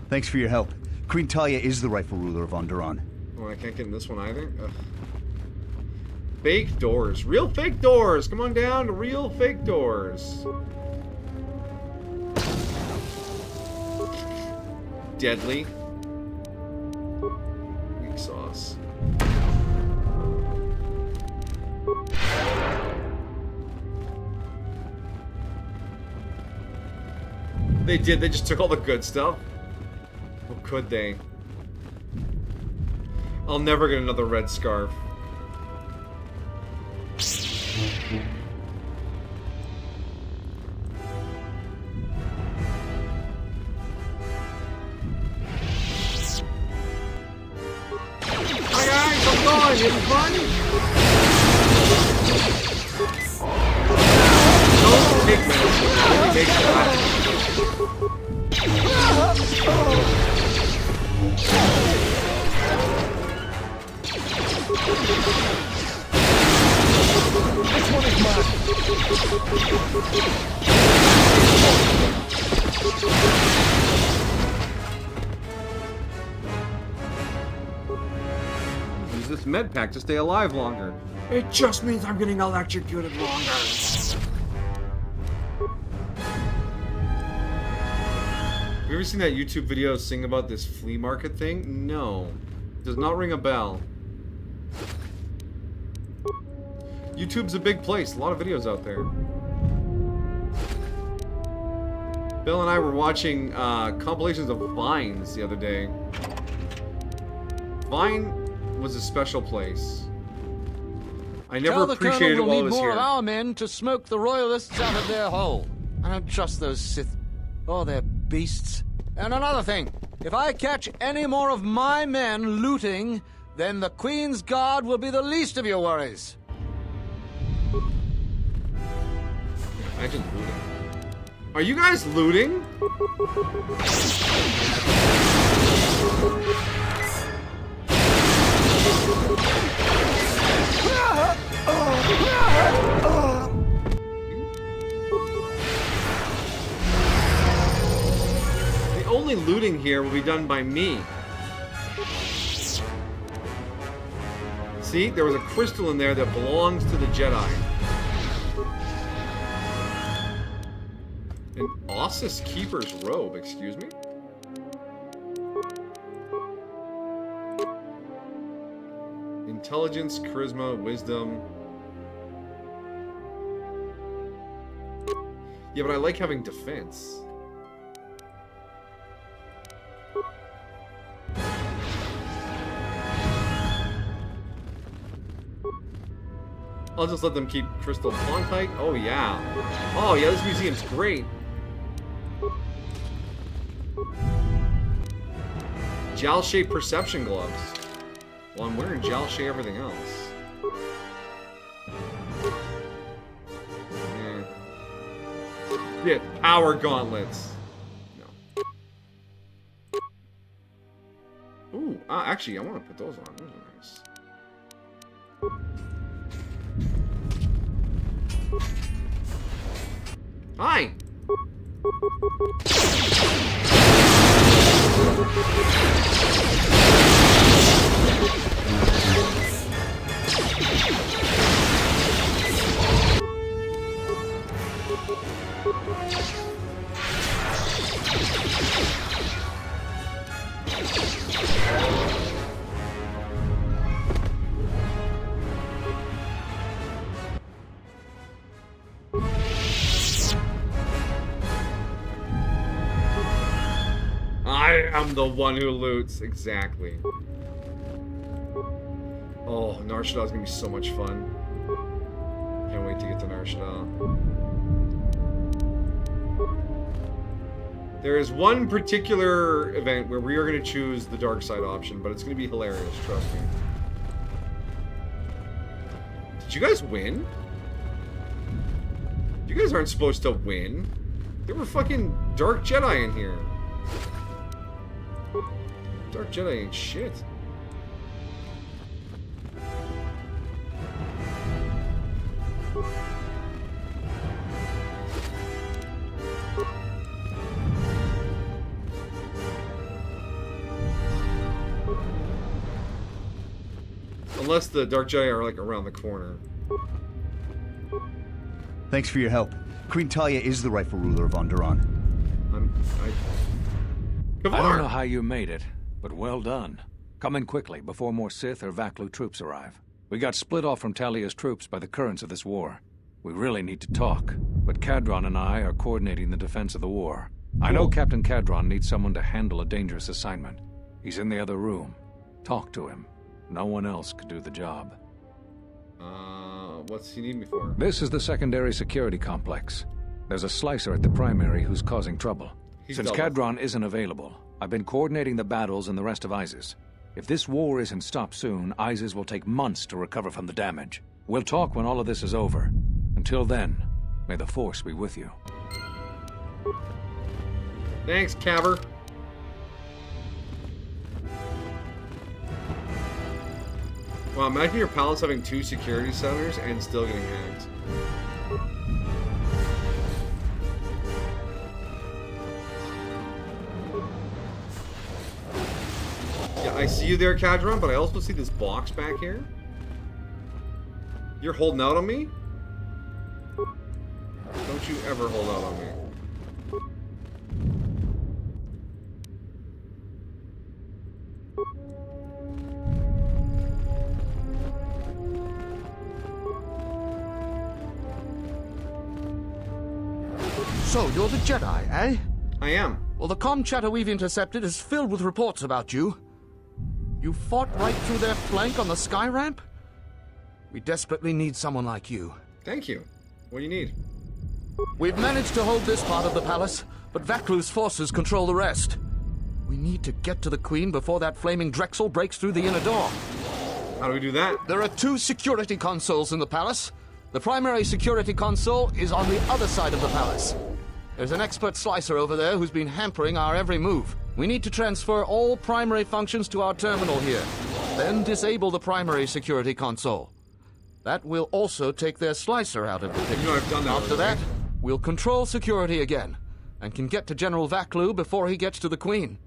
Thanks for your help. Queen Talia is the rightful ruler of Onderon. Oh, I can't get in this one either? Ugh. Fake doors. Real fake doors! Come on down to real fake doors. Deadly. Weak sauce. They did. They just took all the good stuff. Or could they? I'll never get another red scarf. Hi guys, how's it going? You having fun? Don't take medicine. Only take that. This one is mine. Use this med pack to stay alive longer. It just means I'm getting electrocuted longer. Have you ever seen that YouTube video sing about this flea market thing? No. Does not ring a bell. YouTube's a big place. A lot of videos out there. Bill and I were watching compilations of Vines the other day. Vine was a special place. I never appreciated it while I was here. Tell the Colonel we'll need more of our men to smoke the Royalists out of their hole. I don't trust those Sith. Oh, they're beasts. And another thing, if I catch any more of my men looting, then the Queen's Guard will be the least of your worries. Imagine looting. Are you guys looting? The only looting here will be done by me. See, there was a crystal in there that belongs to the Jedi. An Ossus Keeper's robe, excuse me? Intelligence, charisma, wisdom. Yeah, but I like having defense. I'll just let them keep Crystal Klondike. Oh, yeah. Oh, yeah, this museum's great. Jalshay perception gloves. Well, I'm wearing Jalshay everything else. Yeah, power gauntlets. No. Ooh, actually, I want to put those on. Those are nice. Hi! I am the one who loots. Exactly. Oh, Nar Shaddaa is gonna be so much fun. Can't wait to get to Nar Shaddaa. There is one particular event where we are going to choose the dark side option, but it's going to be hilarious, trust me. Did you guys win? You guys aren't supposed to win. There were fucking Dark Jedi in here. Dark Jedi ain't shit. Unless the Dark Jedi are like around the corner. Thanks for your help. Queen Talia is the rightful ruler of Onderon. I don't know how you made it, but well done. Come in quickly before more Sith or Vaklu troops arrive. We got split off from Talia's troops by the currents of this war. We really need to talk, but Kadron and I are coordinating the defense of the war. I know Captain Kadron needs someone to handle a dangerous assignment. He's in the other room. Talk to him. No one else could do the job. What's he need me for? This is the secondary security complex. There's a slicer at the primary who's causing trouble. Since Kadron isn't available, I've been coordinating the battles and the rest of ISIS. If this war isn't stopped soon, ISIS will take months to recover from the damage. We'll talk when all of this is over. Until then, may the Force be with you. Thanks, Caber. Wow, imagine your palace having 2 security centers and still getting hacked. Yeah, I see you there, Kadron, but I also see this box back here. You're holding out on me? Don't you ever hold out on me. So, you're the Jedi, eh? I am. Well, the comm chatter we've intercepted is filled with reports about you. You fought right through their flank on the sky ramp? We desperately need someone like you. Thank you. What do you need? We've managed to hold this part of the palace, but Vaklu's forces control the rest. We need to get to the Queen before that flaming Drexel breaks through the inner door. How do we do that? There are 2 security consoles in the palace. The primary security console is on the other side of the palace. There's an expert slicer over there who's been hampering our every move. We need to transfer all primary functions to our terminal here, then disable the primary security console. That will also take their slicer out of the picture. You know I've done that. After that, we'll control security again, and can get to General Vaklu before he gets to the Queen.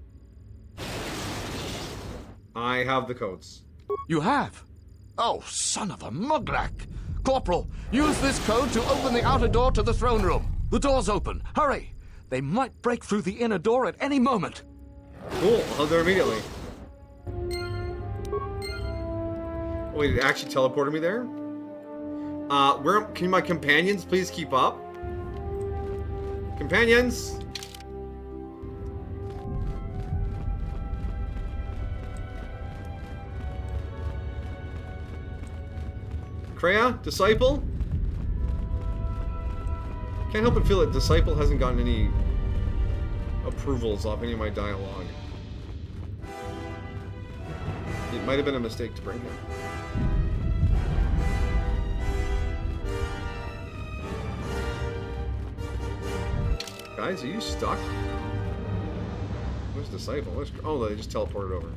I have the codes. You have? Oh, son of a muglak! Corporal, use this code to open the outer door to the throne room. The door's open. Hurry! They might break through the inner door at any moment. Cool. I'll do it immediately. Wait, it actually teleported me there? Where can my companions please keep up? Companions! Kreia? Disciple? Can't help but feel that Disciple hasn't gotten any approvals off any of my dialogue. It might have been a mistake to bring him. Guys, are you stuck? Where's Disciple? Oh, they just teleported over.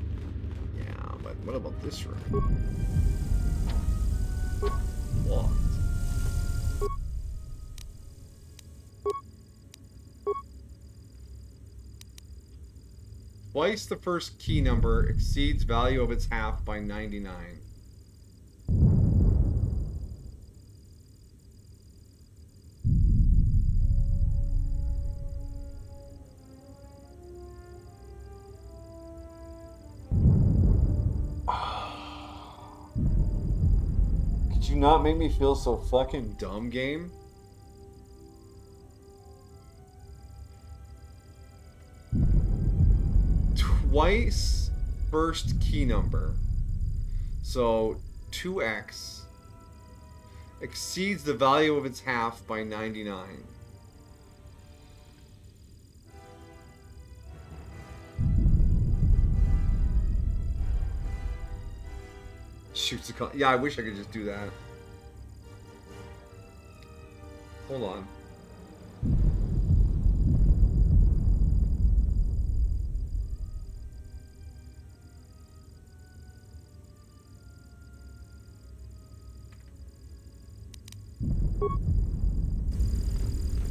Yeah, but what about this room? Locked. Twice the first key number exceeds value of its half by 99. Could you not make me feel so fucking dumb, game? Twice first key number. So 2x exceeds the value of its half by 99. Shoots a yeah, I wish I could just do that. Hold on.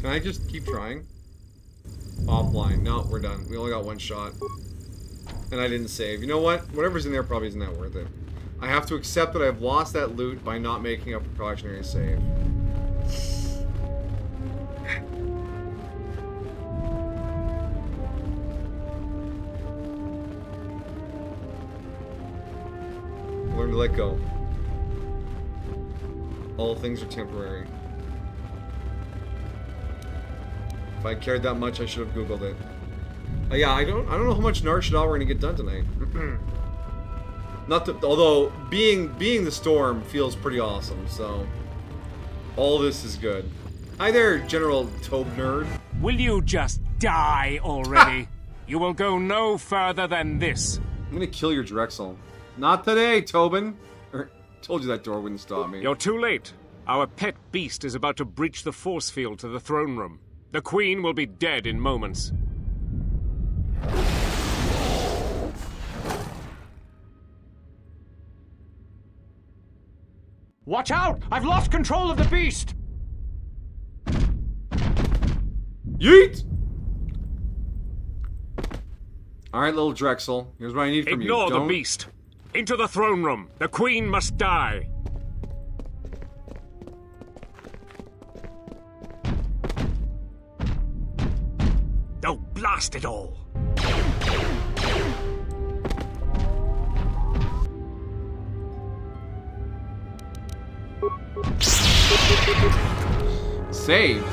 Can I just keep trying? Offline. No, we're done. We only got one shot. And I didn't save. You know what? Whatever's in there probably isn't that worth it. I have to accept that I've lost that loot by not making a precautionary save. Learn to let go. All things are temporary. If I cared that much, I should have Googled it. Yeah, I don't know how much Nar Shaddaa we're gonna get done tonight. Not to, although being the storm feels pretty awesome, so all this is good. Hi there, General Tobe Nerd. Will you just die already? You will go further than this. I'm gonna kill your Drexel. Not today, Tobin. Told you that door wouldn't stop me. You're too late. Our pet beast is about to breach the force field to the throne room. The Queen will be dead in moments. Watch out! I've lost control of the beast! Yeet! Alright, little Drexel. Here's what I need from you. Ignore the beast. Into the throne room. The Queen must die. Oh, blast it all. Saved.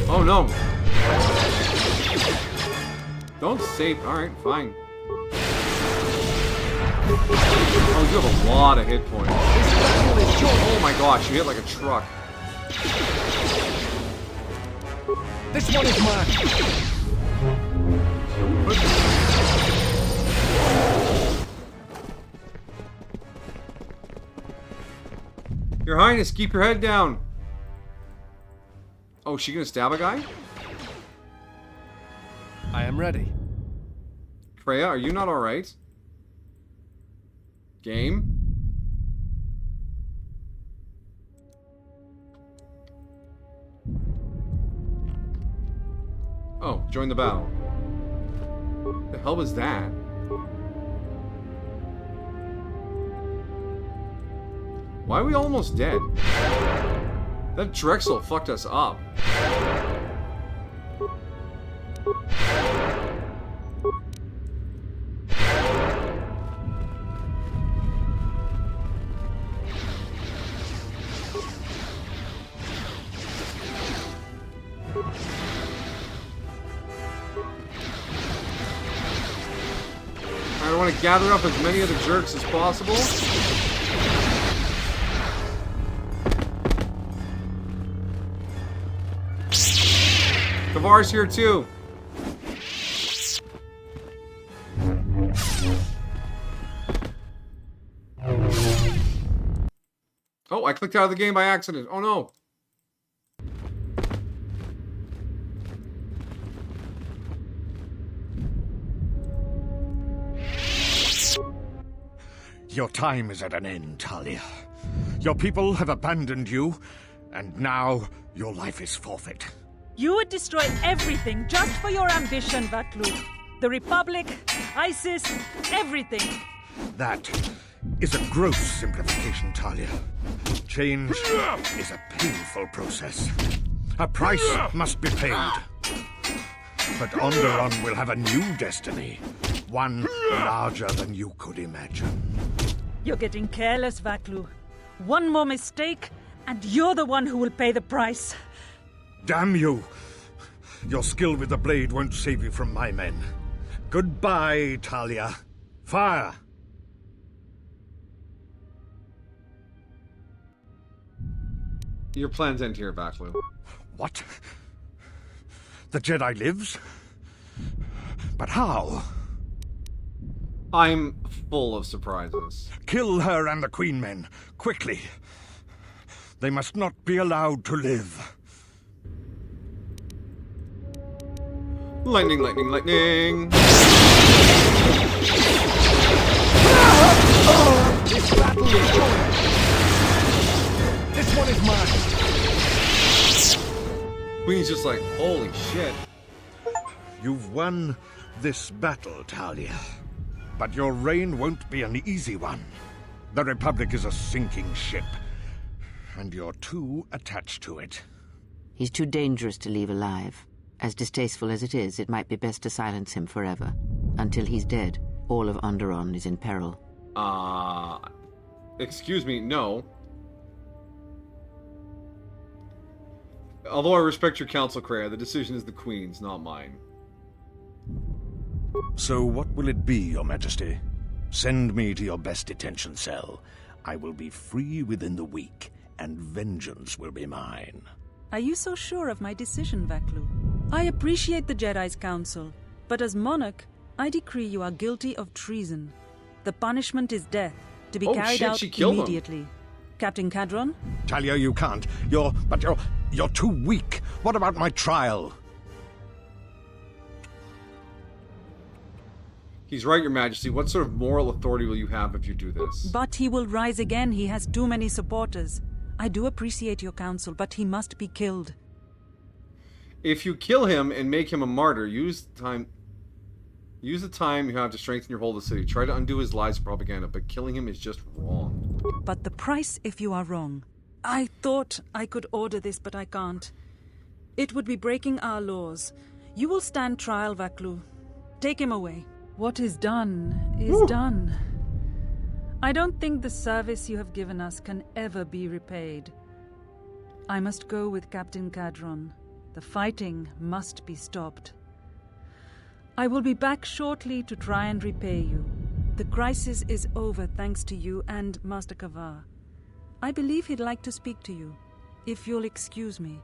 Oh no. Don't save. Alright, fine. Oh, you have a lot of hit points. Oh my gosh, you hit like a truck. This one is mine. Your Highness, keep your head down. Oh, is she gonna stab a guy? I am ready. Kreia, are you not alright? Game? Oh, join the battle. The hell was that? Why are we almost dead? That Drexel fucked us up. I want to gather up as many of the jerks as possible. Kavar's here too. Oh, I clicked out of the game by accident. Oh no. Your time is at an end, Talia. Your people have abandoned you, and now your life is forfeit. You would destroy everything just for your ambition, Vaklu. The Republic, ISIS, everything. That is a gross simplification, Talia. Change is a painful process. A price must be paid. But Onderon will have a new destiny. One larger than you could imagine. You're getting careless, Vaklu. One more mistake, and you're the one who will pay the price. Damn you! Your skill with the blade won't save you from my men. Goodbye, Talia. Fire! Your plans end here, Vaklu. What? The Jedi lives? But how? I'm full of surprises. Kill her and the Queen men, quickly. They must not be allowed to live. Lightning, lightning, lightning! This battle is yours! This one is mine! Queen's just like, holy shit. You've won this battle, Talia. But your reign won't be an easy one. The Republic is a sinking ship, and you're too attached to it. He's too dangerous to leave alive. As distasteful as it is, it might be best to silence him forever. Until he's dead, all of Onderon is in peril. Excuse me, no. Although I respect your counsel, Kreia, the decision is the Queen's, not mine. So what will it be, Your Majesty? Send me to your best detention cell. I will be free within the week, and vengeance will be mine. Are you so sure of my decision, Vaklu? I appreciate the Jedi's counsel, but as monarch, I decree you are guilty of treason. The punishment is death, to be carried out immediately. Captain Kadron? Talia, you can't. You're too weak. What about my trial? He's right, Your Majesty. What sort of moral authority will you have if you do this? But he will rise again. He has too many supporters. I do appreciate your counsel, but he must be killed. If you kill him and make him a martyr, use the time you have to strengthen your hold of the city. Try to undo his lies and propaganda, but killing him is just wrong. But the price if you are wrong. I thought I could order this, but I can't. It would be breaking our laws. You will stand trial, Vaklu. Take him away. What is done is done. I don't think the service you have given us can ever be repaid. I must go with Captain Kadron. The fighting must be stopped. I will be back shortly to try and repay you. The crisis is over thanks to you and Master Kavar. I believe he'd like to speak to you, if you'll excuse me.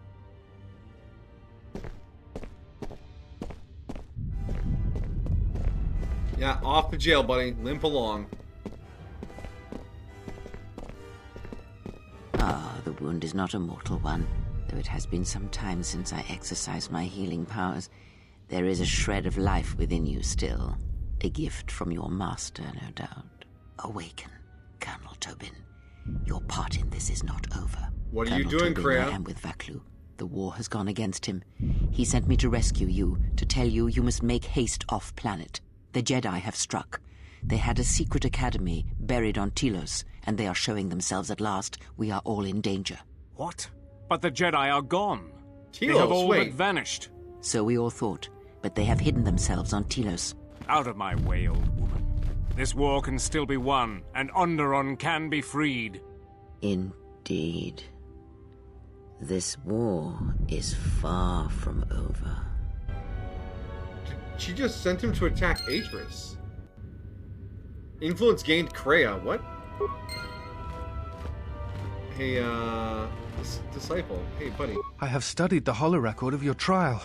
Yeah, off to jail, buddy. Limp along. The wound is not a mortal one, though it has been some time since I exercised my healing powers. There is a shred of life within you still. A gift from your master, no doubt. Awaken, Colonel Tobin. Your part in this is not over. What are you doing, Kreia? I am with Vaklu. The war has gone against him. He sent me to rescue you, to tell you you must make haste off-planet. The Jedi have struck. They had a secret academy buried on Telos, and they are showing themselves at last. We are all in danger. What? But the Jedi are gone. Telos, they have all but vanished. So we all thought, but they have hidden themselves on Telos. Out of my way, old woman. This war can still be won, and Onderon can be freed. Indeed. This war is far from over. She just sent him to attack Atris. Influence gained Kreia. What? Hey, disciple. Hey, buddy. I have studied the holorecord of your trial.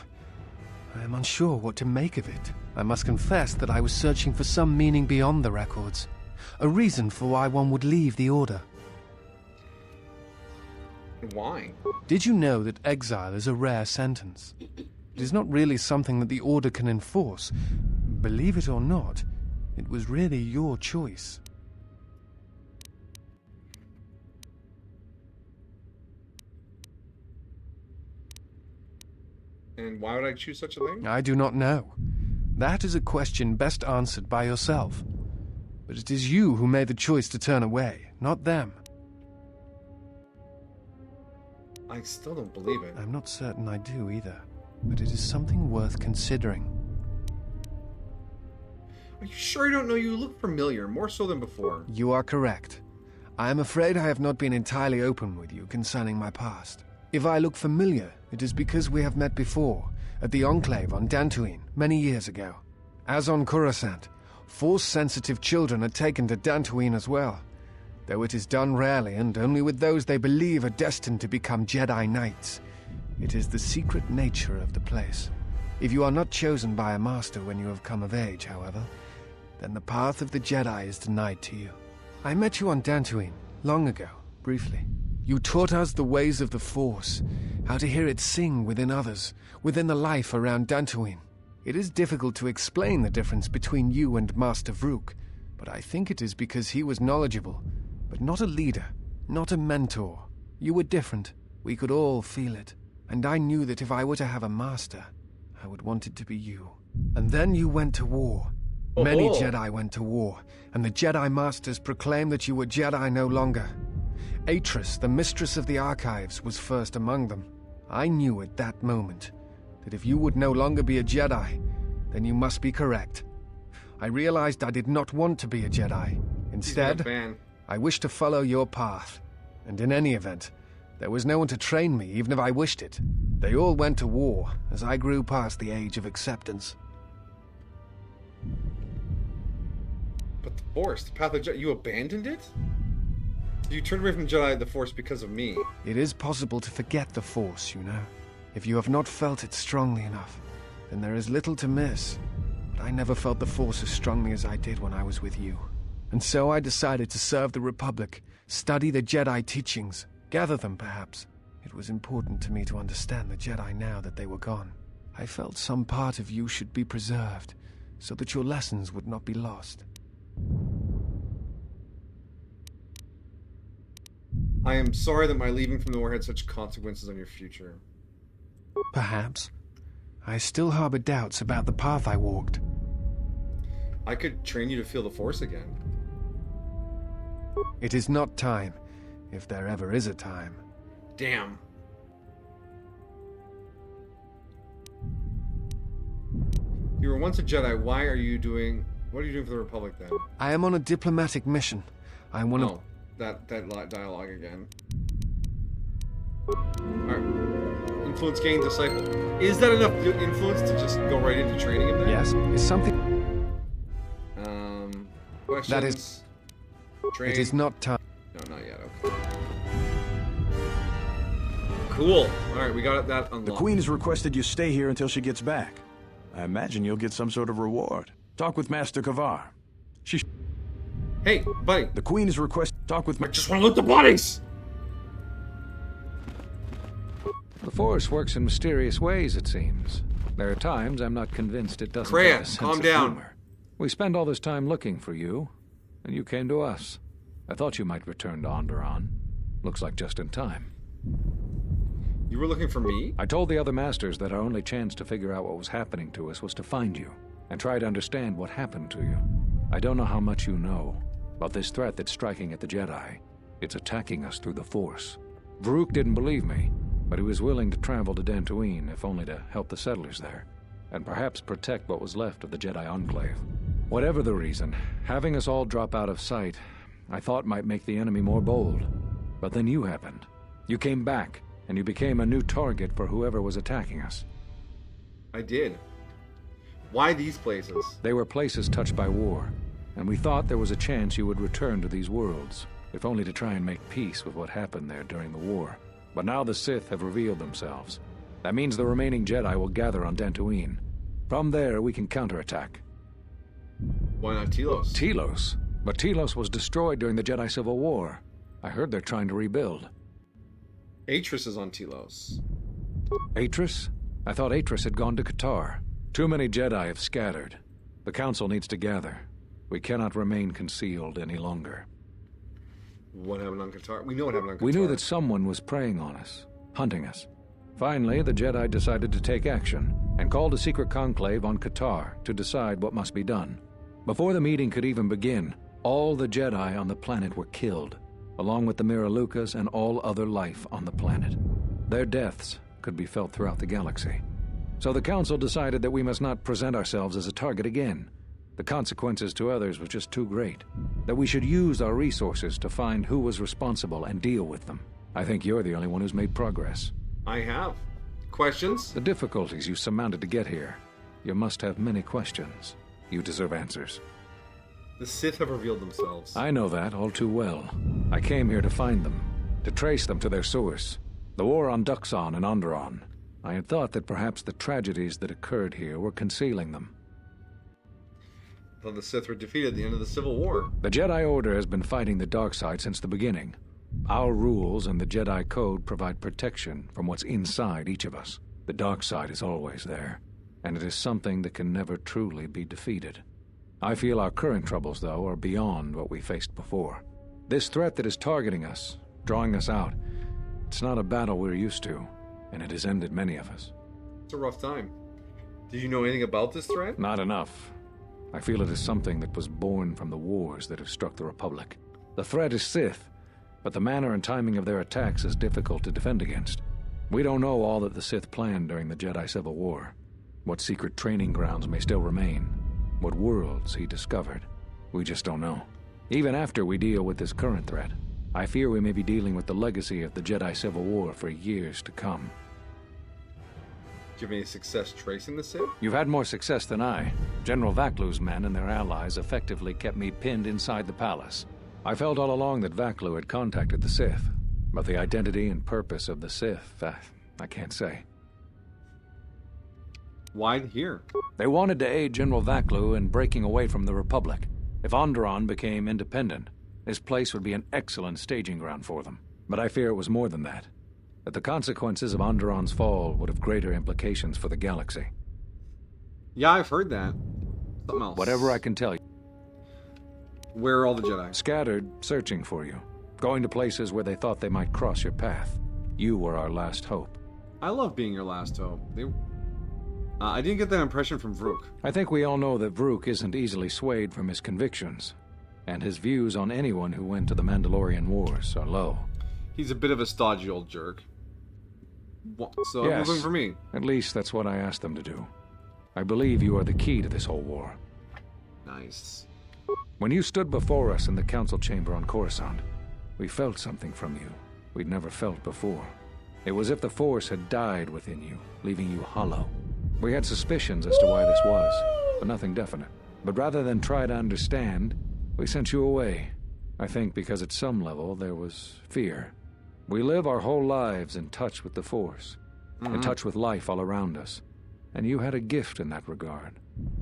I am unsure what to make of it. I must confess that I was searching for some meaning beyond the records. A reason for why one would leave the Order. Why? Did you know that exile is a rare sentence? It is not really something that the Order can enforce. Believe it or not, it was really your choice. And why would I choose such a thing? I do not know. That is a question best answered by yourself. But it is you who made the choice to turn away, not them. I still don't believe it. I'm not certain I do either, but it is something worth considering. Are you sure you don't know? You look familiar, more so than before. You are correct. I am afraid I have not been entirely open with you concerning my past. If I look familiar, it is because we have met before, at the Enclave on Dantooine, many years ago. As on Coruscant, Force-sensitive children are taken to Dantooine as well, though it is done rarely and only with those they believe are destined to become Jedi Knights. It is the secret nature of the place. If you are not chosen by a master when you have come of age, however, then the path of the Jedi is denied to you. I met you on Dantooine, long ago, briefly. You taught us the ways of the Force, how to hear it sing within others, within the life around Dantooine. It is difficult to explain the difference between you and Master Vrook, but I think it is because he was knowledgeable, but not a leader, not a mentor. You were different. We could all feel it. And I knew that if I were to have a master, I would want it to be you. And then you went to war. Many Jedi went to war, and the Jedi Masters proclaimed that you were Jedi no longer. Atris, the mistress of the Archives, was first among them. I knew at that moment that if you would no longer be a Jedi, then you must be correct. I realized I did not want to be a Jedi. Instead, I wished to follow your path. And in any event, there was no one to train me, even if I wished it. They all went to war as I grew past the age of acceptance. But the Force, the path of Jedi, you abandoned it? You turned away from Jedi the Force because of me. It is possible to forget the Force, you know. If you have not felt it strongly enough, then there is little to miss. But I never felt the Force as strongly as I did when I was with you. And so I decided to serve the Republic, study the Jedi teachings, gather them perhaps. It was important to me to understand the Jedi now that they were gone. I felt some part of you should be preserved, so that your lessons would not be lost. I am sorry that my leaving from the war had such consequences on your future. Perhaps. I still harbor doubts about the path I walked. I could train you to feel the Force again. It is not time, if there ever is a time. Damn. You were once a Jedi. What are you doing for the Republic then? I am on a diplomatic mission. I am one of... that dialogue again. Alright. Influence gained disciple. Is that enough influence to just go right into training him then? Yes. Is something... Questions? That is... Train? It is not time. No, not yet. Okay. Cool. Alright, we got that unlocked. The Queen has requested you stay here until she gets back. I imagine you'll get some sort of reward. Talk with Master Kavar. Hey, buddy. The Queen has requested... Talk with... I just want to loot the bodies! The Force works in mysterious ways, it seems. There are times I'm not convinced it doesn't Kreia, have a sense calm of down. humor. We spend all this time looking for you, and you came to us. I thought you might return to Onderon. Looks like just in time. You were looking for me? I told the other masters that our only chance to figure out what was happening to us was to find you, and try to understand what happened to you. I don't know how much you know about this threat that's striking at the Jedi. It's attacking us through the Force. Vrook didn't believe me, but he was willing to travel to Dantooine, if only to help the settlers there, and perhaps protect what was left of the Jedi Enclave. Whatever the reason, having us all drop out of sight, I thought might make the enemy more bold. But then you happened. You came back, and you became a new target for whoever was attacking us. I did. Why these places? They were places touched by war, and we thought there was a chance you would return to these worlds, if only to try and make peace with what happened there during the war. But now the Sith have revealed themselves. That means the remaining Jedi will gather on Dantooine. From there, we can counterattack. Why not Telos? Telos? But Telos was destroyed during the Jedi Civil War. I heard they're trying to rebuild. Atris is on Telos. Atris? I thought Atris had gone to Qatar. Too many Jedi have scattered. The Council needs to gather. We cannot remain concealed any longer. What happened on Qatar? We know what happened on Qatar. We knew that someone was preying on us, hunting us. Finally, the Jedi decided to take action and called a secret conclave on Qatar to decide what must be done. Before the meeting could even begin, all the Jedi on the planet were killed, along with the Miralukas and all other life on the planet. Their deaths could be felt throughout the galaxy. So the Council decided that we must not present ourselves as a target again. The consequences to others were just too great. That we should use our resources to find who was responsible and deal with them. I think you're the only one who's made progress. I have. Questions? The difficulties you surmounted to get here. You must have many questions. You deserve answers. The Sith have revealed themselves. I know that all too well. I came here to find them, to trace them to their source. The war on Duxon and Onderon. I had thought that perhaps the tragedies that occurred here were concealing them. I thought the Sith were defeated at the end of the Civil War. The Jedi Order has been fighting the dark side since the beginning. Our rules and the Jedi Code provide protection from what's inside each of us. The dark side is always there, and it is something that can never truly be defeated. I feel our current troubles, though, are beyond what we faced before. This threat that is targeting us, drawing us out, it's not a battle we're used to, and it has ended many of us. It's a rough time. Do you know anything about this threat? Not enough. I feel it is something that was born from the wars that have struck the Republic. The threat is Sith, but the manner and timing of their attacks is difficult to defend against. We don't know all that the Sith planned during the Jedi Civil War. What secret training grounds may still remain. What worlds he discovered. We just don't know. Even after we deal with this current threat, I fear we may be dealing with the legacy of the Jedi Civil War for years to come. Do you have any success tracing the Sith? You've had more success than I. General Vaklu's men and their allies effectively kept me pinned inside the palace. I felt all along that Vaklu had contacted the Sith, but the identity and purpose of the Sith, I can't say. Why here? They wanted to aid General Vaklu in breaking away from the Republic. If Onderon became independent, this place would be an excellent staging ground for them. But I fear it was more than that. That the consequences of Onderon's fall would have greater implications for the galaxy. Yeah, I've heard that. Something else. Whatever I can tell you. Where are all the Jedi? Scattered, searching for you. Going to places where they thought they might cross your path. You were our last hope. I love being your last hope. I didn't get that impression from Vrook. I think we all know that Vrook isn't easily swayed from his convictions, and his views on anyone who went to the Mandalorian Wars are low. He's a bit of a stodgy old jerk. So yes, moving for me. At least that's what I asked them to do. I believe you are the key to this whole war. Nice. When you stood before us in the council chamber on Coruscant, we felt something from you we'd never felt before. It was as if the Force had died within you, leaving you hollow. We had suspicions as to why this was, but nothing definite. But rather than try to understand, we sent you away. I think because at some level there was fear. We live our whole lives in touch with the Force, in touch with life all around us. And you had a gift in that regard.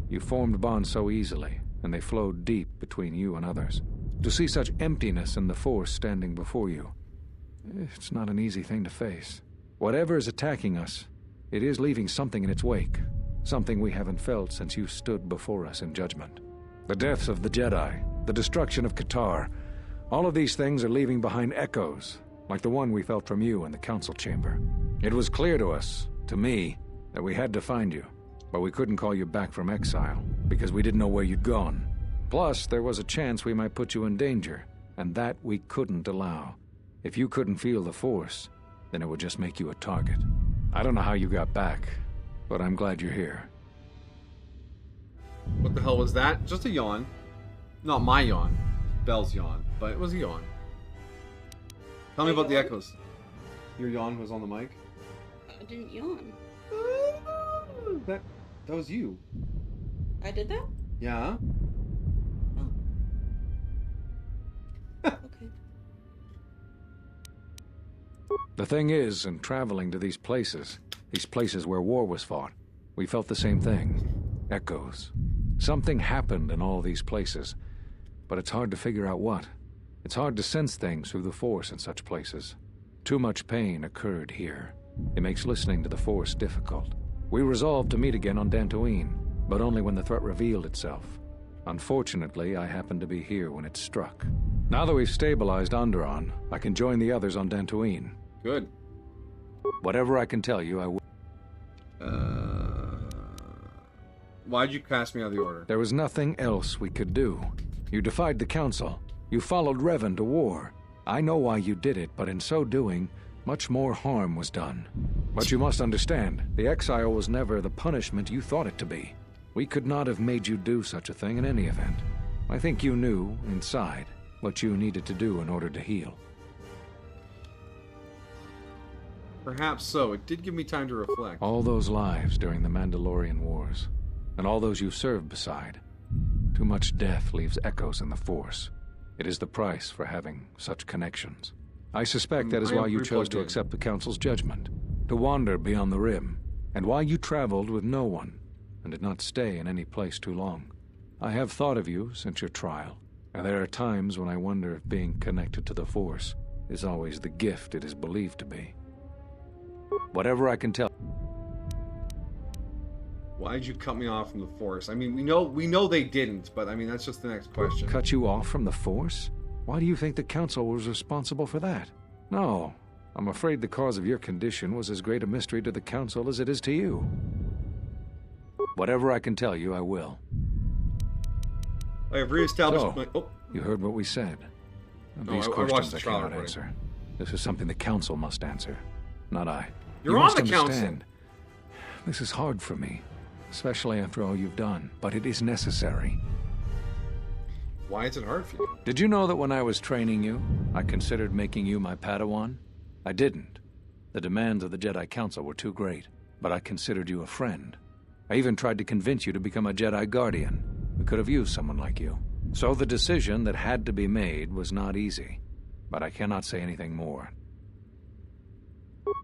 You formed bonds so easily, and they flowed deep between you and others. To see such emptiness in the Force standing before you, it's not an easy thing to face. Whatever is attacking us, it is leaving something in its wake, something we haven't felt since you stood before us in judgment. The deaths of the Jedi, the destruction of Qatar, all of these things are leaving behind echoes, like the one we felt from you in the council chamber. It was clear to us, to me, that we had to find you, but we couldn't call you back from exile, because we didn't know where you'd gone. Plus, there was a chance we might put you in danger, and that we couldn't allow. If you couldn't feel the Force, then it would just make you a target. I don't know how you got back, but I'm glad you're here. What the hell was that? Just a yawn. Not my yawn. Bell's yawn, but it was a yawn. Tell me about the echoes. Your yawn was on the mic? I didn't yawn. That was you. I did that? Yeah. The thing is, in traveling to these places where war was fought, we felt the same thing. Echoes. Something happened in all these places, but it's hard to figure out what. It's hard to sense things through the Force in such places. Too much pain occurred here. It makes listening to the Force difficult. We resolved to meet again on Dantooine, but only when the threat revealed itself. Unfortunately, I happened to be here when it struck. Now that we've stabilized Onderon, I can join the others on Dantooine. Good. Whatever I can tell you, I will. Why'd you cast me out of the Order? There was nothing else we could do. You defied the Council. You followed Revan to war. I know why you did it, but in so doing, much more harm was done. But you must understand, the exile was never the punishment you thought it to be. We could not have made you do such a thing in any event. I think you knew, inside, what you needed to do in order to heal. Perhaps so. It did give me time to reflect. All those lives during the Mandalorian Wars, and all those you served beside. Too much death leaves echoes in the Force. It is the price for having such connections. I suspect that is why you chose to accept the Council's judgment, to wander beyond the Rim, and why you traveled with no one, and did not stay in any place too long. I have thought of you since your trial, and there are times when I wonder if being connected to the Force is always the gift it is believed to be. Whatever I can tell. Why'd you cut me off from the Force? I mean, we know they didn't, but I mean, that's just the next question. Cut you off from the Force? Why do you think the Council was responsible for that? No, I'm afraid the cause of your condition was as great a mystery to the Council as it is to you. Whatever I can tell you, I will. I have reestablished my... Oh. You heard what we said. These questions I cannot answer. This is something the Council must answer, not I. You're on the Council! This is hard for me, especially after all you've done, but it is necessary. Why is it hard for you? Did you know that when I was training you, I considered making you my Padawan? I didn't. The demands of the Jedi Council were too great, but I considered you a friend. I even tried to convince you to become a Jedi Guardian. We could have used someone like you. So the decision that had to be made was not easy, but I cannot say anything more.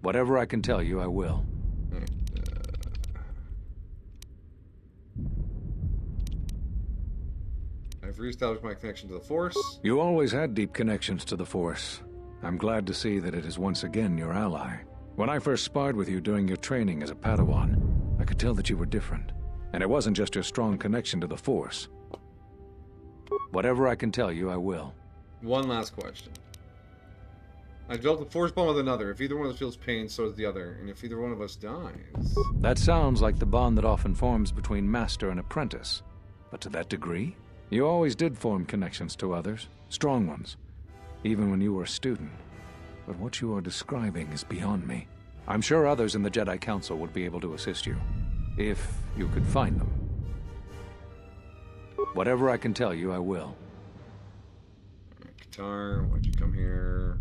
Whatever I can tell you, I will. I've reestablished my connection to the Force. You always had deep connections to the Force. I'm glad to see that it is once again your ally. When I first sparred with you during your training as a Padawan, I could tell that you were different. And it wasn't just your strong connection to the Force. Whatever I can tell you, I will. One last question. I developed a Force bond with another. If either one of us feels pain, so does the other. And if either one of us dies... That sounds like the bond that often forms between master and apprentice. But to that degree? You always did form connections to others. Strong ones. Even when you were a student. But what you are describing is beyond me. I'm sure others in the Jedi Council would be able to assist you. If you could find them. Whatever I can tell you, I will. Qatar, why'd you come here?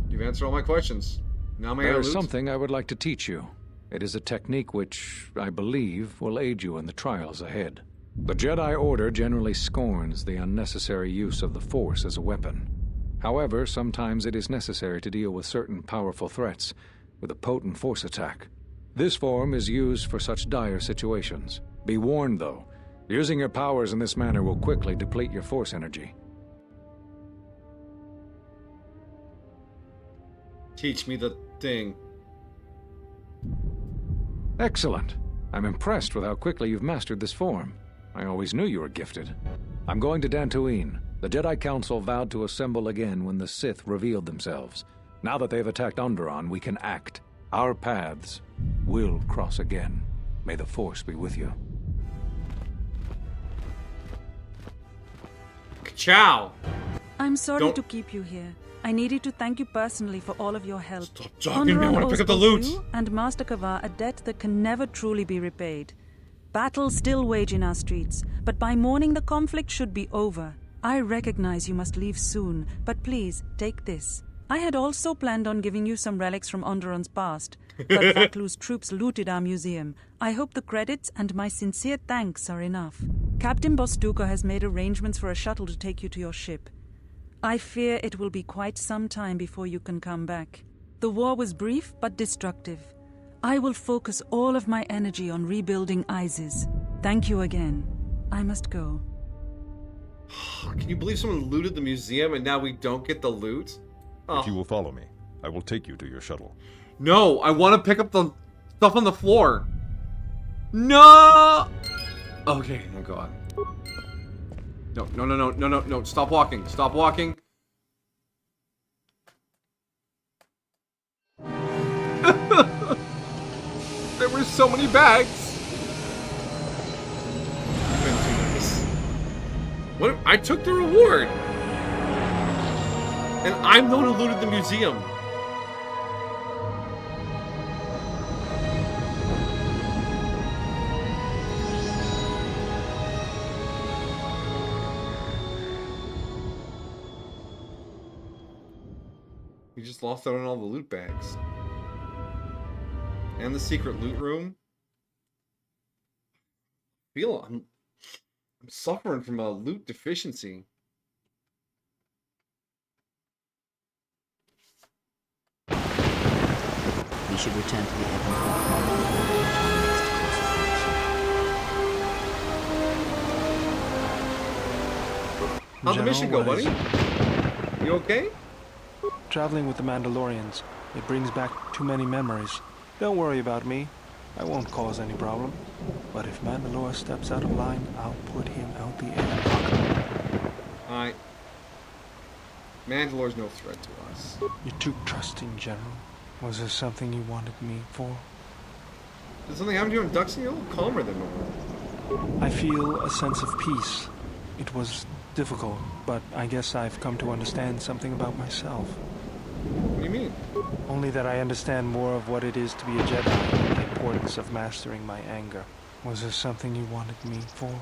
You've answered all my questions. Now am I There is something I would like to teach you. It is a technique which, I believe, will aid you in the trials ahead. The Jedi Order generally scorns the unnecessary use of the Force as a weapon. However, sometimes it is necessary to deal with certain powerful threats with a potent Force attack. This form is used for such dire situations. Be warned, though. Using your powers in this manner will quickly deplete your Force energy. Teach me the thing. Excellent. I'm impressed with how quickly you've mastered this form. I always knew you were gifted. I'm going to Dantooine. The Jedi Council vowed to assemble again when the Sith revealed themselves. Now that they've attacked Onderon, we can act. Our paths will cross again. May the Force be with you. Ciao! I'm sorry to keep you here. I needed to thank you personally for all of your help. Stop talking to me, I want to pick up the loot! You and Master Kavar a debt that can never truly be repaid. Battles still wage in our streets, but by morning the conflict should be over. I recognize you must leave soon, but please, take this. I had also planned on giving you some relics from Onderon's past, but Vaklu's troops looted our museum. I hope the credits and my sincere thanks are enough. Captain Bostuka has made arrangements for a shuttle to take you to your ship. I fear it will be quite some time before you can come back. The war was brief but destructive. I will focus all of my energy on rebuilding Isis. Thank you again. I must go. Can you believe someone looted the museum and now we don't get the loot? Oh. If you will follow me, I will take you to your shuttle. No, I want to pick up the stuff on the floor. No! Okay, oh god. No, stop walking. Stop walking. There were so many bags. What? I took the reward. And I'm the one who looted the museum. We just lost out on all the loot bags. And the secret loot room. I'm suffering from a loot deficiency. We should return to the How'd the mission go, buddy? You okay? Traveling with the Mandalorians. It brings back too many memories. Don't worry about me. I won't cause any problem. But if Mandalore steps out of line, I'll put him out the air. Alright. Mandalore's no threat to us. You're too trusting, General. Was there something you wanted me for? Did something happen to you in Duxton? You're a little calmer than normal. I feel a sense of peace. It was difficult, but I guess I've come to understand something about myself. What do you mean? Only that I understand more of what it is to be a Jedi and the importance of mastering my anger. Was there something you wanted me for?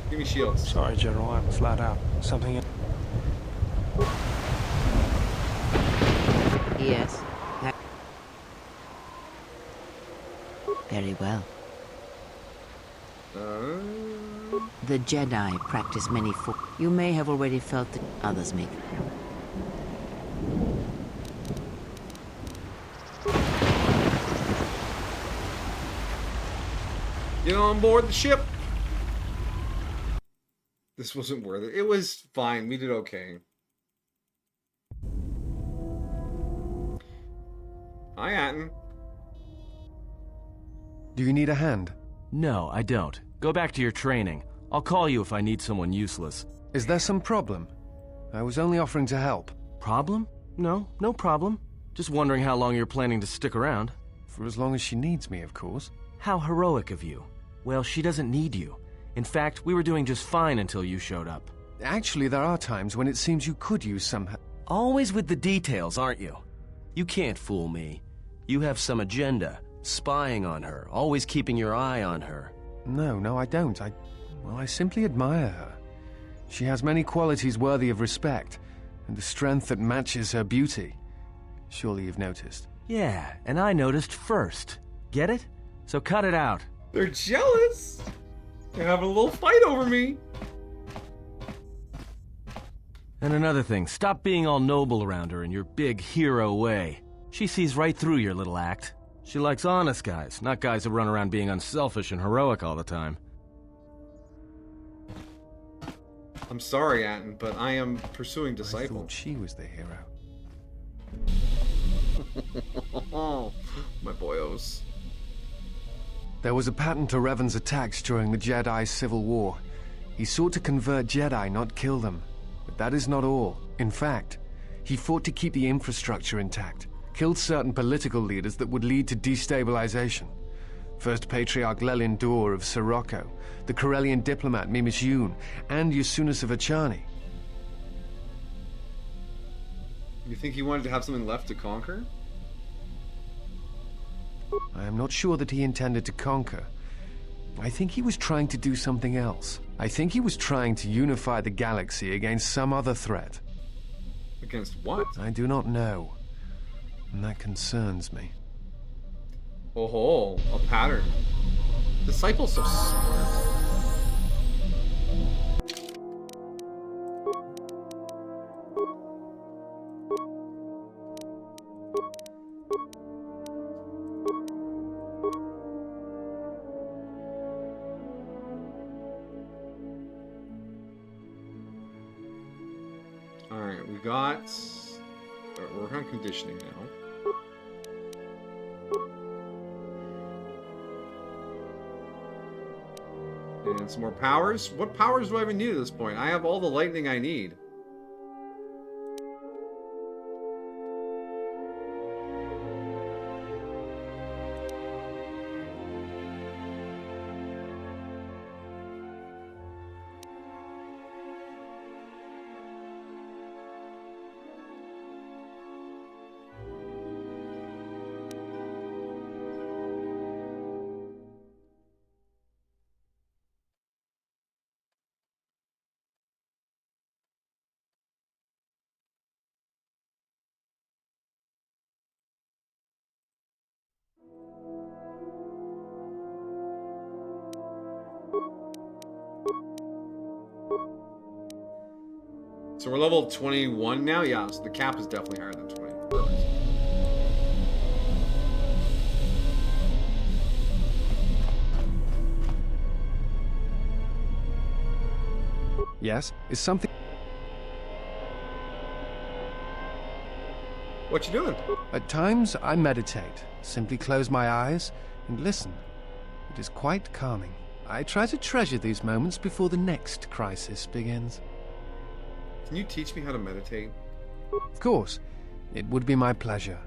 Give me shields. Sorry, General, I'm flat out. Something... Yes. Very well. The Jedi practice many You may have already felt that others make. Get on board the ship. This wasn't worth it. It was fine. We did okay. Hi, Atten. Do you need a hand? No, I don't. Go back to your training. I'll call you if I need someone useless. Is there some problem? I was only offering to help. Problem? No problem. Just wondering how long you're planning to stick around. For as long as she needs me, of course. How heroic of you. Well, she doesn't need you. In fact, we were doing just fine until you showed up. Actually, there are times when it seems you could use some help. Always with the details, aren't you? You can't fool me. You have some agenda. Spying on her, always keeping your eye on her. No, I don't. I simply admire her. She has many qualities worthy of respect, and a strength that matches her beauty. Surely you've noticed. Yeah, and I noticed first. Get it? So cut it out. They're jealous. They're having a little fight over me. And another thing, stop being all noble around her in your big hero way. She sees right through your little act. She likes honest guys, not guys who run around being unselfish and heroic all the time. I'm sorry, Atten, but I am pursuing Disciple. I thought she was the hero. My boyos. There was a pattern to Revan's attacks during the Jedi Civil War. He sought to convert Jedi, not kill them. But that is not all. In fact, he fought to keep the infrastructure intact. Killed certain political leaders that would lead to destabilization. First Patriarch Lelin Dur of Sirocco, the Corellian diplomat Mimas Yun, and Yusunas of Achani. You think he wanted to have something left to conquer? I am not sure that he intended to conquer. I think he was trying to do something else. I think he was trying to unify the galaxy against some other threat. Against what? I do not know. And that concerns me. Oh, a pattern. Disciple's so smart. Alright, we got... We're working on conditioning now. And some more powers. What powers do I even need at this point? I have all the lightning I need. So we're level 21 now? Yeah, so the cap is definitely higher than 20. Perfect. Yes? Is something... What you doing? At times, I meditate. Simply close my eyes and listen. It is quite calming. I try to treasure these moments before the next crisis begins. Can you teach me how to meditate? Of course. It would be my pleasure.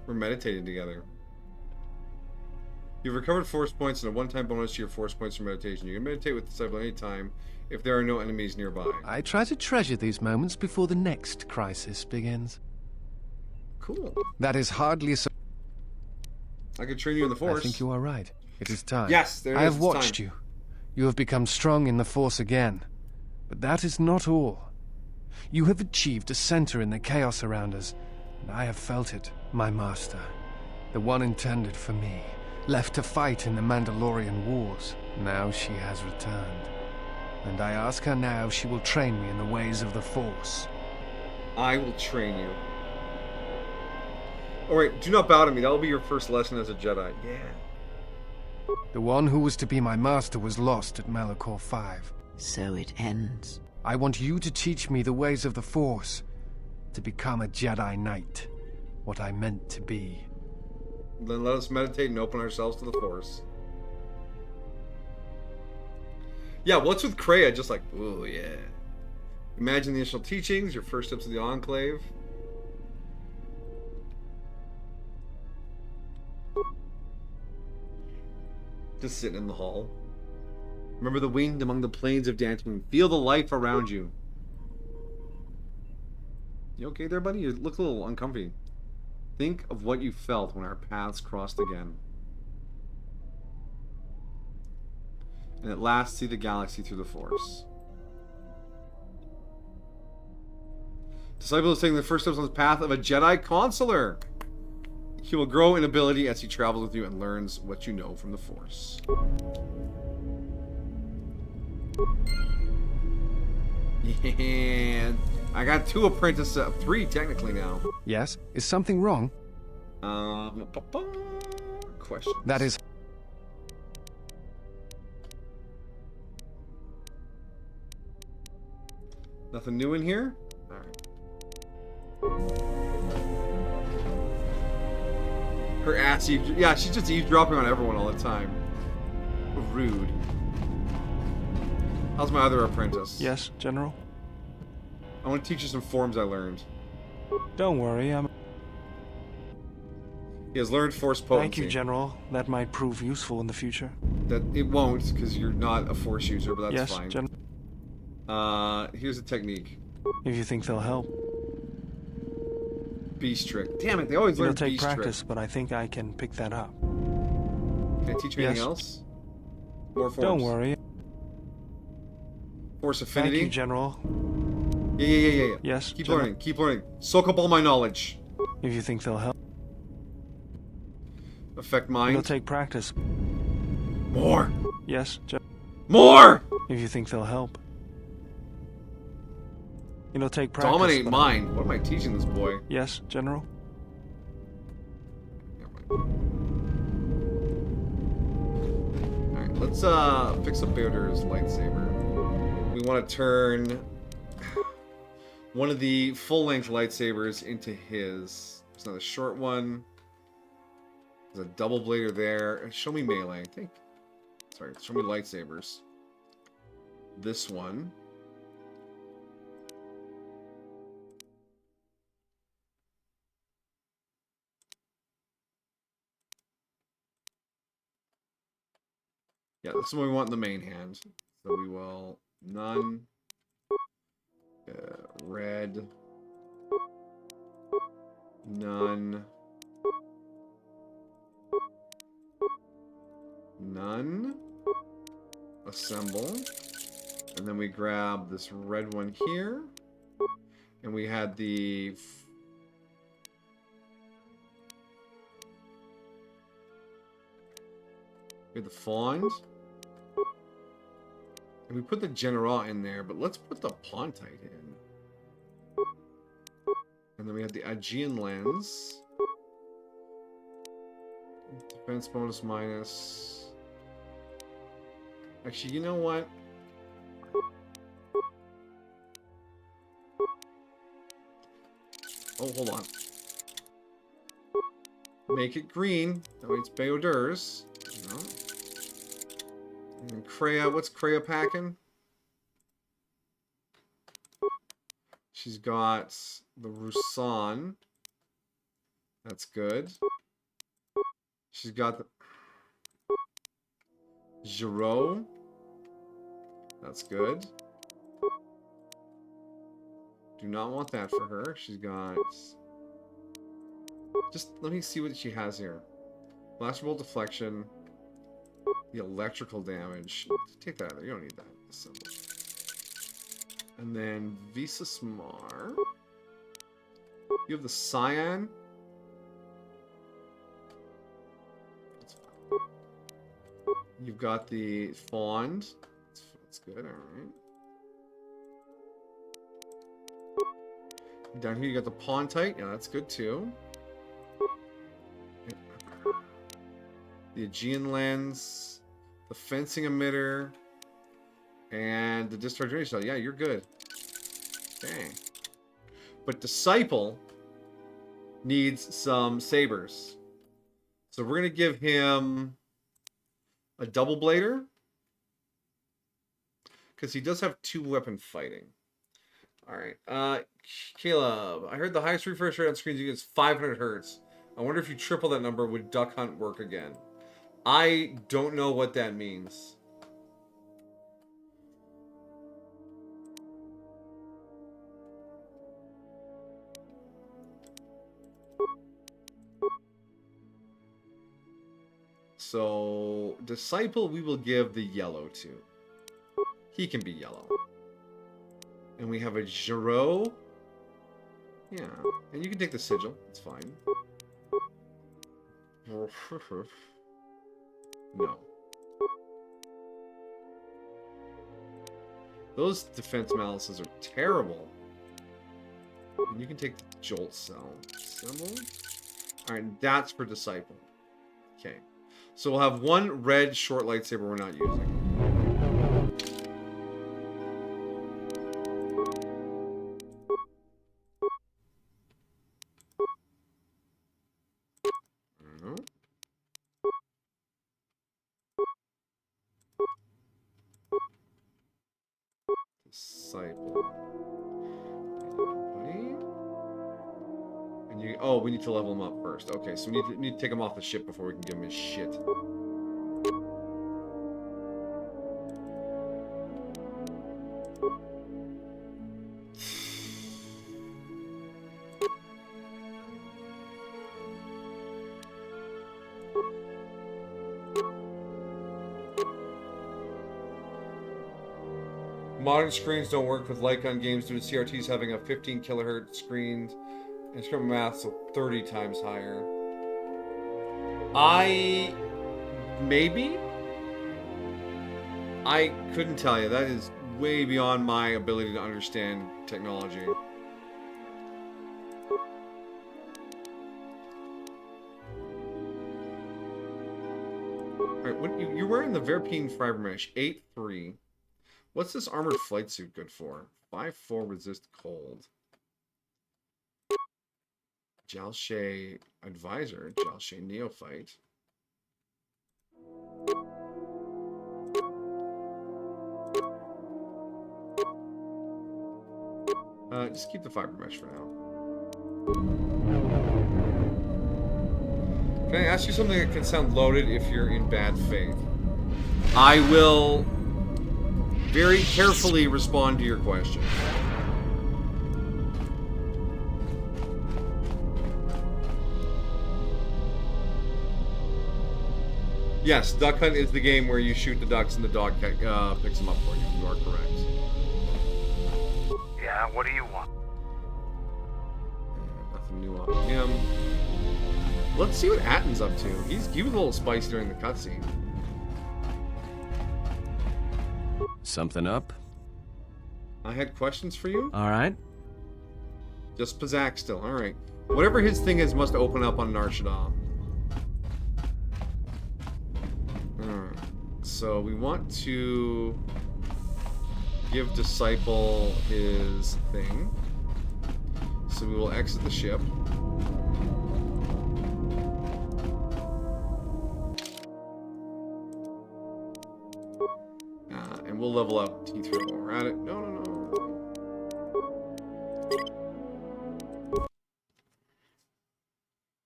We're meditating together. You've recovered force points and a one-time bonus to your force points for meditation. You can meditate with disciple any time if there are no enemies nearby. I try to treasure these moments before the next crisis begins. Cool. That is hardly so... I could train you in the force. I think you are right. It is time. Yes, there it is. I have It's watched time. you. You have become strong in the force again. But that is not all. You have achieved a center in the chaos around us, and I have felt it, my master. The one intended for me, left to fight in the Mandalorian wars. Now she has returned. And I ask her now if she will train me in the ways of the Force. I will train you. Alright, do not bow to me. That will be your first lesson as a Jedi. Yeah. The one who was to be my master was lost at Malachor 5. So it ends. I want you to teach me the ways of the Force, to become a Jedi Knight, what I meant to be. Then let us meditate and open ourselves to the Force. Yeah, what's with Kreia? Just like, ooh, yeah. Imagine the initial teachings, your first steps to the Enclave. Just sitting in the hall. Remember the wind among the plains of Dantooine. Feel the life around you. You okay there, buddy? You look a little uncomfy. Think of what you felt when our paths crossed again. And at last see the galaxy through the Force. Disciple is taking the first steps on the path of a Jedi Consular. He will grow in ability as he travels with you and learns what you know from the Force. Yeah, I got 2 apprentices, 3 technically now. Yes? Is something wrong? Question. That is... Nothing new in here? Alright. Her ass, yeah, she's just eavesdropping on everyone all the time. Rude. How's my other apprentice? Yes, General? I want to teach you some forms I learned. Don't worry, He has learned Force potency. Thank you, General. That might prove useful in the future. That it won't, because you're not a Force user, but that's yes, fine. General. Here's a technique. If you think they'll help. Beast trick. Damn it, they always learn It'll take beast practice, trick. but I think I can pick that up. Can I teach me anything Yes. else? More forms. Don't worry. Force affinity. Thank you, General. Yeah. Yes, Keep General. learning. Keep learning. Soak up all my knowledge. If you think they'll help. Affect mind. It'll take practice. More. Yes, More. If you think they'll help. It'll take practice. Dominate but- mind. What am I teaching this boy? Yes, General. Alright, let's fix up Bearder's lightsaber. We want to turn... one of the full-length lightsabers into his. There's another short one. There's a double blader there. Show me melee, I think. Sorry, show me lightsabers. This one. Yeah, this is what we want in the main hand. So we will none. Red. None. None. Assemble. And then we grab this red one here. And we had the... We had the Fond. And we put the General in there, but let's put the Pontite in. And then we have the Aegean Lens. Defense bonus minus. Actually, you know what? Oh, hold on. Make it green. That way it's Baodurs. No. And Kreia, what's Kreia packing? She's got the Rusan. That's good. She's got the Giro. That's good. Do not want that for her. She's got... Just let me see what she has here. Blaster Bolt Deflection. The electrical damage. Take that out. You don't need that. Assemble. And then Visa Smar. You have the Cyan. That's fine. You've got the Fond. That's good. Alright. Down here you got the Pontite. Yeah, that's good too. The Aegean Lens, the Fencing Emitter, and the Discharge Range Cell. Yeah, you're good. Dang. But Disciple needs some sabers. So we're going to give him a Double Blader. Because he does have 2-weapon fighting. Alright. Caleb, I heard the highest refresh rate on screens you get is 500 Hertz. I wonder if you triple that number, would Duck Hunt work again? I don't know what that means. So, Disciple we will give the yellow to. He can be yellow. And we have a Giro. Yeah. And you can take the Sigil. It's fine. No. Those defense malices are terrible. And you can take the Jolt Cell. Symbol. Alright, that's for Disciple. Okay. So we'll have one red short lightsaber we're not using. Disciple. And you... Oh, we need to level him up first. Okay, so we need to take him off the ship before we can give him his shit. Modern screens don't work with Lycon games due to CRTs having a 15 kilohertz screen and screen maths so 30 times higher. Maybe? I couldn't tell you. That is way beyond my ability to understand technology. Alright, you're wearing the Verpine Fiber Mesh 8.3. What's this armored flight suit good for? 5.4 resist cold. Jalshay Advisor, Jalshay Neophyte. Just keep the fiber mesh for now. Can I ask you something that can sound loaded if you're in bad faith? I will very carefully respond to your question. Yes, Duck Hunt is the game where you shoot the ducks and the dog picks them up for you. You are correct. Yeah, what do you want? Nothing new on him. Let's see what Atton's up to. He was a little spicy during the cutscene. Something up? I had questions for you. All right. Just Pazak still. All right. Whatever his thing is must open up on Nar Shaddaa. Alright. So we want to give Disciple his thing. So we will exit the ship. And we'll level up T3 while we're at it. No.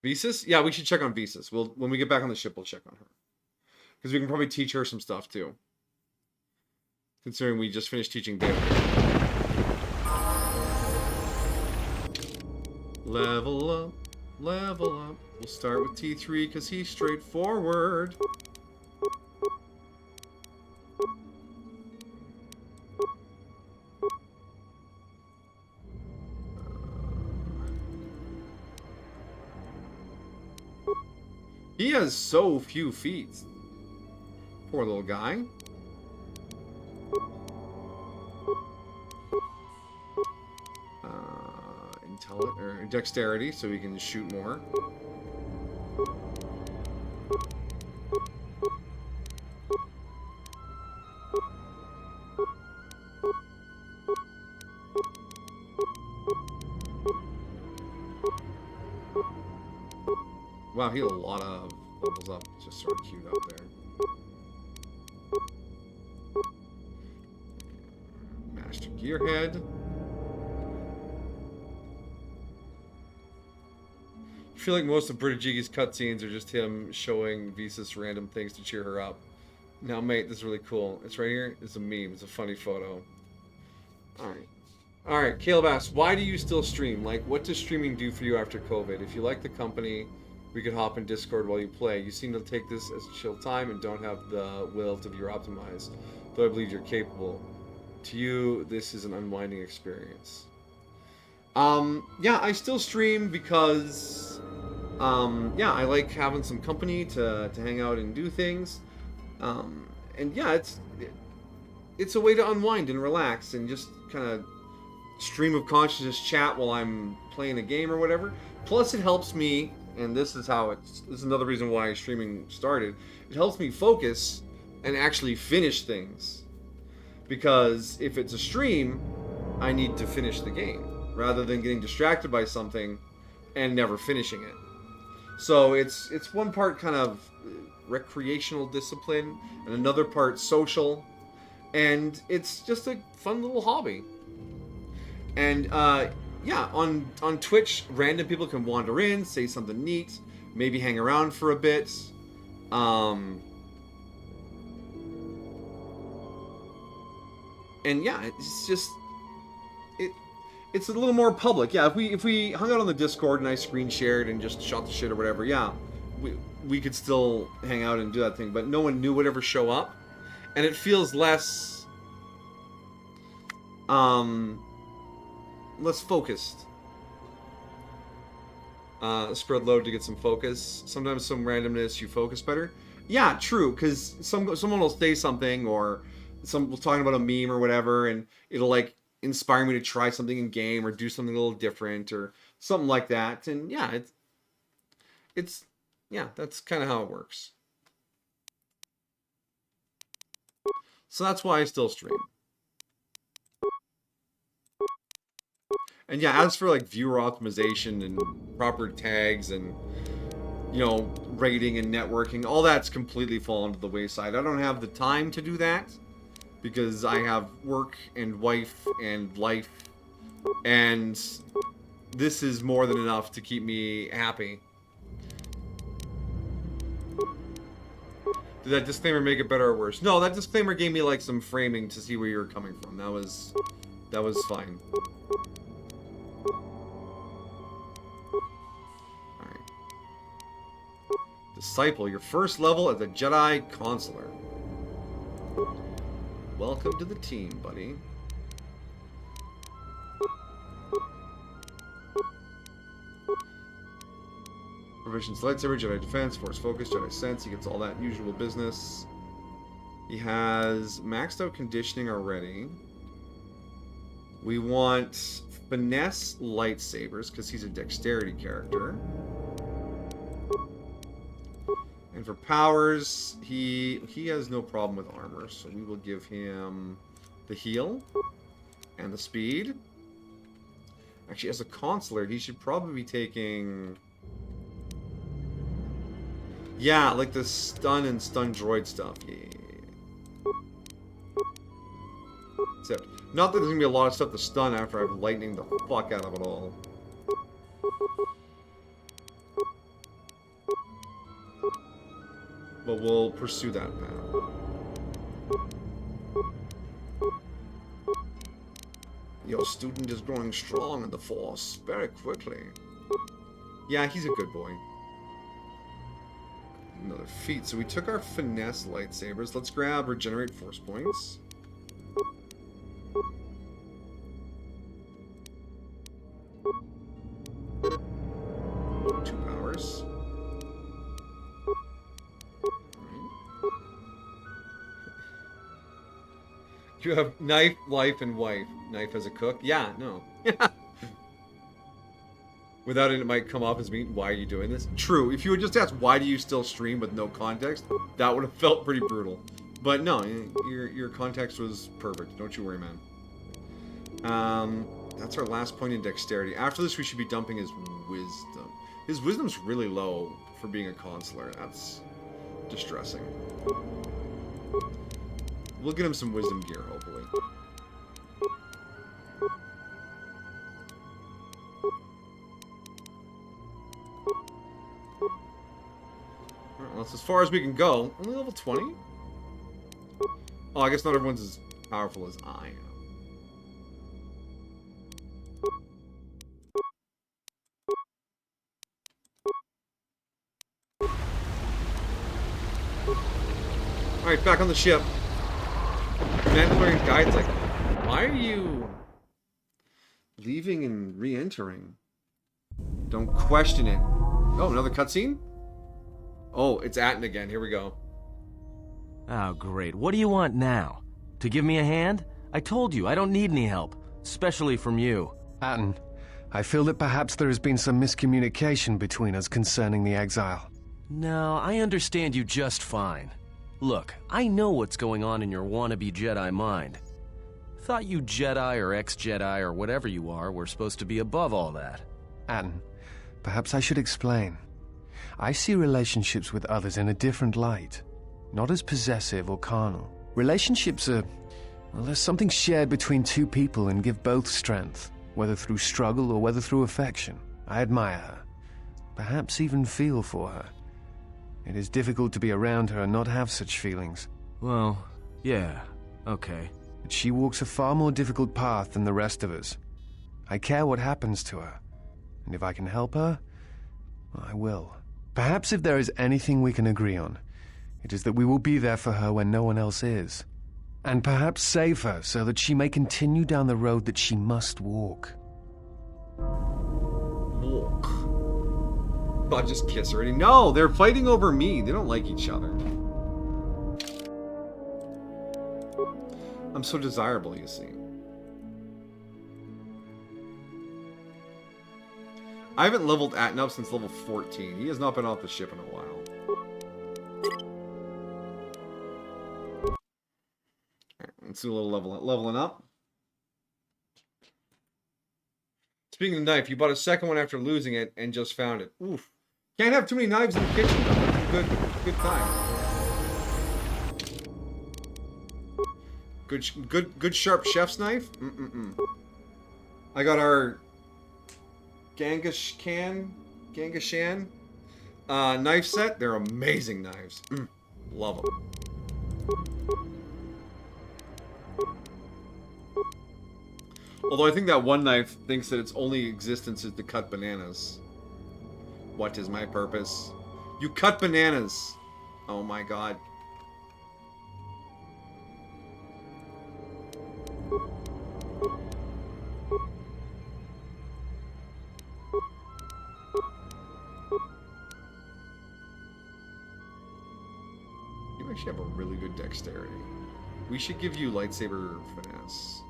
Visas? Yeah, we should check on Visas. When we get back on the ship, we'll check on her. Because we can probably teach her some stuff, too. Considering we just finished teaching David. Level up, level up. We'll start with T3 because he's straightforward. He has so few feet. Poor little guy. Dexterity, so we can shoot more. Wow, he had a lot of levels up, just sort of queued up there. Master Gearhead. I feel like most of Britajigi's cutscenes are just him showing Visas random things to cheer her up. Now, mate, this is really cool. It's right here. It's a meme. It's a funny photo. Alright, Caleb asks, why do you still stream? Like, what does streaming do for you after COVID? If you like the company, we could hop in Discord while you play. You seem to take this as a chill time and don't have the will to viewer optimize, though I believe you're capable. To you, this is an unwinding experience. Yeah, I still stream because, yeah, I like having some company to hang out and do things. And yeah, it's a way to unwind and relax and just kind of stream of consciousness chat while I'm playing a game or whatever. Plus it helps me, and this is another reason why streaming started, it helps me focus and actually finish things. Because if it's a stream, I need to finish the game, rather than getting distracted by something and never finishing it. So it's one part kind of recreational discipline, and another part social, and it's just a fun little hobby. And yeah, on Twitch, random people can wander in, say something neat, maybe hang around for a bit. And yeah, it's just it's a little more public. Yeah, if we hung out on the Discord and I screen shared and just shot the shit or whatever, yeah, we could still hang out and do that thing, but no one new would ever show up, and it feels less focused. Spread load to get some focus. Sometimes some randomness, you focus better. Yeah, true, because someone will say something, or someone's talking about a meme or whatever, and it'll like inspire me to try something in game or do something a little different or something like that. And yeah, it's yeah, that's kind of how it works. So that's why I still stream. And yeah, as for like viewer optimization and proper tags and, you know, rating and networking, all that's completely fallen to the wayside. I don't have the time to do that because I have work and wife and life, and this is more than enough to keep me happy. Did that disclaimer make it better or worse? No, that disclaimer gave me like some framing to see where you were coming from. That was fine. Alright. Disciple, your first level as a Jedi Consular. Welcome to the team, buddy. Provisions, lightsaber, Jedi defense, force focus, Jedi sense. He gets all that usual business. He has maxed out conditioning already. We want finesse lightsabers because he's a dexterity character. And for powers, he has no problem with armor, so we will give him the heal and the speed. Actually, as a consular, he should probably be taking... Yeah, like the stun and stun droid stuff. Yeah. Except, not that there's gonna be a lot of stuff to stun after I've lightning the fuck out of it all. But we'll pursue that path. Your student is growing strong in the Force very quickly. Yeah, he's a good boy. Another feat. So we took our finesse lightsabers. Let's grab regenerate force points. Two powers. You have knife, life, and wife. Knife as a cook? Yeah, no. Without it, it might come off as me. Why are you doing this? True. If you would just ask, why do you still stream with no context? That would have felt pretty brutal. But no, your context was perfect. Don't you worry, man. That's our last point in dexterity. After this, we should be dumping his wisdom. His wisdom's really low for being a consular. That's distressing. We'll get him some wisdom gear, hopefully. Alright, well, that's as far as we can go. Only level 20? Oh, I guess not everyone's as powerful as I am. Alright, back on the ship. Mandalorian guide's like, why are you leaving and re-entering? Don't question it. Oh, another cutscene? Oh, it's Atton again. Here we go. Oh, great. What do you want now? To give me a hand? I told you, I don't need any help. Especially from you. Atton, I feel that perhaps there has been some miscommunication between us concerning the exile. No, I understand you just fine. Look, I know what's going on in your wannabe Jedi mind. Thought you Jedi or ex-Jedi or whatever you are were supposed to be above all that. Atton, perhaps I should explain. I see relationships with others in a different light. Not as possessive or carnal. Relationships are... well, there's something shared between two people and give both strength, whether through struggle or whether through affection. I admire her. Perhaps even feel for her. It is difficult to be around her and not have such feelings. Well, yeah, okay. But she walks a far more difficult path than the rest of us. I care what happens to her, and if I can help her, I will. Perhaps if there is anything we can agree on, it is that we will be there for her when no one else is. And perhaps save her so that she may continue down the road that she must walk. Walk. I'll just kiss her already. No, they're fighting over me. They don't like each other. I'm so desirable, you see. I haven't leveled Atton up since level 14. He has not been off the ship in a while. Alright, let's do a little leveling up. Speaking of knife, you bought a second one after losing it and just found it. Oof. Can't have too many knives in the kitchen, though. Good time. Good sharp chef's knife. I got our Gangashan knife set. They're amazing knives. Love them. Although I think that one knife thinks that its only existence is to cut bananas. What is my purpose? You cut bananas. Oh my god. You actually have a really good dexterity. We should give you lightsaber finesse.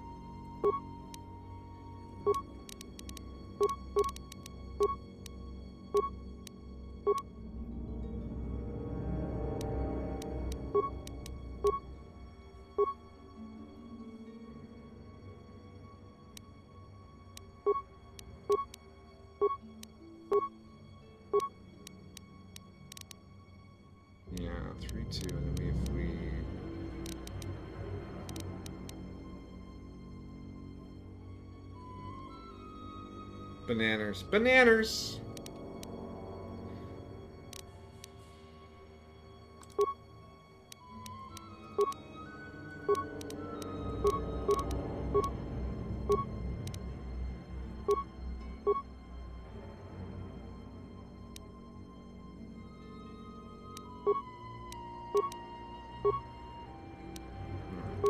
Yeah, 3-2, and then if we... Bananas. Bananas!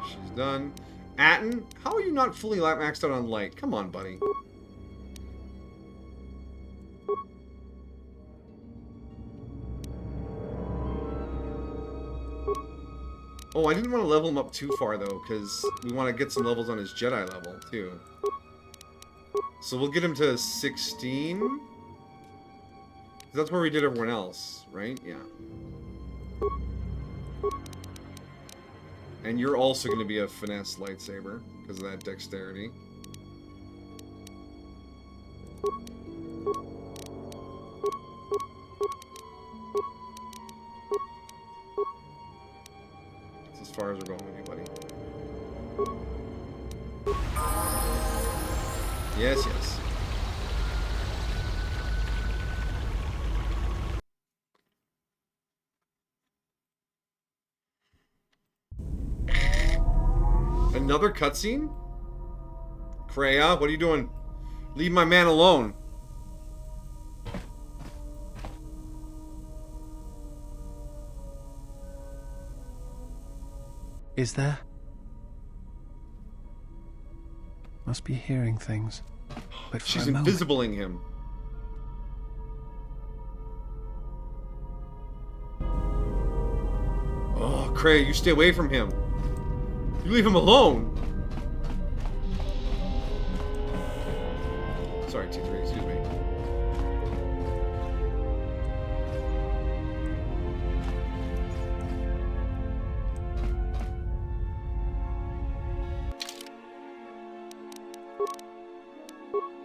She's done. Atten, how are you not fully maxed out on light? Come on, buddy. Oh, I didn't want to level him up too far, though, because we want to get some levels on his Jedi level, too. So we'll get him to 16. That's where we did everyone else, right? Yeah. And you're also going to be a finesse lightsaber, because of that dexterity. That's as far as we're going with you, buddy. Yes, yes. Another cutscene? Kreia, what are you doing? Leave my man alone. Is there? Must be hearing things. But for She's a moment- invisibling him. Oh, Kreia, you stay away from him. You leave him alone. Sorry, T3, excuse me.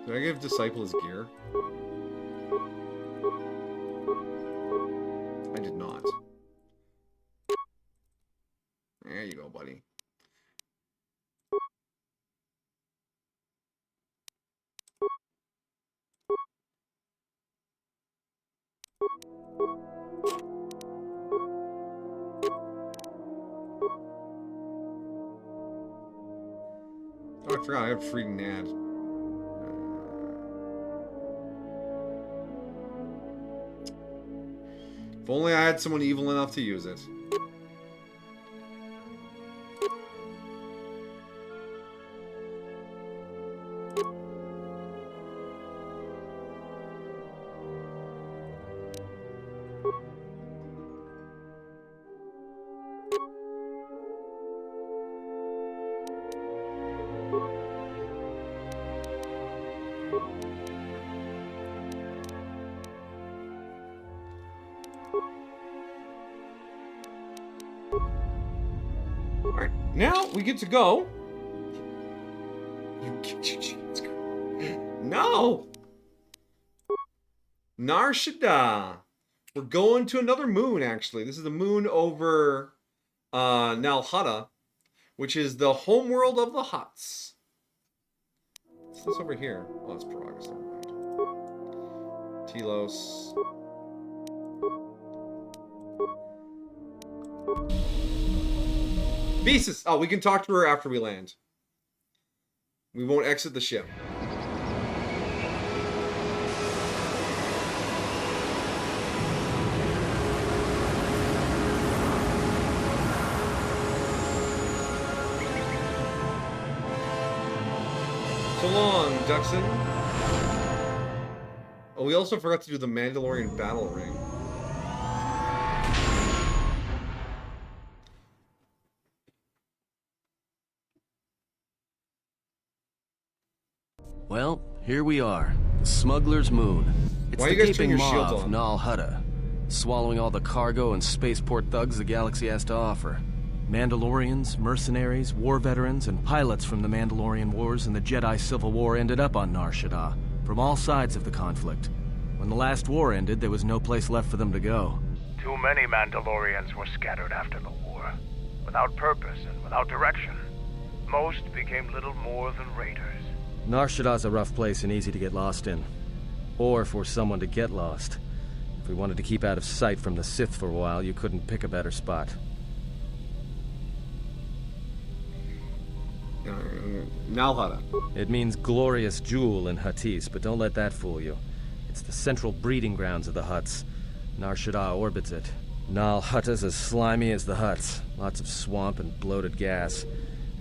Did I give Disciple his gear? I did not. There you go, buddy. Oh, I forgot I have free NAD. If only I had someone evil enough to use it. Alright, now we get to go. Let's go. No! Nar Shaddaa. We're going to another moon, actually. This is the moon over Nal Hutta, which is the homeworld of the Hutts. What's this over here? Oh, it's Peragus. Never mind. Telos. Beasts! Oh, we can talk to her after we land. We won't exit the ship. So long, Duxon. Oh, we also forgot to do the Mandalorian battle ring. Well, here we are. The Smuggler's Moon. It's Why are the you guys turning gaping your maw shields of on? Nal Hutta, swallowing all the cargo and spaceport thugs the galaxy has to offer. Mandalorians, mercenaries, war veterans, and pilots from the Mandalorian Wars and the Jedi Civil War ended up on Nar Shaddaa, from all sides of the conflict. When the last war ended, there was no place left for them to go. Too many Mandalorians were scattered after the war, without purpose and without direction. Most became little more than raiders. Nar Shaddaa's a rough place and easy to get lost in. Or for someone to get lost. If we wanted to keep out of sight from the Sith for a while, you couldn't pick a better spot. Nal Hutta. It means glorious jewel in Huttese, but don't let that fool you. It's the central breeding grounds of the Hutts. Nar Shaddaa orbits it. Nal Hutta's as slimy as the Hutts. Lots of swamp and bloated gas.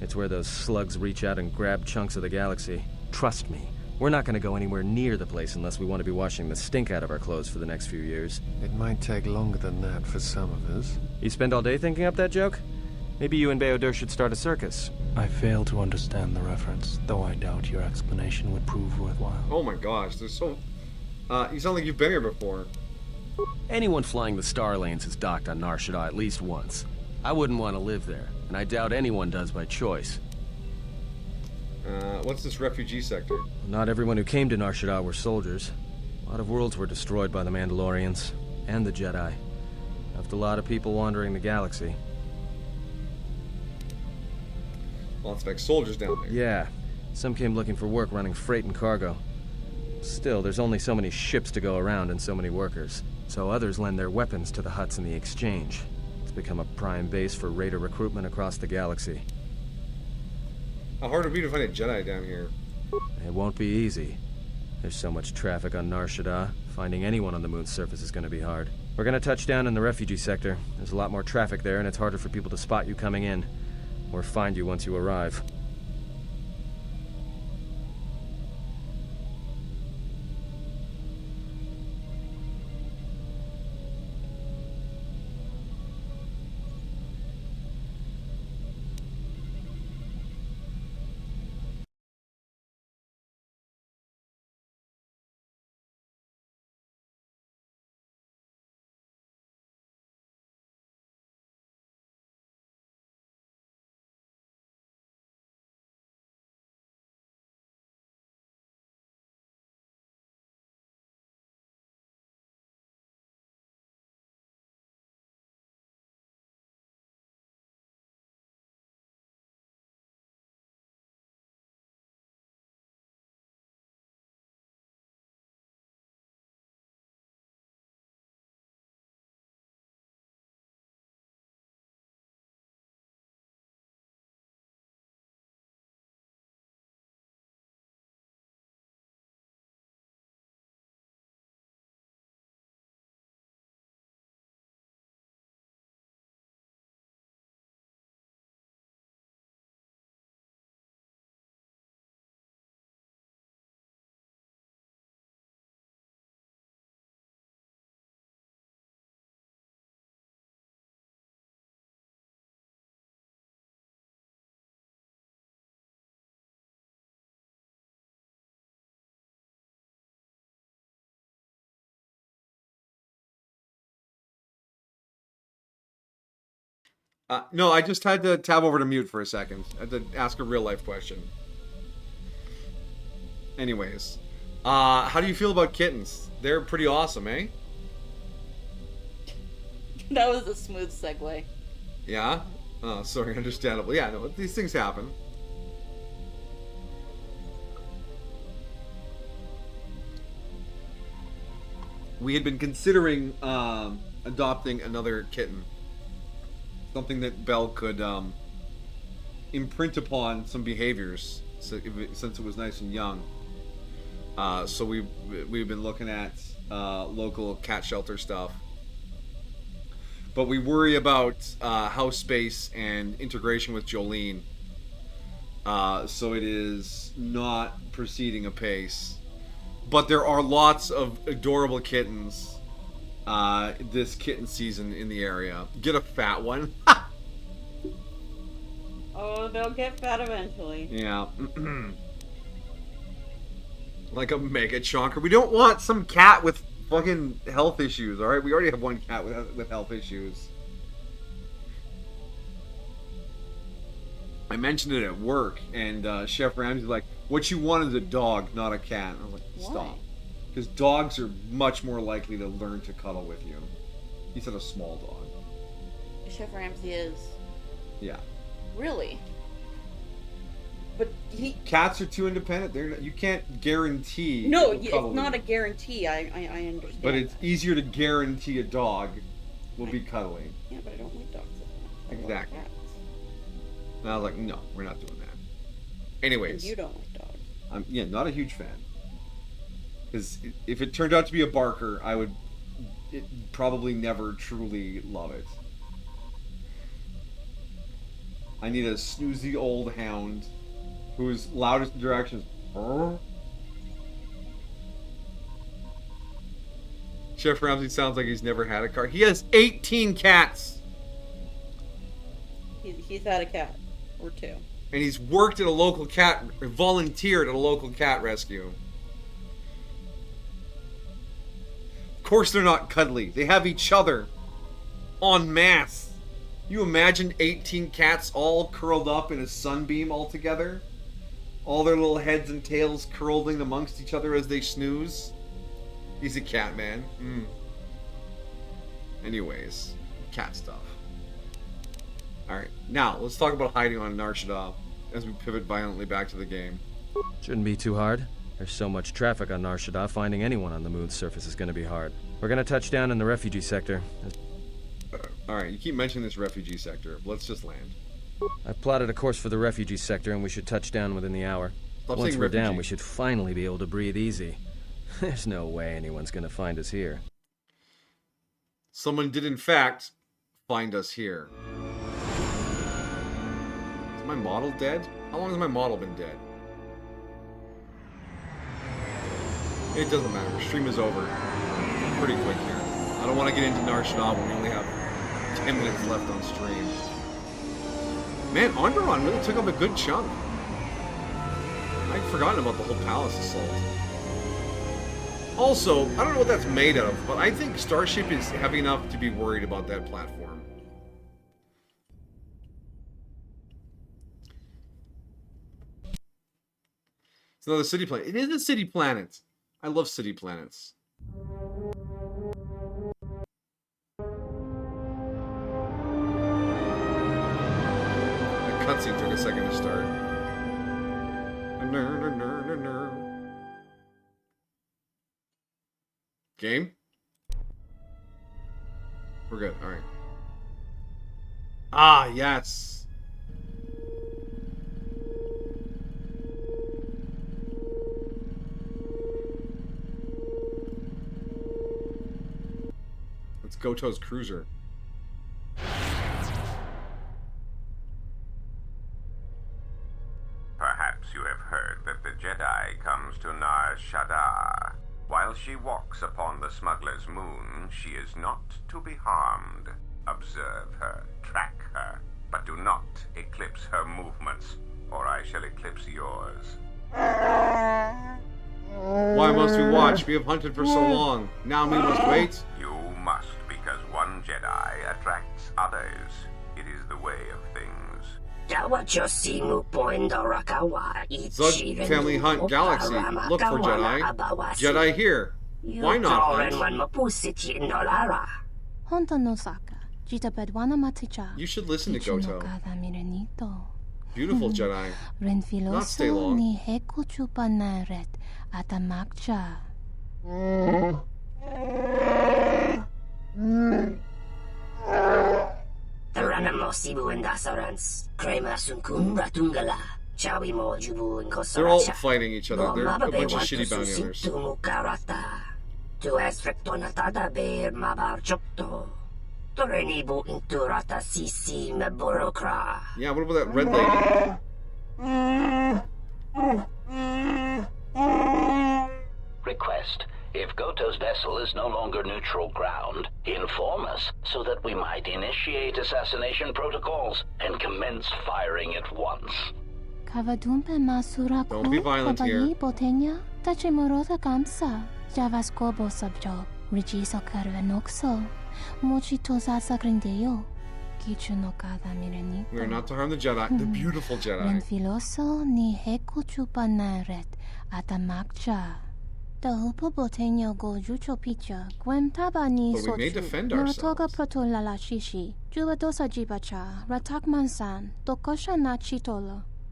It's where those slugs reach out and grab chunks of the galaxy. Trust me, we're not going to go anywhere near the place unless we want to be washing the stink out of our clothes for the next few years. It might take longer than that for some of us. You spend all day thinking up that joke? Maybe you and Beodur should start a circus. I fail to understand the reference, though I doubt your explanation would prove worthwhile. Oh my gosh, there's so... you sound like you've been here before. Anyone flying the Star Lanes has docked on Nar Shaddaa at least once. I wouldn't want to live there, and I doubt anyone does by choice. What's this refugee sector? Not everyone who came to Nar Shaddaa were soldiers. A lot of worlds were destroyed by the Mandalorians, and the Jedi. Left a lot of people wandering the galaxy. Lots of ex-soldiers down there. Yeah, some came looking for work running freight and cargo. Still, there's only so many ships to go around and so many workers. So others lend their weapons to the Hutts in the exchange. It's become a prime base for raider recruitment across the galaxy. How hard would it be to find a Jedi down here? It won't be easy. There's so much traffic on Nar Shaddaa. Finding anyone on the moon's surface is going to be hard. We're going to touch down in the refugee sector. There's a lot more traffic there, and it's harder for people to spot you coming in. Or find you once you arrive. No, I just had to tab over to mute for a second. I had to ask a real life question. Anyways, How do you feel about kittens? They're pretty awesome, eh? That was a smooth segue. Yeah? Oh, sorry, understandable. Yeah, no, these things happen. We had been considering adopting another kitten. Something that Belle could imprint upon some behaviors since it was nice and young. So we've been looking at local cat shelter stuff. But we worry about house space and integration with Jolene. So it is not proceeding apace. But there are lots of adorable kittens this kitten season in the area. Get a fat one. Oh, they'll get fat eventually. Yeah. Like a mega chonker. We don't want some cat with fucking health issues, alright? We already have one cat with health issues. I mentioned it at work, and Chef Ramsay's like, what you want is a dog, not a cat. And I was like, stop. Because dogs are much more likely to learn to cuddle with you. He said a small dog. Chef Ramsay is. Yeah. Really? But Cats are too independent. They're not, you can't guarantee. No, it's not a guarantee. I understand. But it's easier to guarantee a dog will be cuddling. Yeah, but I don't like dogs. Exactly. I like cats. And I was like, no, we're not doing that. Anyways. And you don't like dogs. I'm not a huge fan. Because if it turned out to be a barker, I would probably never truly love it. I need a snoozy old hound whose loudest interaction is Chef Ramsay sounds like he's never had a car. He has 18 cats. He's had a cat or two. And he's worked at a local cat, volunteered at a local cat rescue. Of course they're not cuddly. They have each other en masse. You imagine 18 cats all curled up in a sunbeam all together? All their little heads and tails curling amongst each other as they snooze? He's a cat man. Anyways, cat stuff. Alright, now let's talk about hiding on Nar Shaddaa as we pivot violently back to the game. Shouldn't be too hard. There's so much traffic on Nar Shaddaa, finding anyone on the moon's surface is going to be hard. We're going to touch down in the refugee sector. Alright, you keep mentioning this refugee sector. Let's just land. I've plotted a course for the refugee sector, and we should touch down within the hour. Once we're down, we should finally be able to breathe easy. There's no way anyone's going to find us here. Someone did, in fact, find us here. Is my model dead? How long has my model been dead? It doesn't matter. Stream is over. Pretty quick here. I don't want to get into Nar Shaddaa when we only have 10 minutes left on stream. Man, Onderon really took up a good chunk. I'd forgotten about the whole palace assault. Also, I don't know what that's made of, but I think Starship is heavy enough to be worried about that platform. It's another city planet. It is a city planet. I love city planets. The cutscene took a second to start. Game? We're good. Alright. Ah, yes. It's Goto's cruiser. Perhaps you have heard that the Jedi comes to Nar Shaddaa. While she walks upon the smuggler's moon, she is not to be harmed. Observe her, track her, but do not eclipse her movements, or I shall eclipse yours. Why must we watch? We have hunted for so long. Now we must wait. You must, because one Jedi attracts others. It is the way of things. Zug Family Hunt Galaxy. Look for Jedi. Jedi here. Why not hunt? You should listen to Goto. Beautiful Jedi. Not stay long. They're all fighting each other. They're a bunch of shitty bounty hunters. Yeah, what about that red lady? Request. If Goto's vessel is no longer neutral ground, inform us so that we might initiate assassination protocols and commence firing at once. Don't be violent here. We are not to harm the Jedi, the beautiful Jedi. But we may defend ourselves.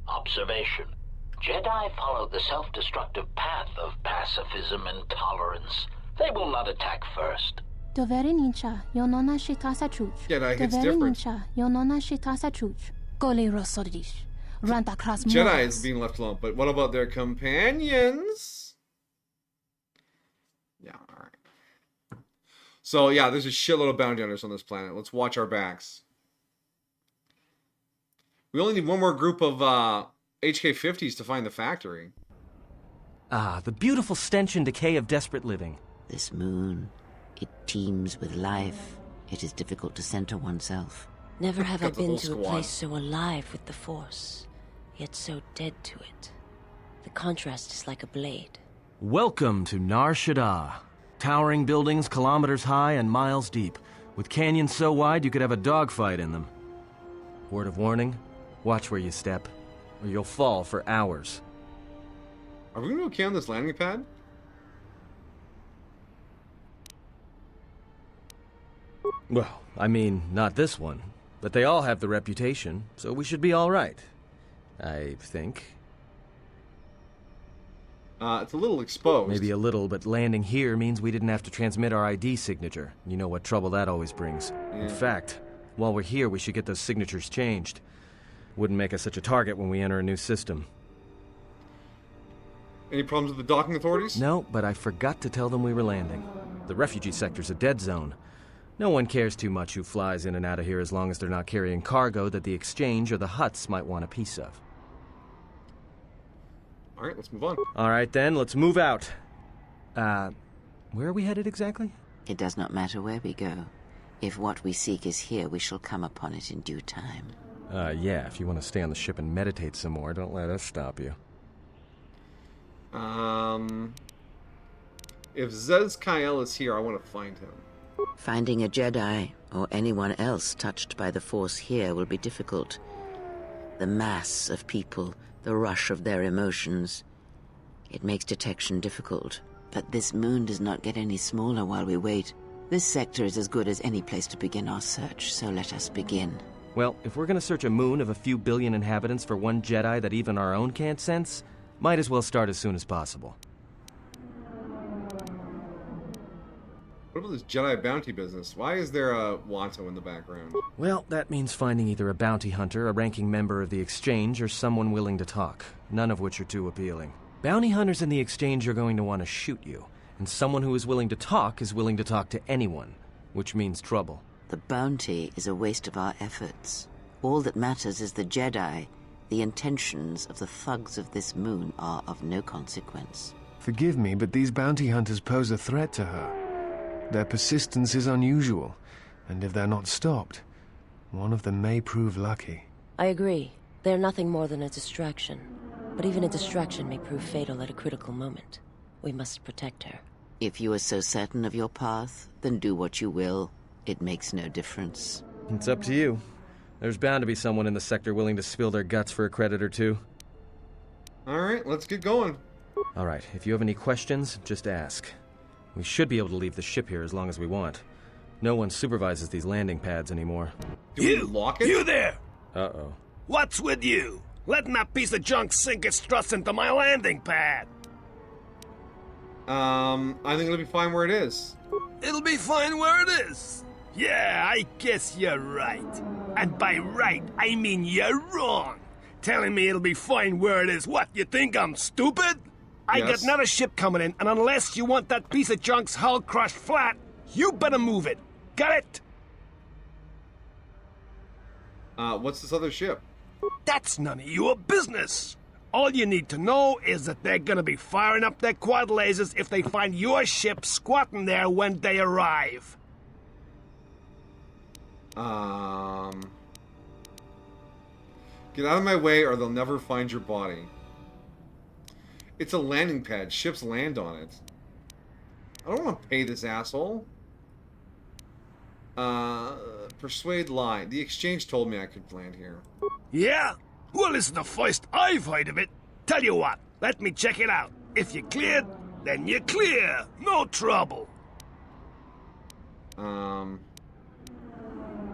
Observation. Jedi follow the self-destructive path of pacifism and tolerance. They will not attack first. Jedi, it's different. Jedi is being left alone, but what about their companions? Yeah, alright. So, yeah, there's a shitload of bounty hunters on this planet. Let's watch our backs. We only need one more group of HK-50s to find the factory. Ah, the beautiful stench and decay of desperate living. This moon, it teems with life. It is difficult to center oneself. Never have I been to a place so alive with the Force, yet so dead to it. The contrast is like a blade. Welcome to Nar Shaddaa. Towering buildings kilometers high and miles deep, with canyons so wide you could have a dogfight in them. Word of warning, watch where you step, or you'll fall for hours. Are we going to okay on this landing pad? Well, I mean, not this one. But they all have the reputation, so we should be all right. I think. It's a little exposed. Maybe a little, but landing here means we didn't have to transmit our ID signature. You know what trouble that always brings. Yeah. In fact, while we're here, we should get those signatures changed. Wouldn't make us such a target when we enter a new system. Any problems with the docking authorities? No, but I forgot to tell them we were landing. The refugee sector's a dead zone. No one cares too much who flies in and out of here as long as they're not carrying cargo that the Exchange or the Hutts might want a piece of. Alright, let's move on. Alright then, let's move out. Where are we headed exactly? It does not matter where we go. If what we seek is here, we shall come upon it in due time. Yeah, if you want to stay on the ship and meditate some more, don't let us stop you. If Zez Kyle is here, I want to find him. Finding a Jedi, or anyone else touched by the Force here, will be difficult. The mass of people, the rush of their emotions. It makes detection difficult. But this moon does not get any smaller while we wait. This sector is as good as any place to begin our search, so let us begin. Well, if we're gonna search a moon of a few billion inhabitants for one Jedi that even our own can't sense, might as well start as soon as possible. What about this Jedi bounty business? Why is there a Watto in the background? Well, that means finding either a bounty hunter, a ranking member of the Exchange, or someone willing to talk, none of which are too appealing. Bounty hunters in the Exchange are going to want to shoot you, and someone who is willing to talk to anyone, which means trouble. The bounty is a waste of our efforts. All that matters is the Jedi. The intentions of the thugs of this moon are of no consequence. Forgive me, but these bounty hunters pose a threat to her. Their persistence is unusual, and if they're not stopped, one of them may prove lucky. I agree. They're nothing more than a distraction. But even a distraction may prove fatal at a critical moment. We must protect her. If you are so certain of your path, then do what you will. It makes no difference. It's up to you. There's bound to be someone in the sector willing to spill their guts for a credit or two. Alright, let's get going. Alright, if you have any questions, just ask. We should be able to leave the ship here as long as we want. No one supervises these landing pads anymore. Do we lock it? You there! Uh-oh. What's with you? Letting that piece of junk sink its struts into my landing pad. I think it'll be fine where it is. It'll be fine where it is. Yeah, I guess you're right. And by right, I mean you're wrong. Telling me it'll be fine where it is. What, you think I'm stupid? I got another ship coming in, and unless you want that piece of junk's hull crushed flat, you better move it. Got it? What's this other ship? That's none of your business. All you need to know is that they're gonna be firing up their quad lasers if they find your ship squatting there when they arrive. Get out of my way or they'll never find your body. It's a landing pad. Ships land on it. I don't want to pay this asshole. Persuade lie. The exchange told me I could land here. Yeah? Well, it's the first I've heard of it. Tell you what, let me check it out. If you're cleared, then you're clear. No trouble.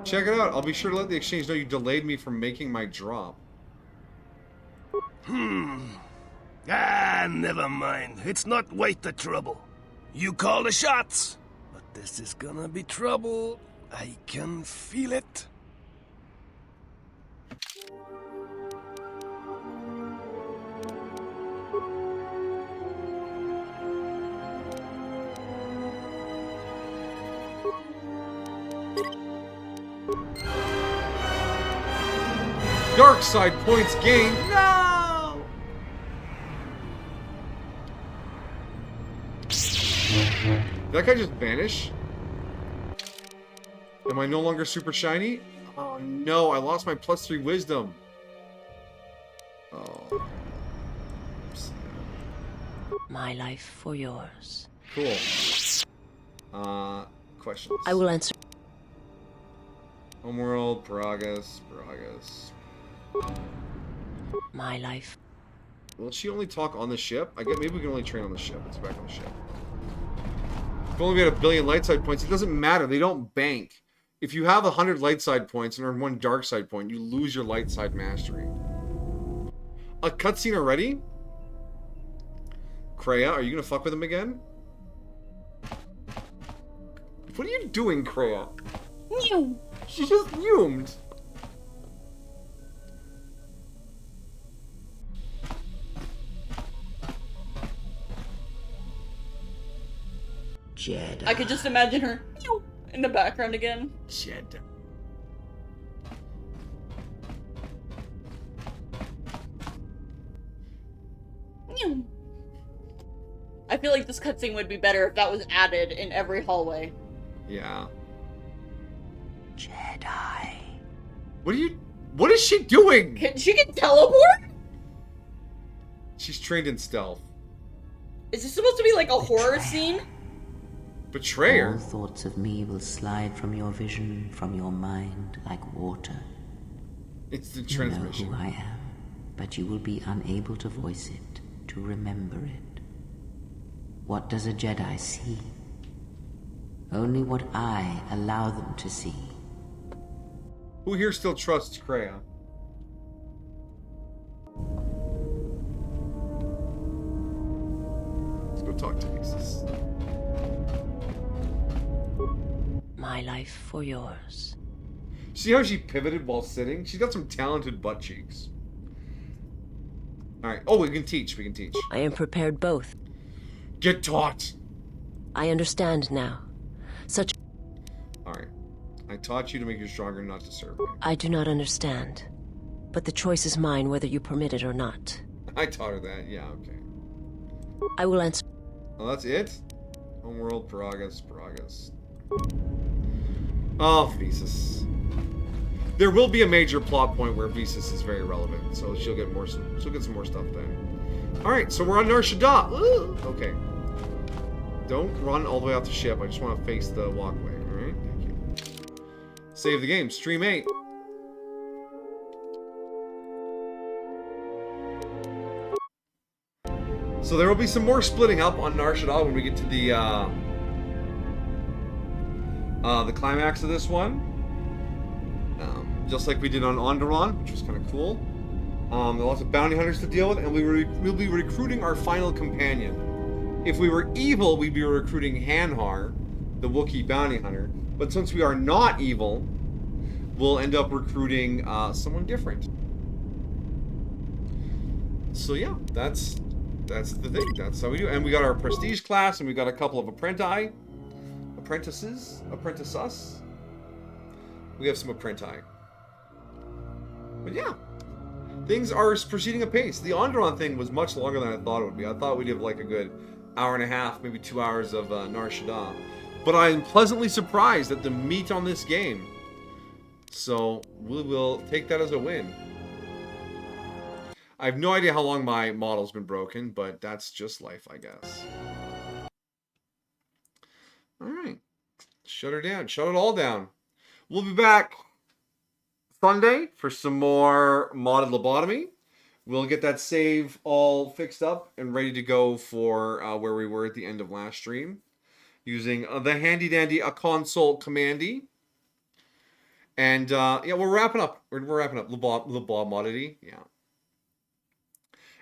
Check it out. I'll be sure to let the exchange know you delayed me from making my drop. Never mind. It's not worth the trouble. You call the shots. But this is gonna be trouble. I can feel it. Dark side points gained. No! Did that guy just vanish? Am I no longer super shiny? Oh no, I lost my +3 wisdom. Oh. My life for yours. Cool. Questions? I will answer. Homeworld, Paragus. My life. Will she only talk on the ship? I get maybe we can only train on the ship. Let's go back on the ship. If only we had 1 billion light side points, it doesn't matter. They don't bank. If you have 100 light side points and earn 1 dark side point, you lose your light side mastery. A cutscene already? Kreia, are you gonna fuck with him again? What are you doing, Kreia? Mew. She just fumed. Jedi. I could just imagine her in the background again. Jedi. I feel like this cutscene would be better if that was added in every hallway. Yeah. Jedi. What is she doing? She can teleport? She's trained in stealth. Is this supposed to be like a horror scene? Betrayer? All thoughts of me will slide from your vision, from your mind, like water. It's the transmission. You know who I am, but you will be unable to voice it, to remember it. What does a Jedi see? Only what I allow them to see. Who here still trusts Kreia? Let's go talk to Jesus. My life for yours. See how she pivoted while sitting? She's got some talented butt cheeks. Alright. Oh, we can teach. I am prepared both. Get taught! I understand now. Such... Alright. I taught you to make you stronger, not to serve me. I do not understand. But the choice is mine whether you permit it or not. I taught her that. Yeah, okay. I will answer... Oh, that's it? Homeworld, Paragus. Oh, Visas. There will be a major plot point where Visas is very relevant, so she'll get some more stuff then. Alright, so we're on Nar Shaddaa. Ooh, okay. Don't run all the way off the ship. I just want to face the walkway. Alright, thank you. Save the game. Stream 8. So there will be some more splitting up on Nar Shaddaa when we get to the climax of this one. Just like we did on Onderon, which was kind of cool. There are lots of bounty hunters to deal with, and we'll be recruiting our final companion. If we were evil, we'd be recruiting Hanhar, the Wookiee bounty hunter. But since we are not evil, we'll end up recruiting someone different. So yeah, that's the thing. That's how we do. And we got our prestige class, and we got a couple of apprentices. We have some apprenti. But yeah, things are proceeding apace. The Onderon thing was much longer than I thought it would be. I thought we'd have like a good hour and a half, maybe 2 hours of Nar Shaddaa. But I'm pleasantly surprised at the meat on this game. So we will take that as a win. I have no idea how long my model's been broken, but that's just life, I guess. Alright. Shut her down. Shut it all down. We'll be back Sunday for some more modded lobotomy. We'll get that save all fixed up and ready to go for where we were at the end of last stream. Using the handy dandy A Console Commandy. And yeah, we're wrapping up. We're wrapping up Lobotomody. Yeah.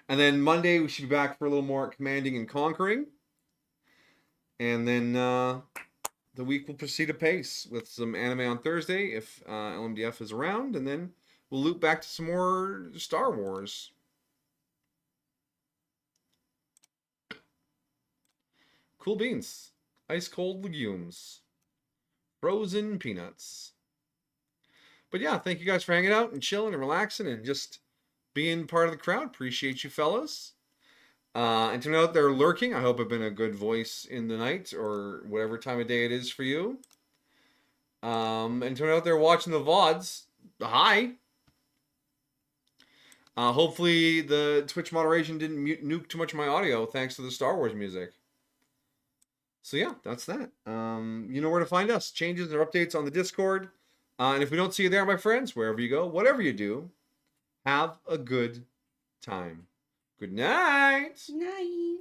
And then Monday we should be back for a little more commanding and conquering. And then the week will proceed apace with some anime on Thursday if LMDF is around, and then we'll loop back to some more Star Wars. Cool beans. Ice cold legumes. Frozen peanuts. But yeah, thank you guys for hanging out and chilling and relaxing and just being part of the crowd. Appreciate you fellas. And to know that they're lurking, I hope I've been a good voice in the night or whatever time of day it is for you. And to know that they're watching the VODs, hi. Hopefully the Twitch moderation didn't nuke too much of my audio thanks to the Star Wars music. So yeah, that's that. You know where to find us. Changes or updates on the Discord. And if we don't see you there, my friends, wherever you go, whatever you do, have a good time. Good night. Night.